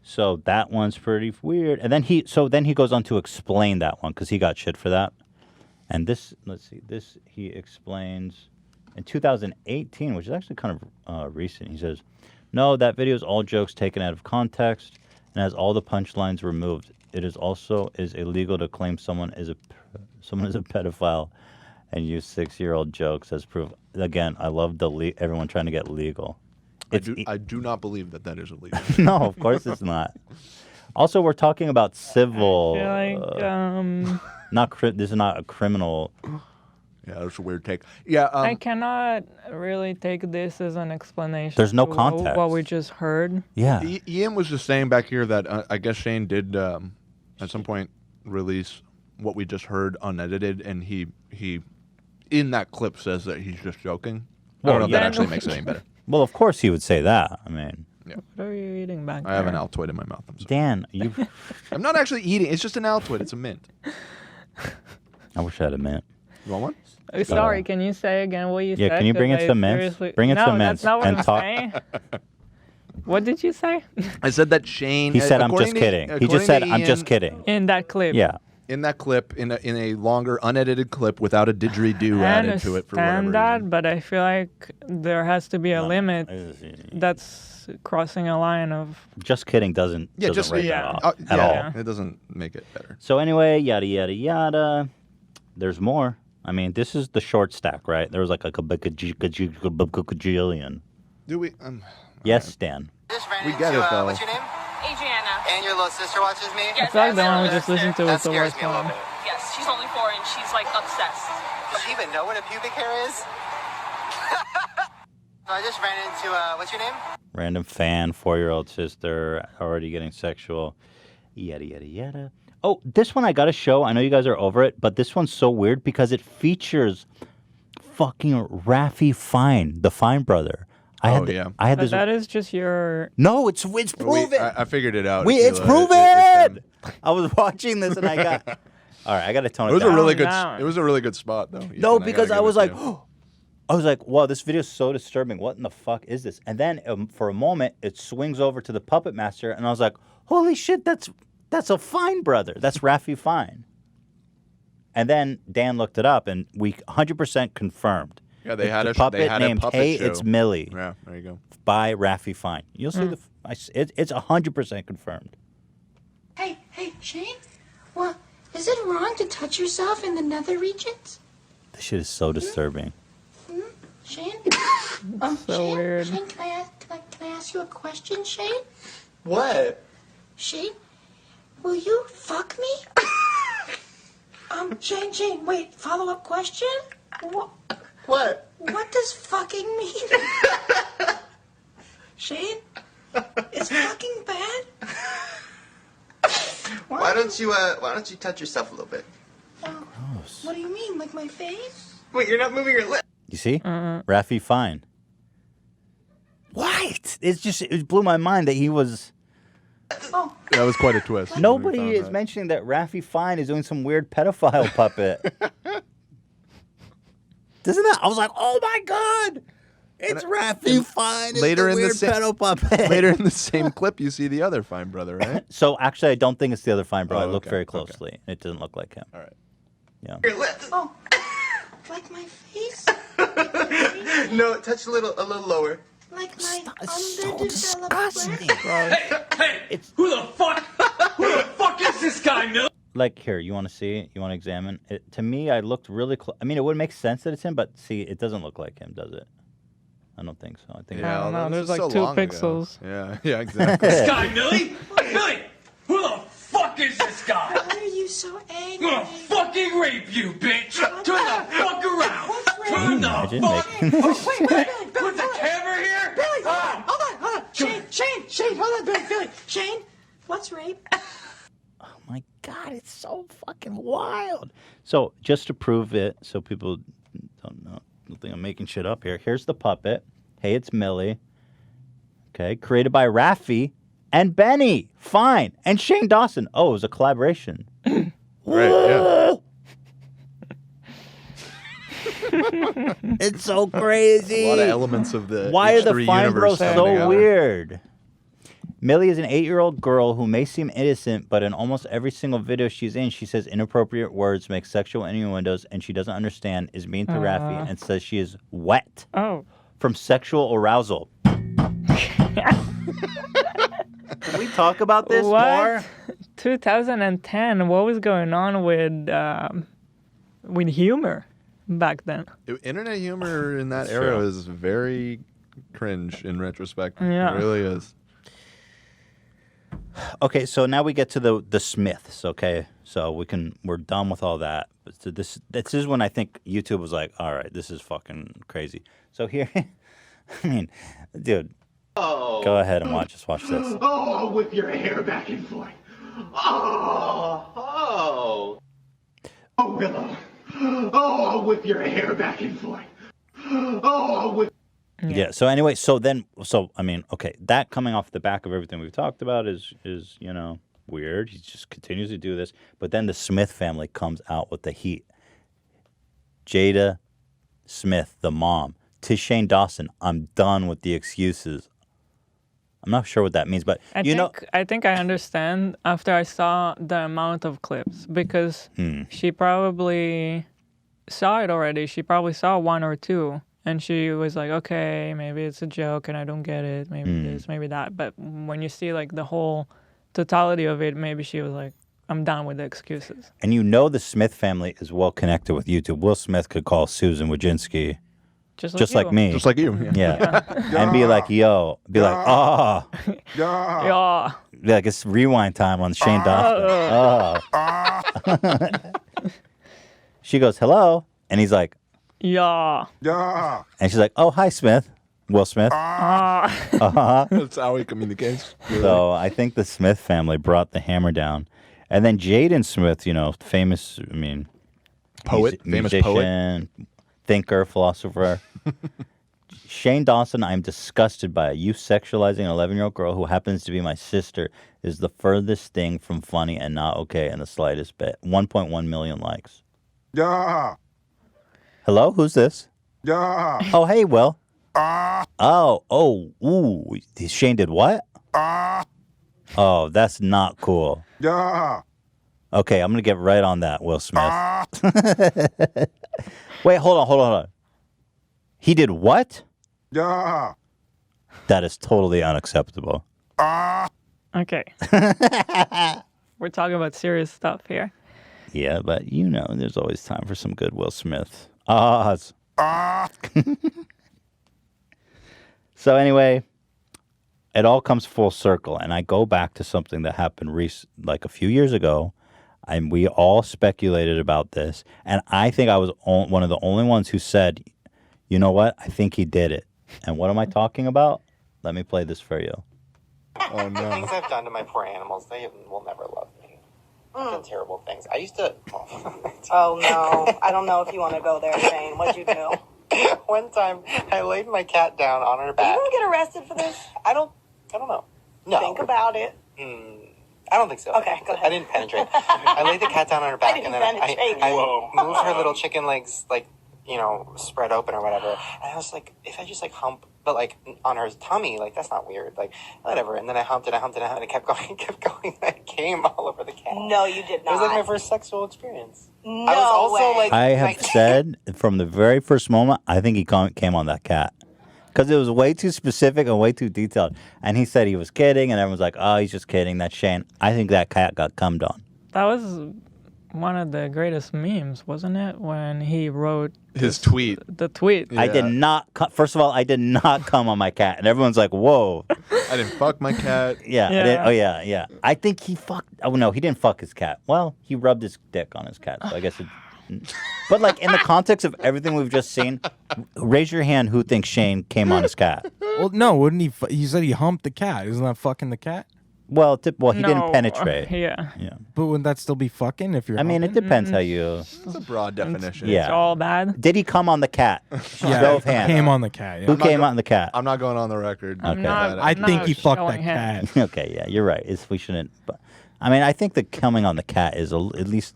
So that one's pretty weird. And then he goes on to explain that one because he got shit for that. And this, let's see, this he explains in 2018, which is actually kind of recent. He says, no, that video is all jokes taken out of context and has all the punchlines removed. It is also illegal to claim someone is a pedophile and use 6-year-old jokes as proof. Again, I love everyone trying to get legal. I do not believe that is illegal. No, of course it's not. Also, we're talking about civil. I feel like, this is not a criminal. Yeah, that's a weird take. Yeah, I cannot really take this as an explanation. There's no to context. What we just heard. Yeah. Ian was just saying back here that I guess Shane did at some point release what we just heard unedited, and he in that clip says that he's just joking. I don't know if that actually makes it any better. Well, of course he would say that. I mean, Yeah. What are you eating back there? I have an Altoid in my mouth. I'm sorry. Dan, you. I'm not actually eating. It's just an Altoid. It's a mint. I wish I had a mint. You want one? Sorry, can you say again what you said? Yeah, can you bring in 'Cause I some mints? seriously- Bring in no, some mints that's not what and I'm talk. saying. What did you say? I said that Shane. He said, "I'm according just to- kidding." He according just said, to "I'm just Ian- kidding." In that clip. Yeah. In that clip, in a longer, unedited clip without a didgeridoo I added to it for whatever understand that, but I feel like there has to be a limit that's crossing a line of... Just kidding doesn't. Yeah, doesn't just rate it yeah, off at all. It doesn't make it better. So anyway, yada yada yada. There's more. I mean, this is the short stack, right? There was like a gajillion. Do we? Yes, Stan. We get it though. What's your name? Adriana. And your little sister watches me? I feel like the one we just listened to That was the scares worst me a little one. bit. Yes, she's only 4 and she's like obsessed. Does she even know what a pubic hair is? I just ran into, what's your name? Random fan, 4-year-old sister, already getting sexual. Yada yada yada. Oh, this one I got to show. I know you guys are over it, but this one's so weird because it features fucking Raffi Fine, the Fine brother. I had But this. that is just your... No, it's proven. I figured it out. It's proven. I was watching this and I got. All right, I got to tone it It was down. a really good. It was a really good spot though. Ethan, No, I because gotta I was give it like, to you. I was like, wow, this video is so disturbing. What in the fuck is this? And then for a moment, it swings over to the puppet master, and I was like, holy shit, that's a Fine brother. That's Raffi Fine. And then Dan looked it up, and we 100% confirmed. Yeah, they It's had a a puppet they had named a puppet Hey, show. It's Millie. Yeah, there you go. By Raffi Fine. You'll see it's 100% confirmed. Hey, Shane? Well, is it wrong to touch yourself in the nether regions? This shit is so disturbing. Shane? So Shane, weird. Shane, can I ask you a question, Shane? What? Shane, will you fuck me? Shane, wait, follow-up question? What? What does fucking mean? Shane? Is fucking bad? Why don't you touch yourself a little bit? What do you mean, like my face? Wait, you're not moving your lips. You see? Raffi Fine. What? It blew my mind that he was... That was quite a twist. Nobody when we is found mentioning that Raffi Fine is doing some weird pedophile puppet. Doesn't that? I was like, oh my god, it's Raffi Fine. It's later the in the weird same pedo puppet. later in the same clip, you see the other Fine brother, right? So actually, I don't think it's the other Fine bro. I looked okay, very okay. closely. It doesn't look like him. All right. Yeah. Your lips. Like my face? No, touch a little lower. Like my disgusting. Hey, who the fuck is this guy, Mill? Like here, you want to see it? You want to examine it? To me, I looked really close. I mean, it would make sense that it's him, but see, it doesn't look like him, does it? I don't think so. I think I don't know. this There's is like so 2 long ago. pixels. Yeah, exactly. This guy, Millie? Millie, who the fuck is this guy? Why are you so angry? I'm gonna fucking rape you, bitch! Turn the fuck around! Turn the Imagine fuck! making- Put the camera here! Billy, hold on. Shane, hold on, Billy. Shane, what's rape? Oh my god, it's so fucking wild. So just to prove it, so people don't think I'm making shit up here. Here's the puppet. Hey, it's Millie. Okay, created by Raffi and Benny. Fine, and Shane Dawson. Oh, it was a collaboration. Right, yeah. It's so crazy. A lot of elements of the Why are the H3 Fine universe Bros coming so together. weird? Millie is an 8-year-old girl who may seem innocent, but in almost every single video she's in, she says inappropriate words, makes sexual innuendos, and she doesn't understand, is mean to Raffi, and says she is wet from sexual arousal. Can we talk about this more? 2010. What was going on with humor back then? Internet humor in that era is very cringe in retrospect. Yeah. It really is. Okay, so now we get to the Smiths. Okay, so we're done with all that. So this is when I think YouTube was like, all right, this is fucking crazy. So here, I mean, dude, go ahead and watch this. Watch this. Oh, I'll whip your hair back and forth. Oh, Willow. Oh, I'll whip your hair back and forth. Oh, I'll whip. Yeah. So anyway, so I mean, okay, that coming off the back of everything we've talked about is weird. He just continues to do this, but then the Smith family comes out with the heat. Jada Smith, the mom, to Shane Dawson, I'm done with the excuses. I'm not sure what that means, but I think I understand after I saw the amount of clips because she probably saw it already. She probably saw one or two, and she was like, "Okay, maybe it's a joke, and I don't get it. Maybe this, maybe that." But when you see like the whole totality of it, maybe she was like, "I'm done with the excuses." And the Smith family is well connected with YouTube. Will Smith could call Susan Wojcinski. Just like me. Just like you. Yeah. And be like, yo. Be like, oh. Yeah. Be like, it's rewind time on Shane Dawson. Oh. She goes, hello. And he's like, yeah. And she's like, oh, hi, Smith. Will Smith. That's how he communicates. So I think the Smith family brought the hammer down. And then Jaden Smith, famous, poet, famous musician, thinker, philosopher. Shane Dawson, I'm disgusted by it. You sexualizing an 11-year-old girl who happens to be my sister is the furthest thing from funny and not okay in the slightest bit. 1.1 million likes. Yeah. Hello, who's this? Yeah. Oh, hey, Will. Ooh. Shane did what? Oh, that's not cool. Yeah. Okay, I'm going to get right on that, Will Smith. Wait, hold on. He did what? Yeah. That is totally unacceptable. Okay. We're talking about serious stuff here. Yeah, but there's always time for some good Will Smith. So anyway, it all comes full circle, and I go back to something that happened like a few years ago, and we all speculated about this, and I think I was one of the only ones who said, you know what? I think he did it. And what am I talking about? Let me play this for you. Oh, no. The things I've done to my poor animals, they will never love me. I've done terrible things. I used to... Oh, no. I don't know if you want to go there, Shane. What'd you do? One time, I laid my cat down on her back. Are you going to get arrested for this? I don't know. No. Think about it. I don't think so. Okay, go ahead. I didn't penetrate. I laid the cat down on her back, and then I moved her little chicken legs, spread open or whatever. And I was like, if I just hump, but on her tummy, that's not weird. Whatever. And then I humped it, and it kept going. I came all over the cat. No, you did not. It was my first sexual experience. No I was also way. I have said from the very first moment, I think he came on that cat. Because it was way too specific and way too detailed. And he said he was kidding, and everyone's like, oh, he's just kidding. That's Shane. I think that cat got cummed on. That was one of the greatest memes, wasn't it? When he wrote his tweet. The tweet. Yeah. I did not. First of all, I did not come on my cat, and everyone's like, "Whoa!" I didn't fuck my cat. Yeah. Yeah. I think he fucked. Oh no, he didn't fuck his cat. Well, he rubbed his dick on his cat, so I guess it. But in the context of everything we've just seen, raise your hand who thinks Shane came on his cat. Well, no, wouldn't he? He said he humped the cat. Isn't that fucking the cat? Well, he didn't penetrate. Yeah. But wouldn't that still be fucking if you're? I mean, it depends how you. It's a broad definition. Yeah. It's all bad. Did he come on the cat? Show of hands. Came on the cat. Yeah. Who came on the cat? I'm not going on the record. Okay. I think he fucked that cat. Okay, yeah, you're right. We shouldn't. But I mean, I think the coming on the cat is at least.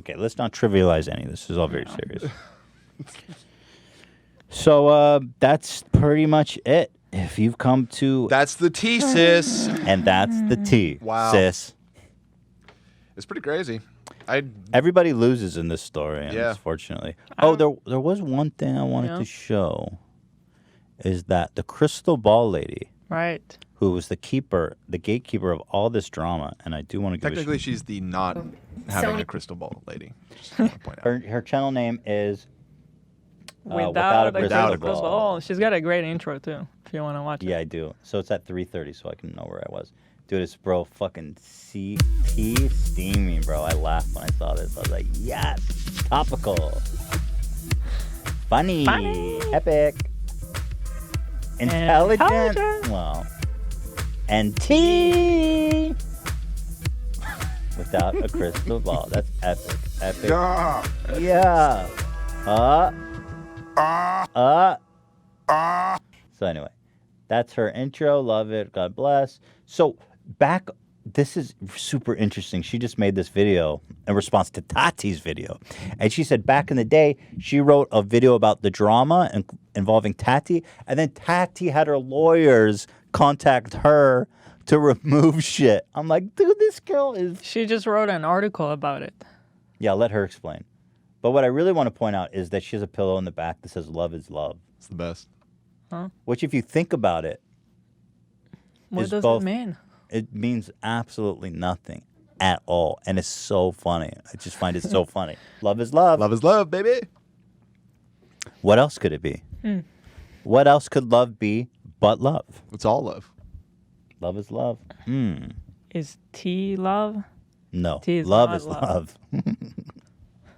Okay, let's not trivialize any of this. This is all very serious. So that's pretty much it. If you've come to... That's the T, sis. And that's the T, wow. sis. It's pretty crazy. Everybody loses in this story, unfortunately. Oh, there was one thing I wanted to show. Is that the crystal ball lady... Right. Who was the gatekeeper of all this drama, and I do want to give Technically, she's the not having a crystal ball lady. Just want to point out. Her channel name is... Without a crystal ball. She's got a great intro too. If you want to watch it. Yeah, I do. So it's at 3:30, so I can know where I was. Dude, it's fucking CT steaming, bro. I laughed when I saw this. I was like, yes, topical, funny. Epic, intelligent. Well, and T without a crystal ball. That's epic. Yeah. So anyway, that's her intro. Love it. God bless. So this is super interesting. She just made this video in response to Tati's video. And she said back in the day, she wrote a video about the drama involving Tati. And then Tati had her lawyers contact her to remove shit. I'm like, dude, this girl is... She just wrote an article about it. Yeah, let her explain. But what I really want to point out is that she has a pillow in the back that says love is love. It's the best. Huh? Which, if you think about it, What does it mean? It means absolutely nothing at all. And it's so funny. I just find it so funny. Love is love. Love is love, baby. What else could it be? What else could love be but love? It's all love. Love is love. Is tea love? No. Tea is love not is love.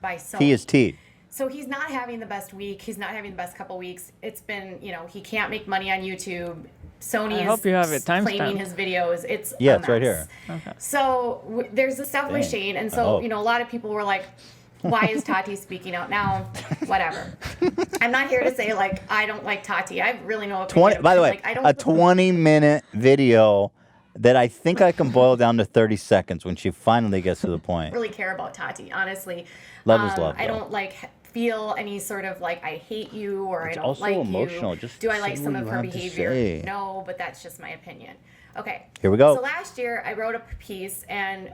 By so Tea is tea. So he's not having the best week. He's not having the best couple weeks. It's been, he can't make money on YouTube. Sony I hope you have it claiming timestamped. his videos. It's Yeah, a it's right mess. here. Okay. So there's the stuff with Dang. Shane, and I so hope. a lot of people were like, "Why is Tati speaking out now?" Whatever. I'm not here to say I don't like Tati. I have really no opinion. By the way, I don't a 20-minute video that I think I can boil down to 30 seconds when she finally gets to the point. really care about Tati, honestly. Love is love, I though. don't feel any sort of I hate you or It's I don't also like emotional. you. Just Do I like say some what of you her have to behavior? say. No, but that's just my opinion. Okay. Here we go. So last year I wrote a piece and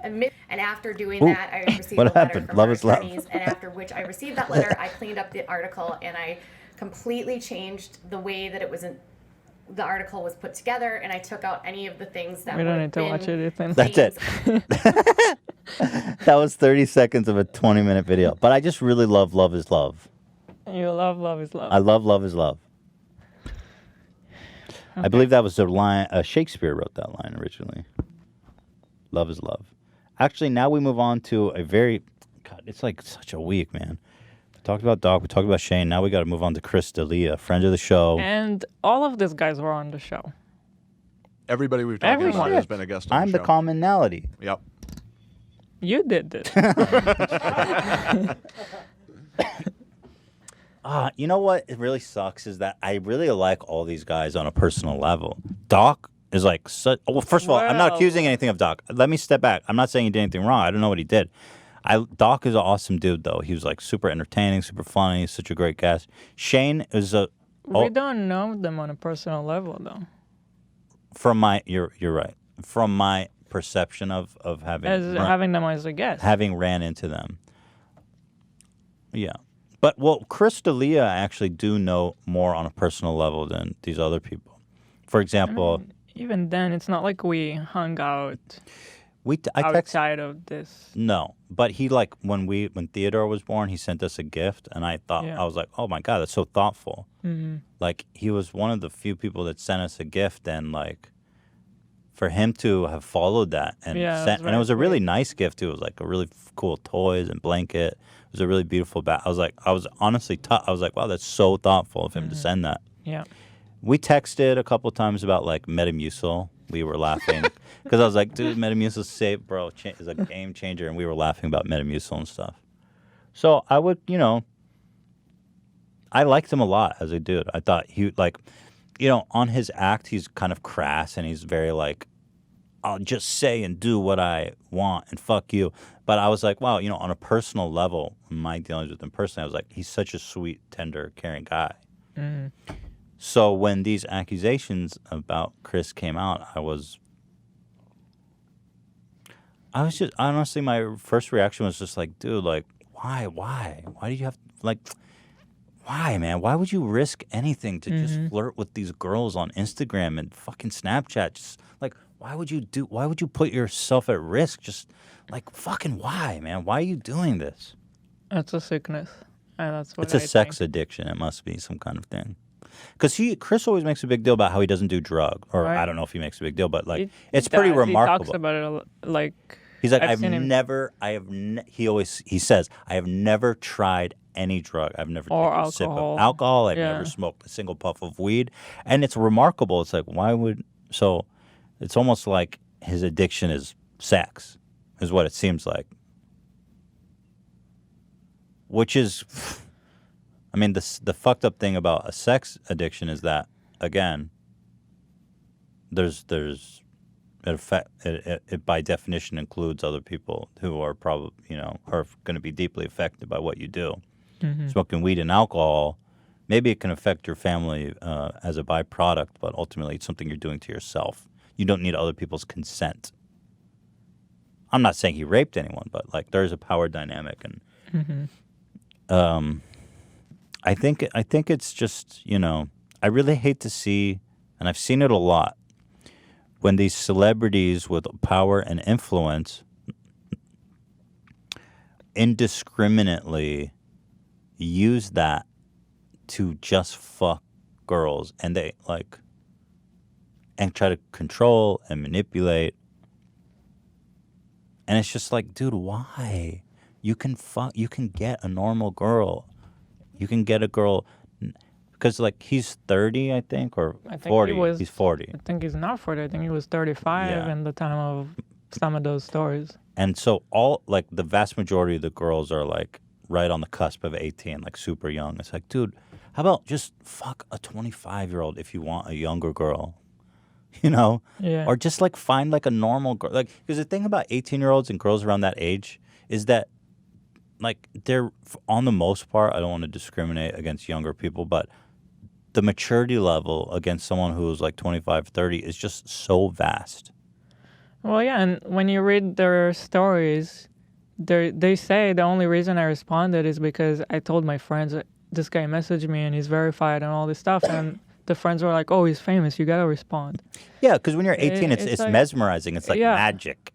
after doing Ooh. that I received What a letter happened? from Love her is love. attorneys, and after which I received that letter, I cleaned up the article and I completely changed the way that the article was put together, and I took out any of the things that We don't would need to watch anything. That's it. That was 30 seconds of a 20-minute video. But I just really love Love is Love. You love is love. I love Love is Love. I believe that was the line. Shakespeare wrote that line originally. Love is love. Actually, now we move on to a very... God, it's like such a week, man. We talked about Doc. We talked about Shane. Now we got to move on to Chris D'Elia, friend of the show. And all of these guys were on the show. Everybody we've talked about has been a guest on I'm the the show. commonality. Yep. You did this. You know what? It really sucks is that I really like all these guys on a personal level. Doc is like such. Well, first of all, I'm not accusing anything of Doc. Let me step back. I'm not saying he did anything wrong. I don't know what he did. Doc is an awesome dude, though. He was like super entertaining, super funny. He's such a great guest. Shane is a. We don't know them on a personal level, though. From my, you're right. From my perception of having Having them as a guest. having ran into them. Yeah. But, well, Chris D'Elia I actually do know more on a personal level than these other people. For example... Even then, it's not like we hung out I outside of this. No. But he, when Theodore was born, he sent us a gift, and I was like, oh, my God, that's so thoughtful. Mm-hmm. Like, he was one of the few people that sent us a gift, and, for him to have followed that and and it was a really nice gift, too. It was, a really cool toys and blanket. It was a really beautiful bag. I was honestly I was like, wow, that's so thoughtful of him to send that. Yeah. We texted a couple times about Metamucil. We were laughing because I was like, dude, Metamucil's safe, bro. Is a game changer, and we were laughing about Metamucil and stuff. So I would, I liked him a lot as a dude. I thought he on his act, he's kind of crass and he's very I'll just say and do what I want and fuck you. But I was like, wow, on a personal level, my dealings with him personally, I was like, he's such a sweet, tender, caring guy. Mm. So when these accusations about Chris came out, I was just, honestly, my first reaction was just like, dude, why? Why do you have, why, man? Why would you risk anything to just flirt with these girls on Instagram and fucking Snapchat? Just, why would you put yourself at risk? Just, fucking why, man? Why are you doing this? It's a sickness. And that's what It's a sex addiction. It must be some kind of thing. Because Chris always makes a big deal about how he doesn't do drug, or I don't know if he makes a big deal, but it's pretty remarkable. He talks about it He's like, he says, I have never tried any drug. I've never taken a sip of alcohol. I've never smoked a single puff of weed. And it's remarkable. It's like, so it's almost like his addiction is sex, is what it seems like. Which is, the fucked up thing about a sex addiction is that again, it by definition includes other people who are probably, are going to be deeply affected by what you do. Mhm. Smoking weed and alcohol, maybe it can affect your family as a byproduct, but ultimately it's something you're doing to yourself. You don't need other people's consent. I'm not saying he raped anyone, but like there's a power dynamic, and Mhm. I think it's just, I really hate to see, and I've seen it a lot, when these celebrities with power and influence indiscriminately use that to just fuck girls, and they and try to control and manipulate. And it's just like, dude, why? You can get a normal girl. You can get a girl, because like he's 30, I think, or I think 40. he was, He's 40. I think he's not 40. I think he was 35 Yeah. in the time of some of those stories. And so the vast majority of the girls are like right on the cusp of 18, like super young. It's like, dude, how about just fuck a 25-year-old if you want a younger girl, Yeah. Or just like find like a normal girl. Like, because the thing about 18-year-olds and girls around that age is that like they're, on the most part, I don't want to discriminate against younger people, but the maturity level against someone who's like 25, 30 is just so vast. Well, yeah, and when you read their stories, they say the only reason I responded is because I told my friends that this guy messaged me and he's verified and all this stuff, and the friends were like, "Oh, he's famous. You gotta respond." Yeah, because when you're 18, it's like, mesmerizing. It's like yeah. magic.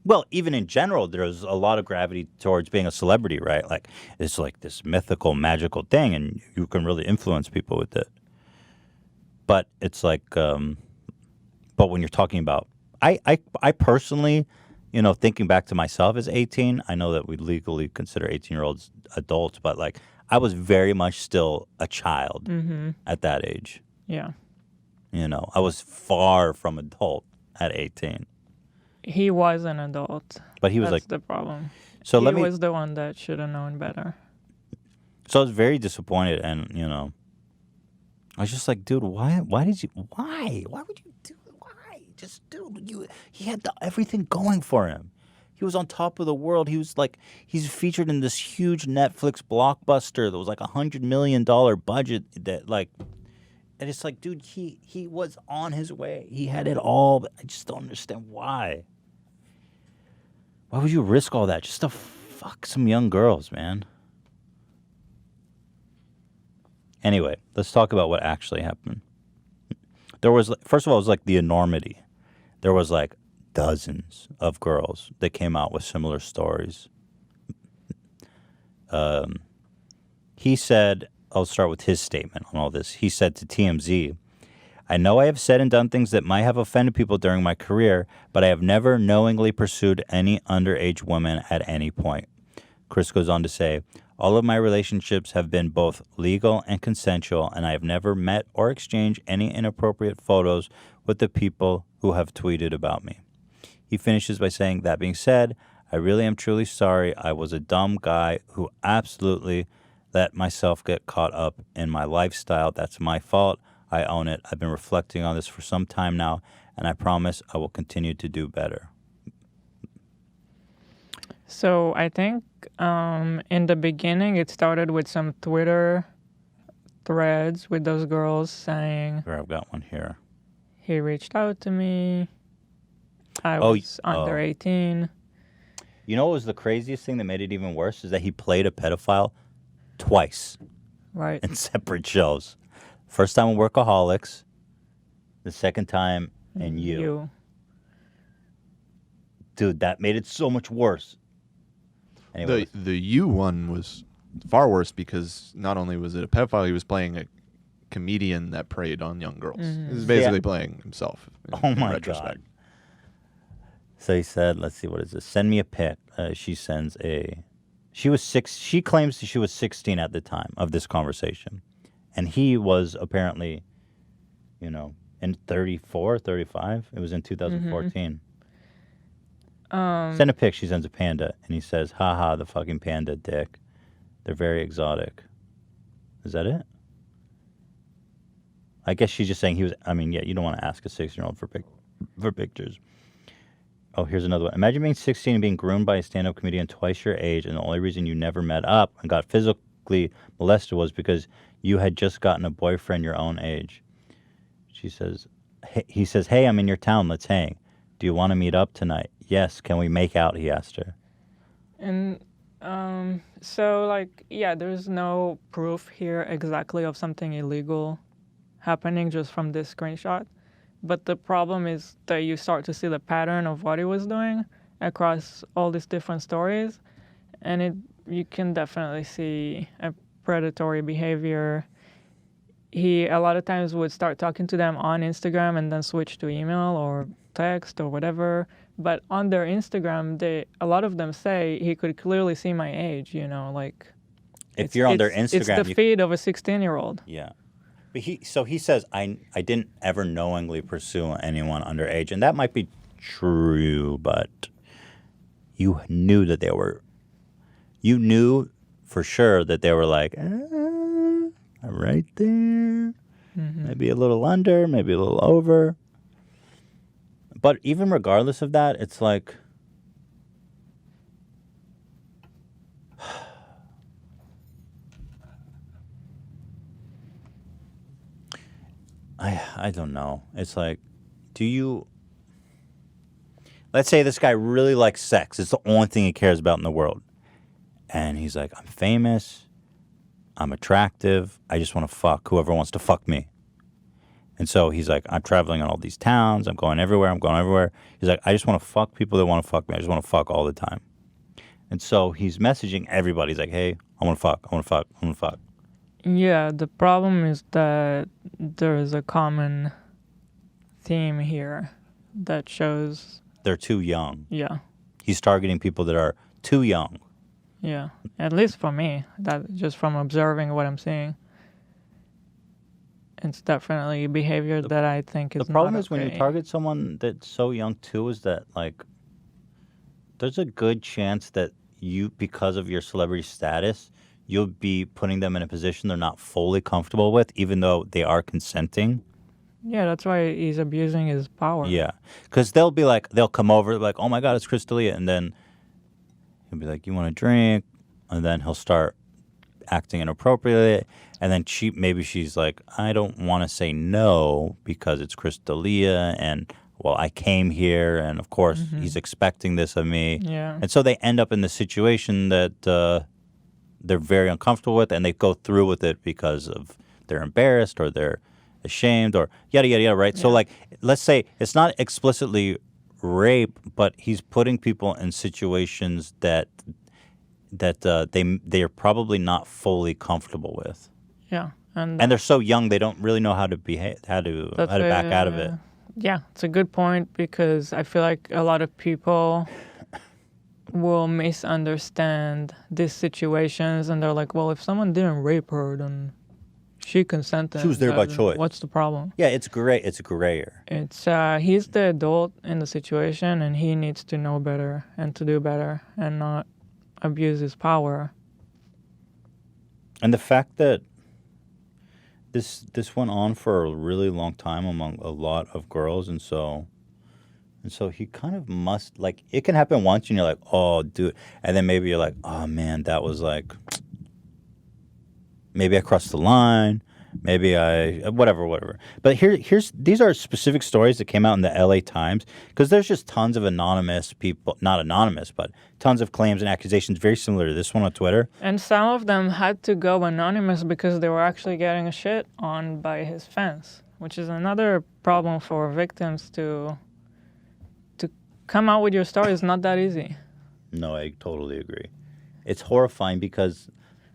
Well, even in general, there's a lot of gravity towards being a celebrity, right? Like, it's like this mythical, magical thing, and you can really influence people with it. But it's like, but when you're talking about, I personally, thinking back to myself as 18, I know that we legally consider 18-year-olds adults, but like, I was very much still a child at that age. Yeah. I was far from adult at 18. He was an adult. But he was That's like the problem. So he let me. was the one that should have known better. So I was very disappointed, and I was just like, dude, why would you do? Why? Just, dude, he had everything going for him. He was on top of the world. He was like, he's featured in this huge Netflix blockbuster that was like $100 million budget. That like, and it's like, dude, he was on his way. He had it all. But I just don't understand why. Why would you risk all that just to fuck some young girls, man? Anyway, let's talk about what actually happened. There was, first of all, it was like the enormity. There was like dozens of girls that came out with similar stories. He said, I'll start with his statement on all this. He said to TMZ, "I know I have said and done things that might have offended people during my career, but I have never knowingly pursued any underage woman at any point." Chris goes on to say, "All of my relationships have been both legal and consensual, and I have never met or exchanged any inappropriate photos with the people who have tweeted about me." He finishes by saying, "That being said, I really am truly sorry. I was a dumb guy who absolutely let myself get caught up in my lifestyle. That's my fault. I own it. I've been reflecting on this for some time now, and I promise I will continue to do better." So I think in the beginning it started with some Twitter threads with those girls saying, Here, I've got one here. he reached out to me. I was under 18. You know what was the craziest thing that made it even worse is that he played a pedophile twice. Right. In separate shows. First time in Workaholics. The second time in You. Dude, that made it so much worse. Anyway, The You one was far worse because not only was it a pedophile, he was playing a comedian that preyed on young girls. Mhm. He was basically playing himself. Oh my God. So he said, let's see, what is this? Send me a pic. She sends a... She claims she was 16 at the time of this conversation. And he was apparently, in 34, 35. It was in 2014. Send a pic. She sends a panda. And he says, haha, the fucking panda dick. They're very exotic. Is that it? I guess she's just saying he was. I mean, yeah, you don't want to ask a 16-year-old for pictures. Oh, here's another one. Imagine being 16 and being groomed by a stand-up comedian twice your age, and the only reason you never met up and got physically molested was because you had just gotten a boyfriend your own age. He says, hey, I'm in your town. Let's hang. Do you want to meet up tonight? Yes. Can we make out? He asked her. And so, like, yeah, there's no proof here exactly of something illegal happening just from this screenshot. But the problem is that you start to see the pattern of what he was doing across all these different stories. And you can definitely see a predatory behavior. He, a lot of times, would start talking to them on Instagram and then switch to email or text or whatever. But on their Instagram, a lot of them say he could clearly see my age, like... If you're on their Instagram... It's the feed of a 16-year-old. Yeah. But he says, I didn't ever knowingly pursue anyone underage. And that might be true, but you knew that they were... You knew for sure that they were like, right there. Mm-hmm. Maybe a little under, maybe a little over. But even regardless of that, it's like... I don't know. It's like, do you... Let's say this guy really likes sex. It's the only thing he cares about in the world. And he's like, I'm famous. I'm attractive. I just want to fuck whoever wants to fuck me. And so he's like, I'm traveling in all these towns. I'm going everywhere. He's like, I just want to fuck people that want to fuck me. I just want to fuck all the time. And so he's messaging everybody. He's like, hey, I want to fuck. I want to fuck. I want to fuck. Yeah, the problem is that there is a common theme here that shows... They're too young. Yeah. He's targeting people that are too young. Yeah, at least for me, that just from observing what I'm seeing. It's definitely behavior that I think is The problem not is when you okay. target someone that's so young too is that, like, there's a good chance that you, because of your celebrity status, you'll be putting them in a position they're not fully comfortable with, even though they are consenting. Yeah, that's why he's abusing his power. Yeah, because they'll come over like, oh my God, it's Chris D'Elia, and then he'll be like, you want a drink? And then he'll start acting inappropriately. And then she's like, I don't want to say no because it's Chris D'Elia. And, well, I came here. And, of course, he's expecting this of me. Yeah. And so they end up in the situation that they're very uncomfortable with. And they go through with it because of they're embarrassed or they're ashamed or yada, yada, yada, right? Yeah. So, like, let's say it's not explicitly rape, but he's putting people in situations that they are probably not fully comfortable with. Yeah, and they're so young they don't really know how to behave, how to back out of it. Yeah, it's a good point because I feel like a lot of people will misunderstand these situations and they're like, well, if someone didn't rape her, then she consented. She was there by choice. What's the problem? Yeah, it's gray. It's grayer. It's he's the adult in the situation and he needs to know better and to do better and not abuse his power. And the fact that this went on for a really long time among a lot of girls, and so he kind of must, like, it can happen once and you're like, oh, dude, and then maybe you're like, oh man, that was like, maybe I crossed the line. Maybe whatever. But these are specific stories that came out in the LA Times because there's just tons of anonymous people, not anonymous, but tons of claims and accusations very similar to this one on Twitter. And some of them had to go anonymous because they were actually getting a shit on by his fans, which is another problem for victims to come out with your story is not that easy. No, I totally agree. It's horrifying because,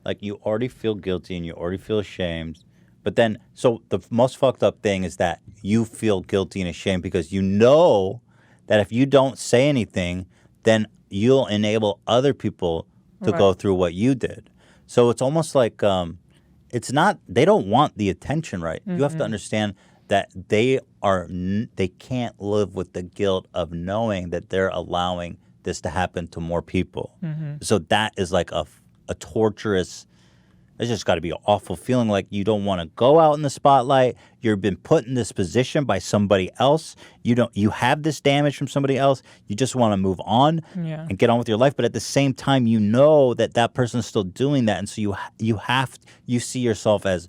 like, you already feel guilty and you already feel ashamed. But then, so the most fucked up thing is that you feel guilty and ashamed because you know that if you don't say anything, then you'll enable other people to go through what you did. So it's almost like it's not, they don't want the attention, right? You have to understand that they can't live with the guilt of knowing that they're allowing this to happen to more people. So that is like a torturous It's just got to be an awful feeling like you don't want to go out in the spotlight. You've been put in this position by somebody else. You have this damage from somebody else. You just want to move on and get on with your life. But at the same time, you know that person's still doing that. And so you see yourself as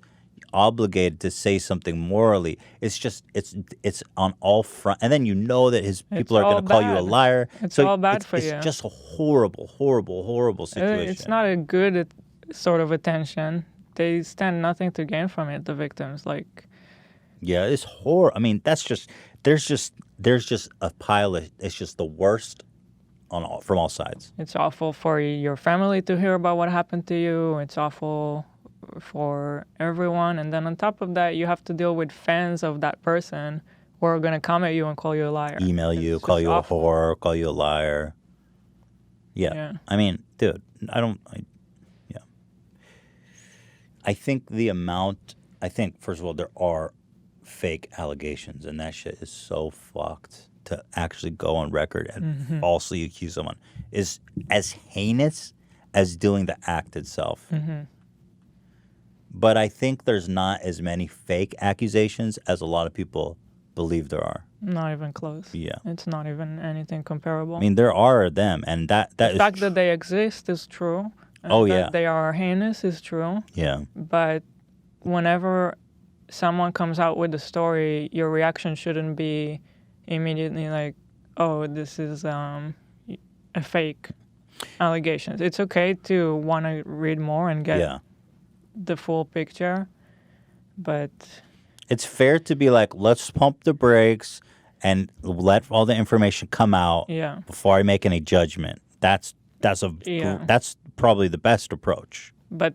obligated to say something morally. It's just, it's on all front. And then you know that people are going to call you a liar. It's all bad for you. It's just a horrible, horrible, horrible situation. It's not a good sort of attention. They stand nothing to gain from it, the victims. Yeah, it's horrible. I mean, there's just a pile of, it's just the worst from all sides. It's awful for your family to hear about what happened to you. It's awful for everyone. And then on top of that, you have to deal with fans of that person who are going to come at you and call you a liar. Email you, call you a whore, call you a liar. Yeah. I mean, dude, I think, first of all, there are fake allegations, and that shit is so fucked to actually go on record and falsely accuse someone is as heinous as doing the act itself. But I think there's not as many fake accusations as a lot of people believe there are. Not even close. Yeah. It's not even anything comparable. I mean, there are them, and that the is fact that they exist is true. That they are heinous is true. Yeah. But whenever someone comes out with a story, your reaction shouldn't be immediately like, oh, this is a fake allegations. It's okay to want to read more and get the full picture, but it's fair to be like, let's pump the brakes and let all the information come out before I make any judgment. That's probably the best approach. But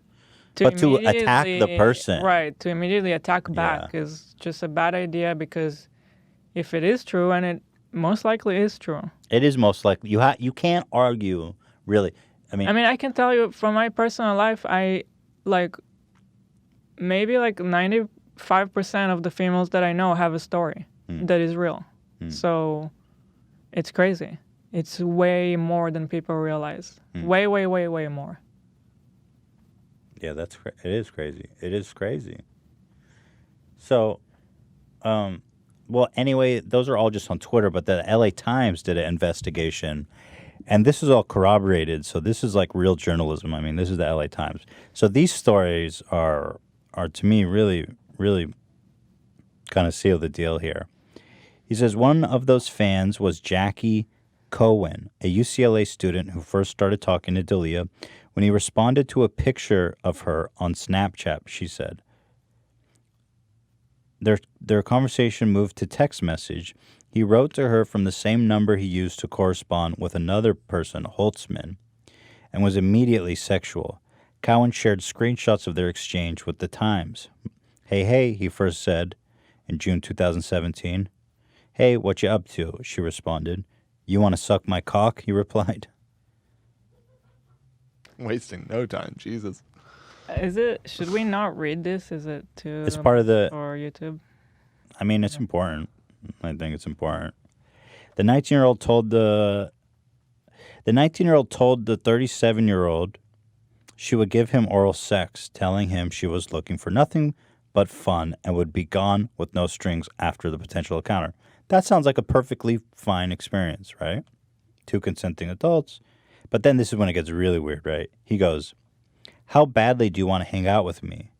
to attack the person, right? To immediately attack back is just a bad idea, because if it is true, and it most likely is true, it is most likely. You can't argue, really. I mean, I can tell you from my personal life, maybe 95% of the females that I know have a story that is real. So it's crazy. It's way more than people realize. Way, way, way, way more. Yeah, it is crazy. It is crazy. So, well, anyway, those are all just on Twitter, but the LA Times did an investigation, and this is all corroborated. So this is like real journalism. I mean, this is the LA Times. So these stories are to me really, really kind of seal the deal here. He says one of those fans was Jackie Cohen, a UCLA student who first started talking to D'Elia when he responded to a picture of her on Snapchat, she said. Their conversation moved to text message. He wrote to her from the same number he used to correspond with another person, Holtzman, and was immediately sexual. Cohen shared screenshots of their exchange with the Times. Hey, he first said in June 2017. Hey, what you up to? She responded. You want to suck my cock? He replied. Wasting no time, Jesus. Should we not read this? Is it too? It's part of the or YouTube. I mean, it's important. I think it's important. The 19-year-old told the 37-year-old she would give him oral sex, telling him she was looking for nothing but fun and would be gone with no strings after the potential encounter. That sounds like a perfectly fine experience, right? Two consenting adults. But then this is when it gets really weird, right? He goes, how badly do you want to hang out with me?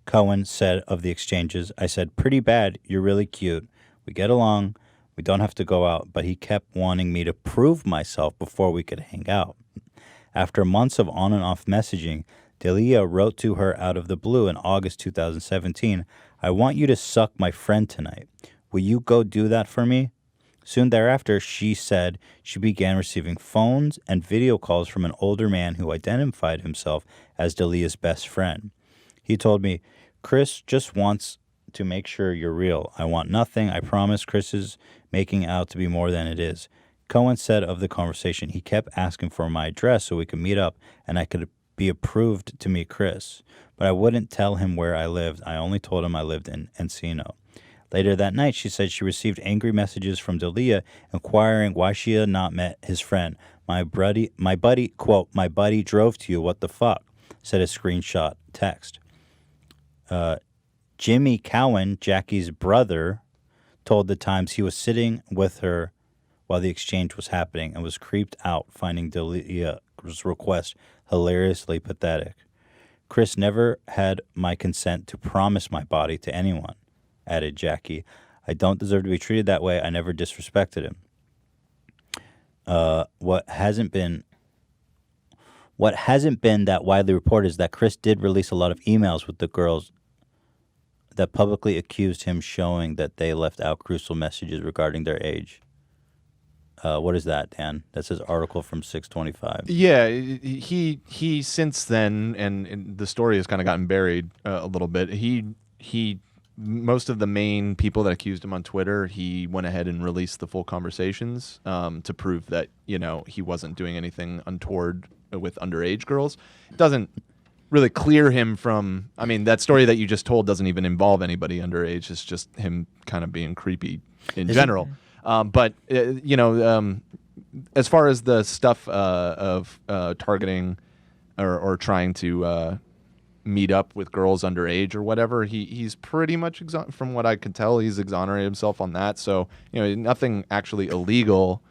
Cohen said of the exchanges, I said, pretty bad. You're really cute. We get along. We don't have to go out. But he kept wanting me to prove myself before we could hang out. After months of on and off messaging, D'Elia wrote to her out of the blue in August 2017, I want you to suck my friend tonight. Will you go do that for me? Soon thereafter, she said she began receiving phones and video calls from an older man who identified himself as D'Elia's best friend. He told me, Chris just wants to make sure you're real. I want nothing. I promise. Chris is making out to be more than it is. Cohen said of the conversation, he kept asking for my address so we could meet up and I could be approved to meet Chris. But I wouldn't tell him where I lived. I only told him I lived in Encino. Later that night, she said she received angry messages from D'Elia inquiring why she had not met his friend. My buddy, quote, my buddy drove to you, what the fuck? said a screenshot text. Jimmy Cowan, Jackie's brother, told the Times he was sitting with her while the exchange was happening and was creeped out, finding Delia's request hilariously pathetic. Chris never had my consent to promise my body to anyone, added Jackie. I don't deserve to be treated that way. I never disrespected him. What hasn't been that widely reported is that Chris did release a lot of emails with the girls that publicly accused him, showing that they left out crucial messages regarding their age. What is that, Dan? That's his article from 625. Yeah, he since then, and the story has kind of gotten buried a little bit. He most of the main people that accused him on Twitter, he went ahead and released the full conversations to prove that, you know, he wasn't doing anything untoward with underage girls. It doesn't really clear him from, I mean, that story that you just told doesn't even involve anybody underage. It's just him kind of being creepy in general. But, you know, as far as the stuff of targeting or trying to meet up with girls underage or whatever, he's pretty much, from what I can tell, he's exonerated himself on that. So, you know, nothing actually illegal,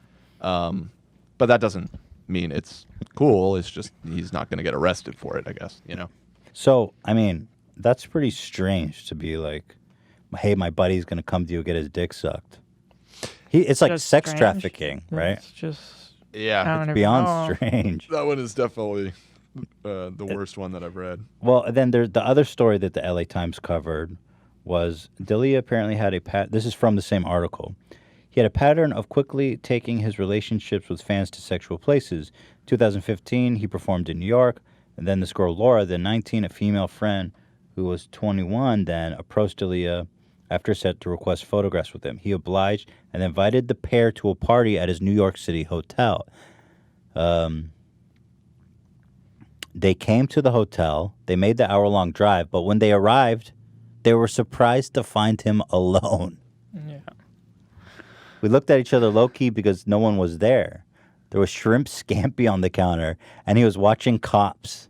but that doesn't mean it's cool. It's just he's not going to get arrested for it, I guess, you know? So, I mean, that's pretty strange to be like, hey, my buddy's going to come to you and get his dick sucked. It's like sex trafficking, right? It's just, yeah, it's beyond strange. That one is definitely the worst one that I've read. Well, then there's the other story that the LA Times covered was Delia apparently had this is from the same article. He had a pattern of quickly taking his relationships with fans to sexual places. 2015, he performed in New York, and then this girl Laura, then 19, a female friend who was 21 then, approached Delia after a set to request photographs with him. He obliged and invited the pair to a party at his New York City hotel. They came to the hotel. They made the hour-long drive, but when they arrived, they were surprised to find him alone. Yeah. We looked at each other low-key because no one was there. There was shrimp scampi on the counter, and he was watching Cops.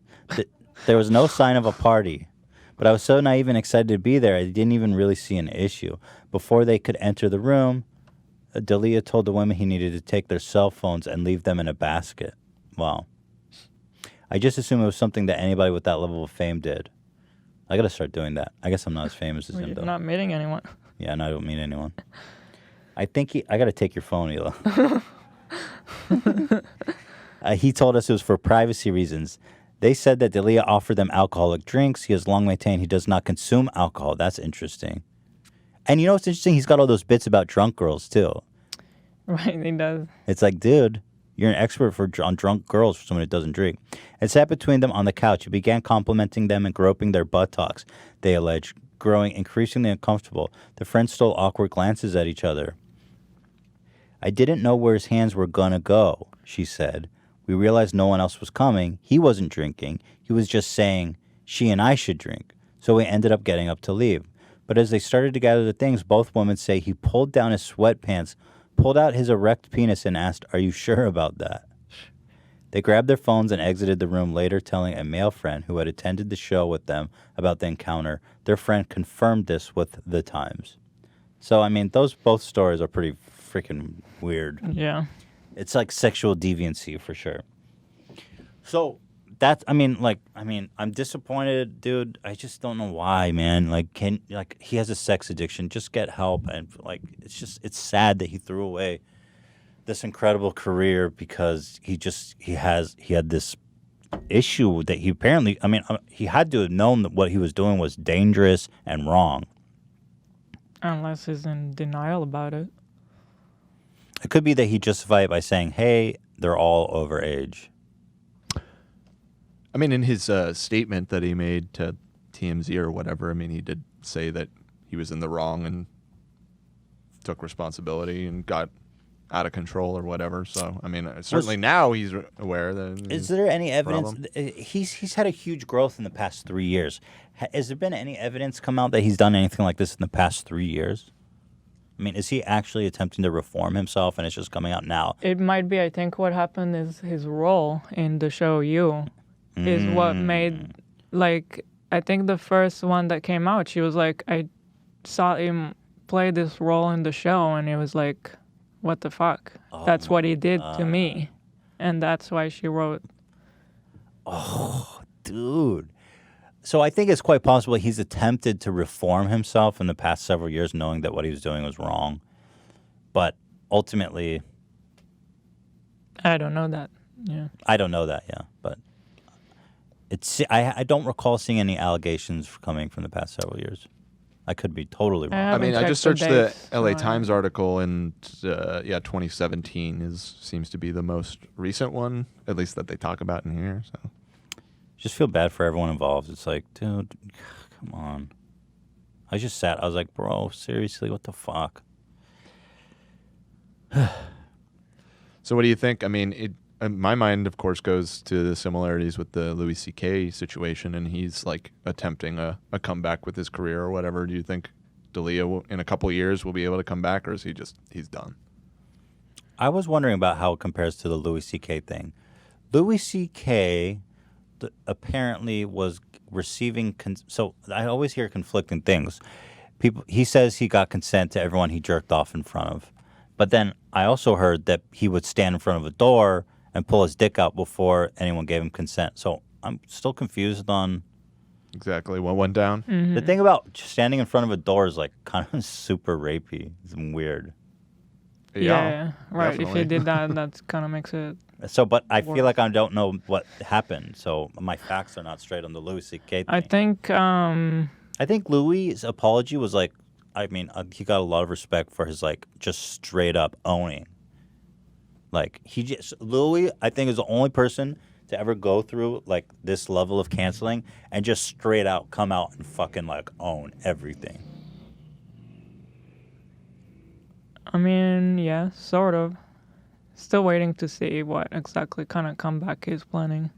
There was no sign of a party. But I was so naive and excited to be there, I didn't even really see an issue. Before they could enter the room, Delia told the women he needed to take their cell phones and leave them in a basket. Wow. I just assumed it was something that anybody with that level of fame did. I got to start doing that. I guess I'm not as famous as him, though. You're not meeting anyone. Yeah, and I don't meet anyone. I think I got to take your phone, Hila. He told us it was for privacy reasons. They said that Delia offered them alcoholic drinks. He has long maintained he does not consume alcohol. That's interesting. And you know what's interesting? He's got all those bits about drunk girls, too. Right, he does. It's like, dude, you're an expert on drunk girls for someone who doesn't drink. It sat between them on the couch. He began complimenting them and groping their buttocks, they allege, growing increasingly uncomfortable. The friends stole awkward glances at each other. I didn't know where his hands were gonna go, she said. We realized no one else was coming. He wasn't drinking. He was just saying she and I should drink. So we ended up getting up to leave. But as they started to gather the things, both women say he pulled down his sweatpants, pulled out his erect penis, and asked, "Are you sure about that?" They grabbed their phones and exited the room, later telling a male friend who had attended the show with them about the encounter. Their friend confirmed this with the Times. So, I mean, those both stories are pretty freaking weird. Yeah. It's like sexual deviancy for sure. So that's, I'm disappointed, dude. I just don't know why, man. He has a sex addiction. Just get help. And it's sad that he threw away this incredible career because he had this issue that he apparently, he had to have known that what he was doing was dangerous and wrong. Unless he's in denial about it. It could be that he justified it by saying, hey, they're all over age. I mean, in his statement that he made to TMZ or whatever, he did say that he was in the wrong and took responsibility and got out of control or whatever. So, certainly now he's aware that... Is there any evidence? He's had a huge growth in the past 3 years. Has there been any evidence come out that he's done anything like this in the past 3 years? Is he actually attempting to reform himself and it's just coming out now? It might be. I think what happened is his role in the show You. is what made, like, I think the first one that came out, she was like, I saw him play this role in the show, and it was like, what the fuck? That's what he did to me. And that's why she wrote. Oh, dude. So I think it's quite possible he's attempted to reform himself in the past several years, knowing that what he was doing was wrong. But ultimately... I don't know that. Yeah. I don't know that, yeah. But it's I don't recall seeing any allegations coming from the past several years. I could be totally wrong. I mean, I just searched the LA Times article, and 2017 seems to be the most recent one, at least that they talk about in here. So, just feel bad for everyone involved. It's like, dude, come on. I just sat. I was like, bro, seriously, what the fuck? So, what do you think? I mean, my mind, of course, goes to the similarities with the Louis C.K. situation, and he's like attempting a comeback with his career or whatever. Do you think D'Elia in a couple of years will be able to come back, or is he's done? I was wondering about how it compares to the Louis C.K. thing. Louis C.K. apparently was receiving. So I always hear conflicting things. He says he got consent to everyone he jerked off in front of, but then I also heard that he would stand in front of a door and pull his dick out before anyone gave him consent. So I'm still confused on exactly what went down. Mm-hmm. The thing about standing in front of a door is like kind of super rapey. It's weird. Yeah, right. Definitely. If he did that kind of makes it. So, but I feel like I don't know what happened. So my facts are not straight on the Louis C.K. thing. I think Louis' apology was like, I mean, he got a lot of respect for his like just straight up owning. Like Louis, I think, is the only person to ever go through like this level of canceling and just straight out come out and fucking like own everything. I mean, yeah, sort of. Still waiting to see what exactly kind of comeback he's planning.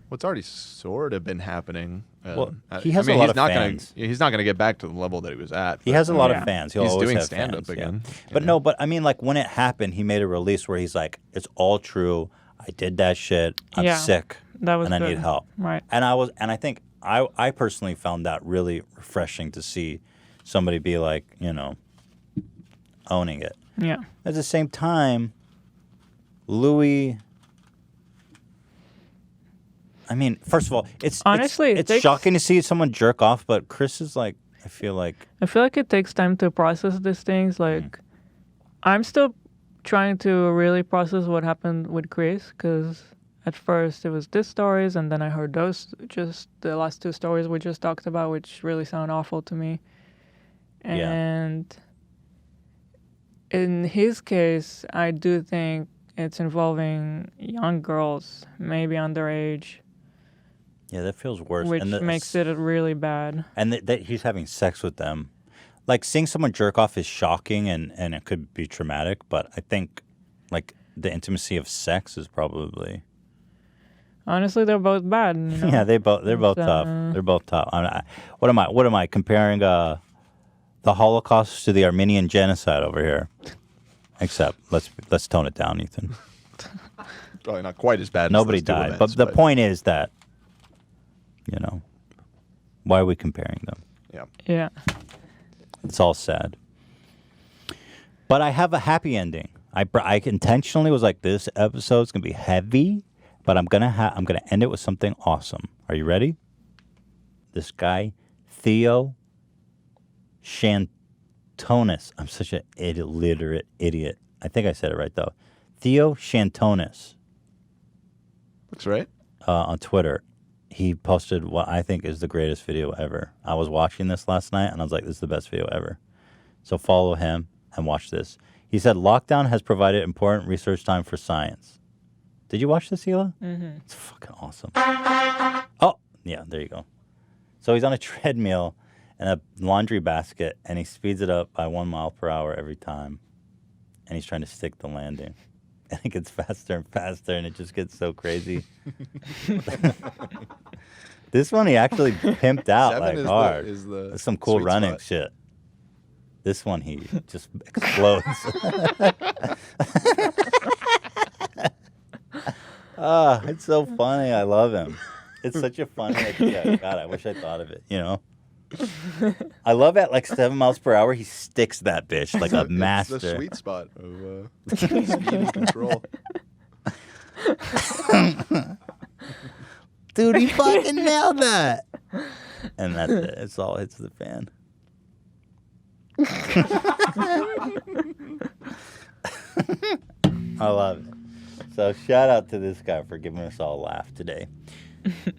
What's already sort of been happening. Well, he has a lot of fans. He's not going to get back to the level that he was at. He has a lot of fans. He's doing stand-up again. But no, but I mean, like when it happened, he made a release where he's like, "It's all true. I did that shit. I'm sick, that was and I good. need help." Right. And I think I personally found that really refreshing to see somebody be like, owning it. Yeah. At the same time, Louis. I mean, first of all, it's shocking to see someone jerk off, but Chris is like, I feel like it takes time to process these things. Like, I'm still trying to really process what happened with Chris, because at first it was these stories, and then I heard just the last two stories we just talked about, which really sound awful to me. And in his case, I do think it's involving young girls, maybe underage. Yeah, that feels worse. Which makes it really bad. And that he's having sex with them. Like, seeing someone jerk off is shocking and it could be traumatic, but I think, like, the intimacy of sex is probably... Honestly, they're both bad. Yeah, they're both tough. They're both tough. What am I comparing the Holocaust to the Armenian genocide over here? Except, let's tone it down, Ethan. Probably not quite as bad. Nobody as those two died, events, but the point is that, why are we comparing them? Yeah. It's all sad. But I have a happy ending. I intentionally was like, this episode's gonna be heavy, but I'm gonna end it with something awesome. Are you ready? This guy, Theo Shantonis. I'm such an illiterate idiot. I think I said it right though. Theo Shantonis. Looks right. On Twitter. He posted what I think is the greatest video ever. I was watching this last night, and I was like, this is the best video ever. So follow him and watch this. He said, lockdown has provided important research time for science. Did you watch this, Hila? Mm-hmm. It's fucking awesome. Oh, yeah, there you go. So he's on a treadmill and a laundry basket, and he speeds it up by 1 mile per hour every time. And he's trying to stick the landing. And it gets faster and faster, and it just gets so crazy. This one he actually pimped out like hard. That's some cool running shit. This one he just explodes. It's so funny. I love him. It's such a funny idea. God, I wish I thought of it, you know? I love at like 7 miles per hour, he sticks that bitch like a master. It's the sweet spot of speed and control. Dude, he fucking nailed that. And that's it. It's all hits the fan. I love it. So shout out to this guy for giving us all a laugh today.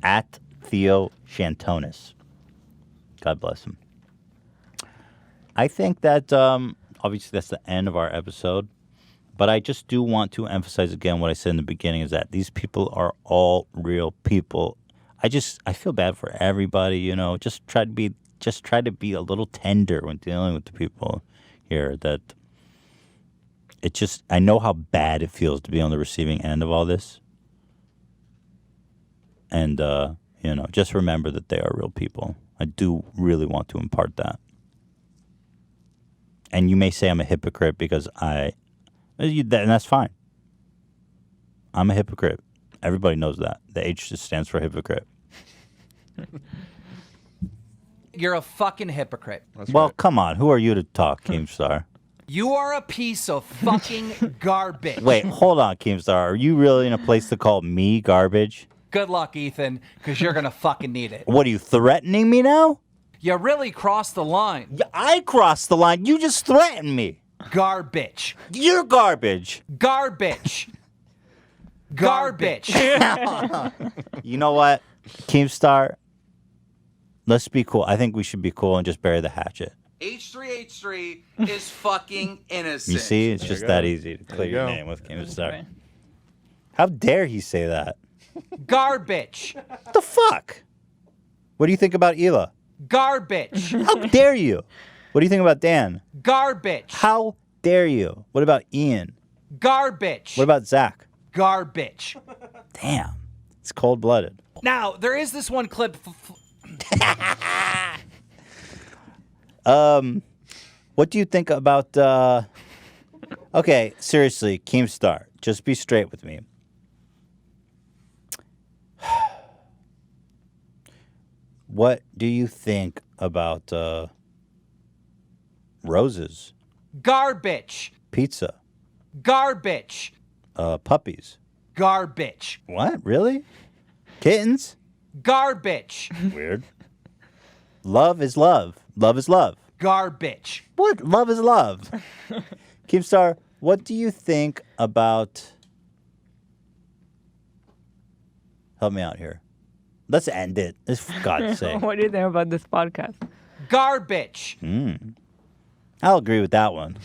At Theo Shantonis. God bless him. I think that obviously that's the end of our episode. But I just do want to emphasize again what I said in the beginning is that these people are all real people. I feel bad for everybody, you know. Just try to be a little tender when dealing with the people here. That I know how bad it feels to be on the receiving end of all this. And you know, just remember that they are real people. I do really want to impart that. And you may say I'm a hypocrite because and that's fine. I'm a hypocrite. Everybody knows that. The H just stands for hypocrite. You're a fucking hypocrite. Come on. Who are you to talk, Keemstar? You are a piece of fucking garbage. Wait, hold on, Keemstar. Are you really in a place to call me garbage? Good luck, Ethan, because you're going to fucking need it. What, are you threatening me now? You really crossed the line. Yeah, I crossed the line. You just threatened me. Garbage. You're garbage. Garbage. Garbage. You know what, Keemstar? Let's be cool. I think we should be cool and just bury the hatchet. H3H3 is fucking innocent. You see, it's just that easy to clear your name with Keemstar. How dare he say that? Garbage. What the fuck? What do you think about Hila? Garbage. How dare you? What do you think about Dan? Garbage. How dare you? What about Ian? Garbage. What about Zach? Garbage. Damn. It's cold-blooded. Now, there is this one clip. What do you think about, okay, seriously, Keemstar, just be straight with me. What do you think about, roses? Garbage. Pizza? Garbage. Puppies? Garbage. What? Really? Kittens? Garbage. Weird. Love is love. Love is love. Garbage. What? Love is love. Keemstar, what do you think about... Help me out here. Let's end it. For God's sake. What do you think about this podcast? Garbage. I'll agree with that one.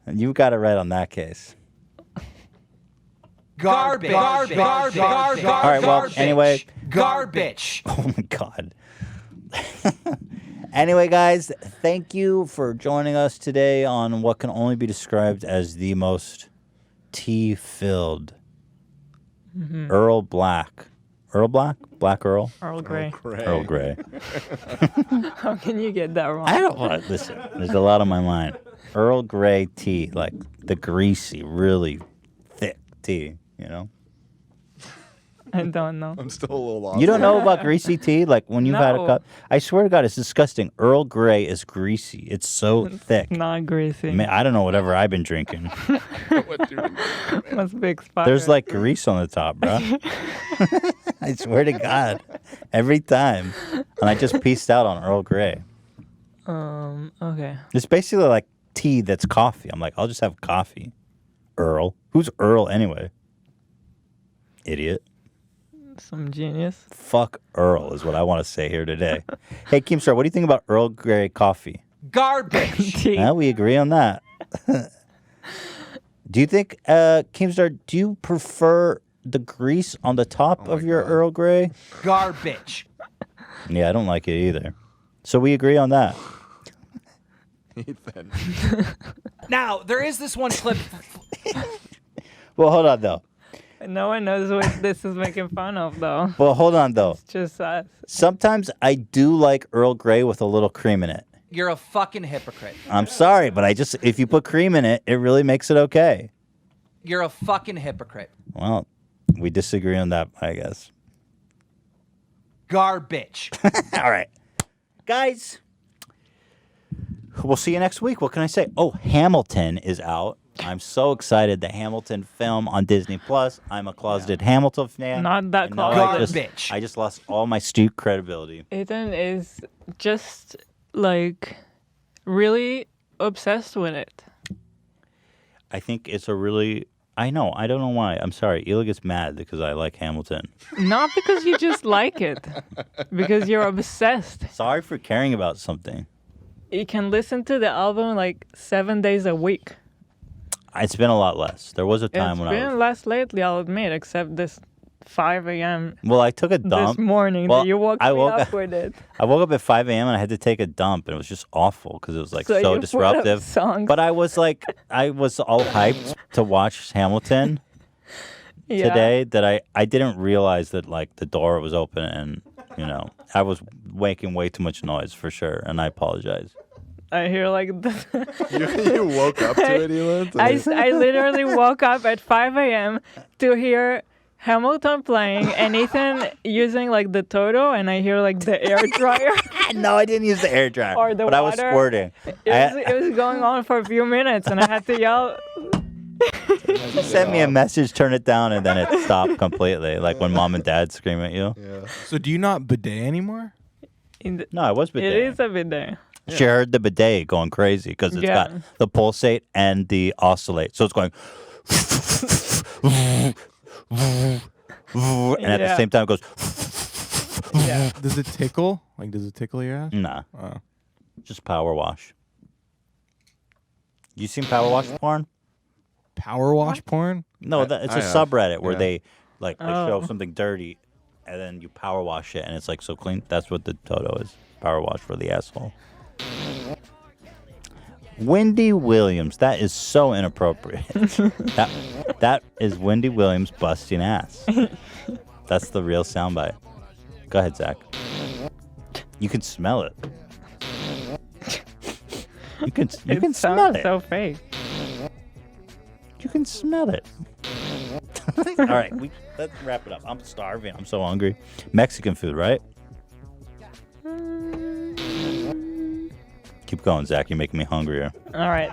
And you got it right on that case. Garbage. Garbage. Garbage. Garbage. All right, well, anyway. Garbage. Oh, my God. Anyway, guys, thank you for joining us today on what can only be described as the most tea-filled Earl Black. Earl Black? Black Earl? Earl Grey. Earl Grey. How can you get that wrong? I don't want to listen. There's a lot on my mind. Earl Grey tea, like the greasy, really thick tea, you know? I don't know. I'm still a little lost. You don't know about greasy tea? Like when you've had a cup? I swear to God, it's disgusting. Earl Grey is greasy. It's so thick. Not greasy. Man, I don't know whatever I've been drinking. Must be expired. There's like grease on the top, bro. I swear to God. Every time. And I just pieced out on Earl Grey. Okay. It's basically like tea that's coffee. I'm like, I'll just have coffee. Earl. Who's Earl anyway? Idiot. Some genius. Fuck Earl is what I want to say here today. Hey, Keemstar, what do you think about Earl Grey coffee? Garbage. Well, we agree on that. Do you think, Keemstar, do you prefer the grease on the top of your Earl Grey? Garbage. Yeah, I don't like it either. So we agree on that. Ethan. Now, there is this one clip. Well, hold on, though. No one knows what this is making fun of, though. Well, hold on, though. It's just us. Sometimes I do like Earl Grey with a little cream in it. You're a fucking hypocrite. I'm sorry, but if you put cream in it, it really makes it okay. You're a fucking hypocrite. Well, we disagree on that, I guess. Garbage. All right. Guys, we'll see you next week. What can I say? Oh, Hamilton is out. I'm so excited. The Hamilton film on Disney Plus. I'm a closeted Hamilton fan. Not that And now close. I just lost all my street credibility. Ethan is just like really obsessed with it. I think it's a really... I know. I don't know why. I'm sorry. Ela gets mad because I like Hamilton. Not because you just like it, because you're obsessed. Sorry for caring about something. You can listen to the album like 7 days a week. It's been a lot less. There was a time It's when I was... been less lately, I'll admit, except this 5 a.m. Well, I took a dump. this morning Well, that you woke I me woke up up- with it. I woke up at 5 a.m. and I had to take a dump, and it was just awful because it was like So you so put up disruptive. songs. But I was all hyped to watch Hamilton Yeah. today that I didn't realize that like the door was open and I was making way too much noise for sure, and I apologize. I hear like You woke up to it, Ela? I literally woke up at 5 a.m. to hear Hamilton playing and Ethan using like the Toto, and I hear like the air dryer. No, I didn't use the air dryer, Or the but I was water. squirting. It was going on for a few minutes, and I had to yell. You sent me a message, turn it down, and then it stopped completely, like when mom and dad scream at you. So do you not bidet anymore? No, I was bidet. It is a bidet. She heard the bidet going crazy because it's got Yeah. the pulsate and the oscillate. So it's going. And at the Yeah. same time, it goes. Yeah. Does it tickle? Like, does it tickle your ass? Nah. Oh. Just power wash. You seen power wash porn? Power wash porn? No, it's I a have. subreddit where Yeah. they show Oh. something dirty, and then you power wash it, and it's like so clean. That's what the Toto is. Power wash for the asshole. Wendy Williams. That is so inappropriate. that is Wendy Williams busting ass. That's the real soundbite. Go ahead, Zach. You can smell it. You can It smell sounds it. so fake. You can smell it. All right, let's wrap it up. I'm starving. I'm so hungry. Mexican food, right? Keep going, Zach. You're making me hungrier. All right.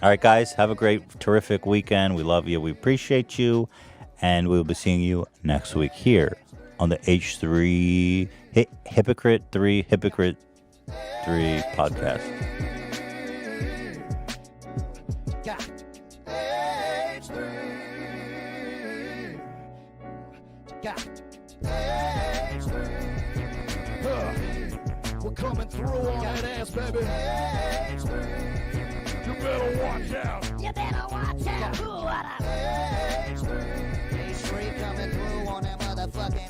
All right, guys. Have a great, terrific weekend. We love you. We appreciate you. And we'll be seeing you next week here on the H3 Hypocrite 3 podcast. We're coming through on that ass, baby. You better watch out. You better watch out. Ooh, what up? H3 coming through on that motherfucking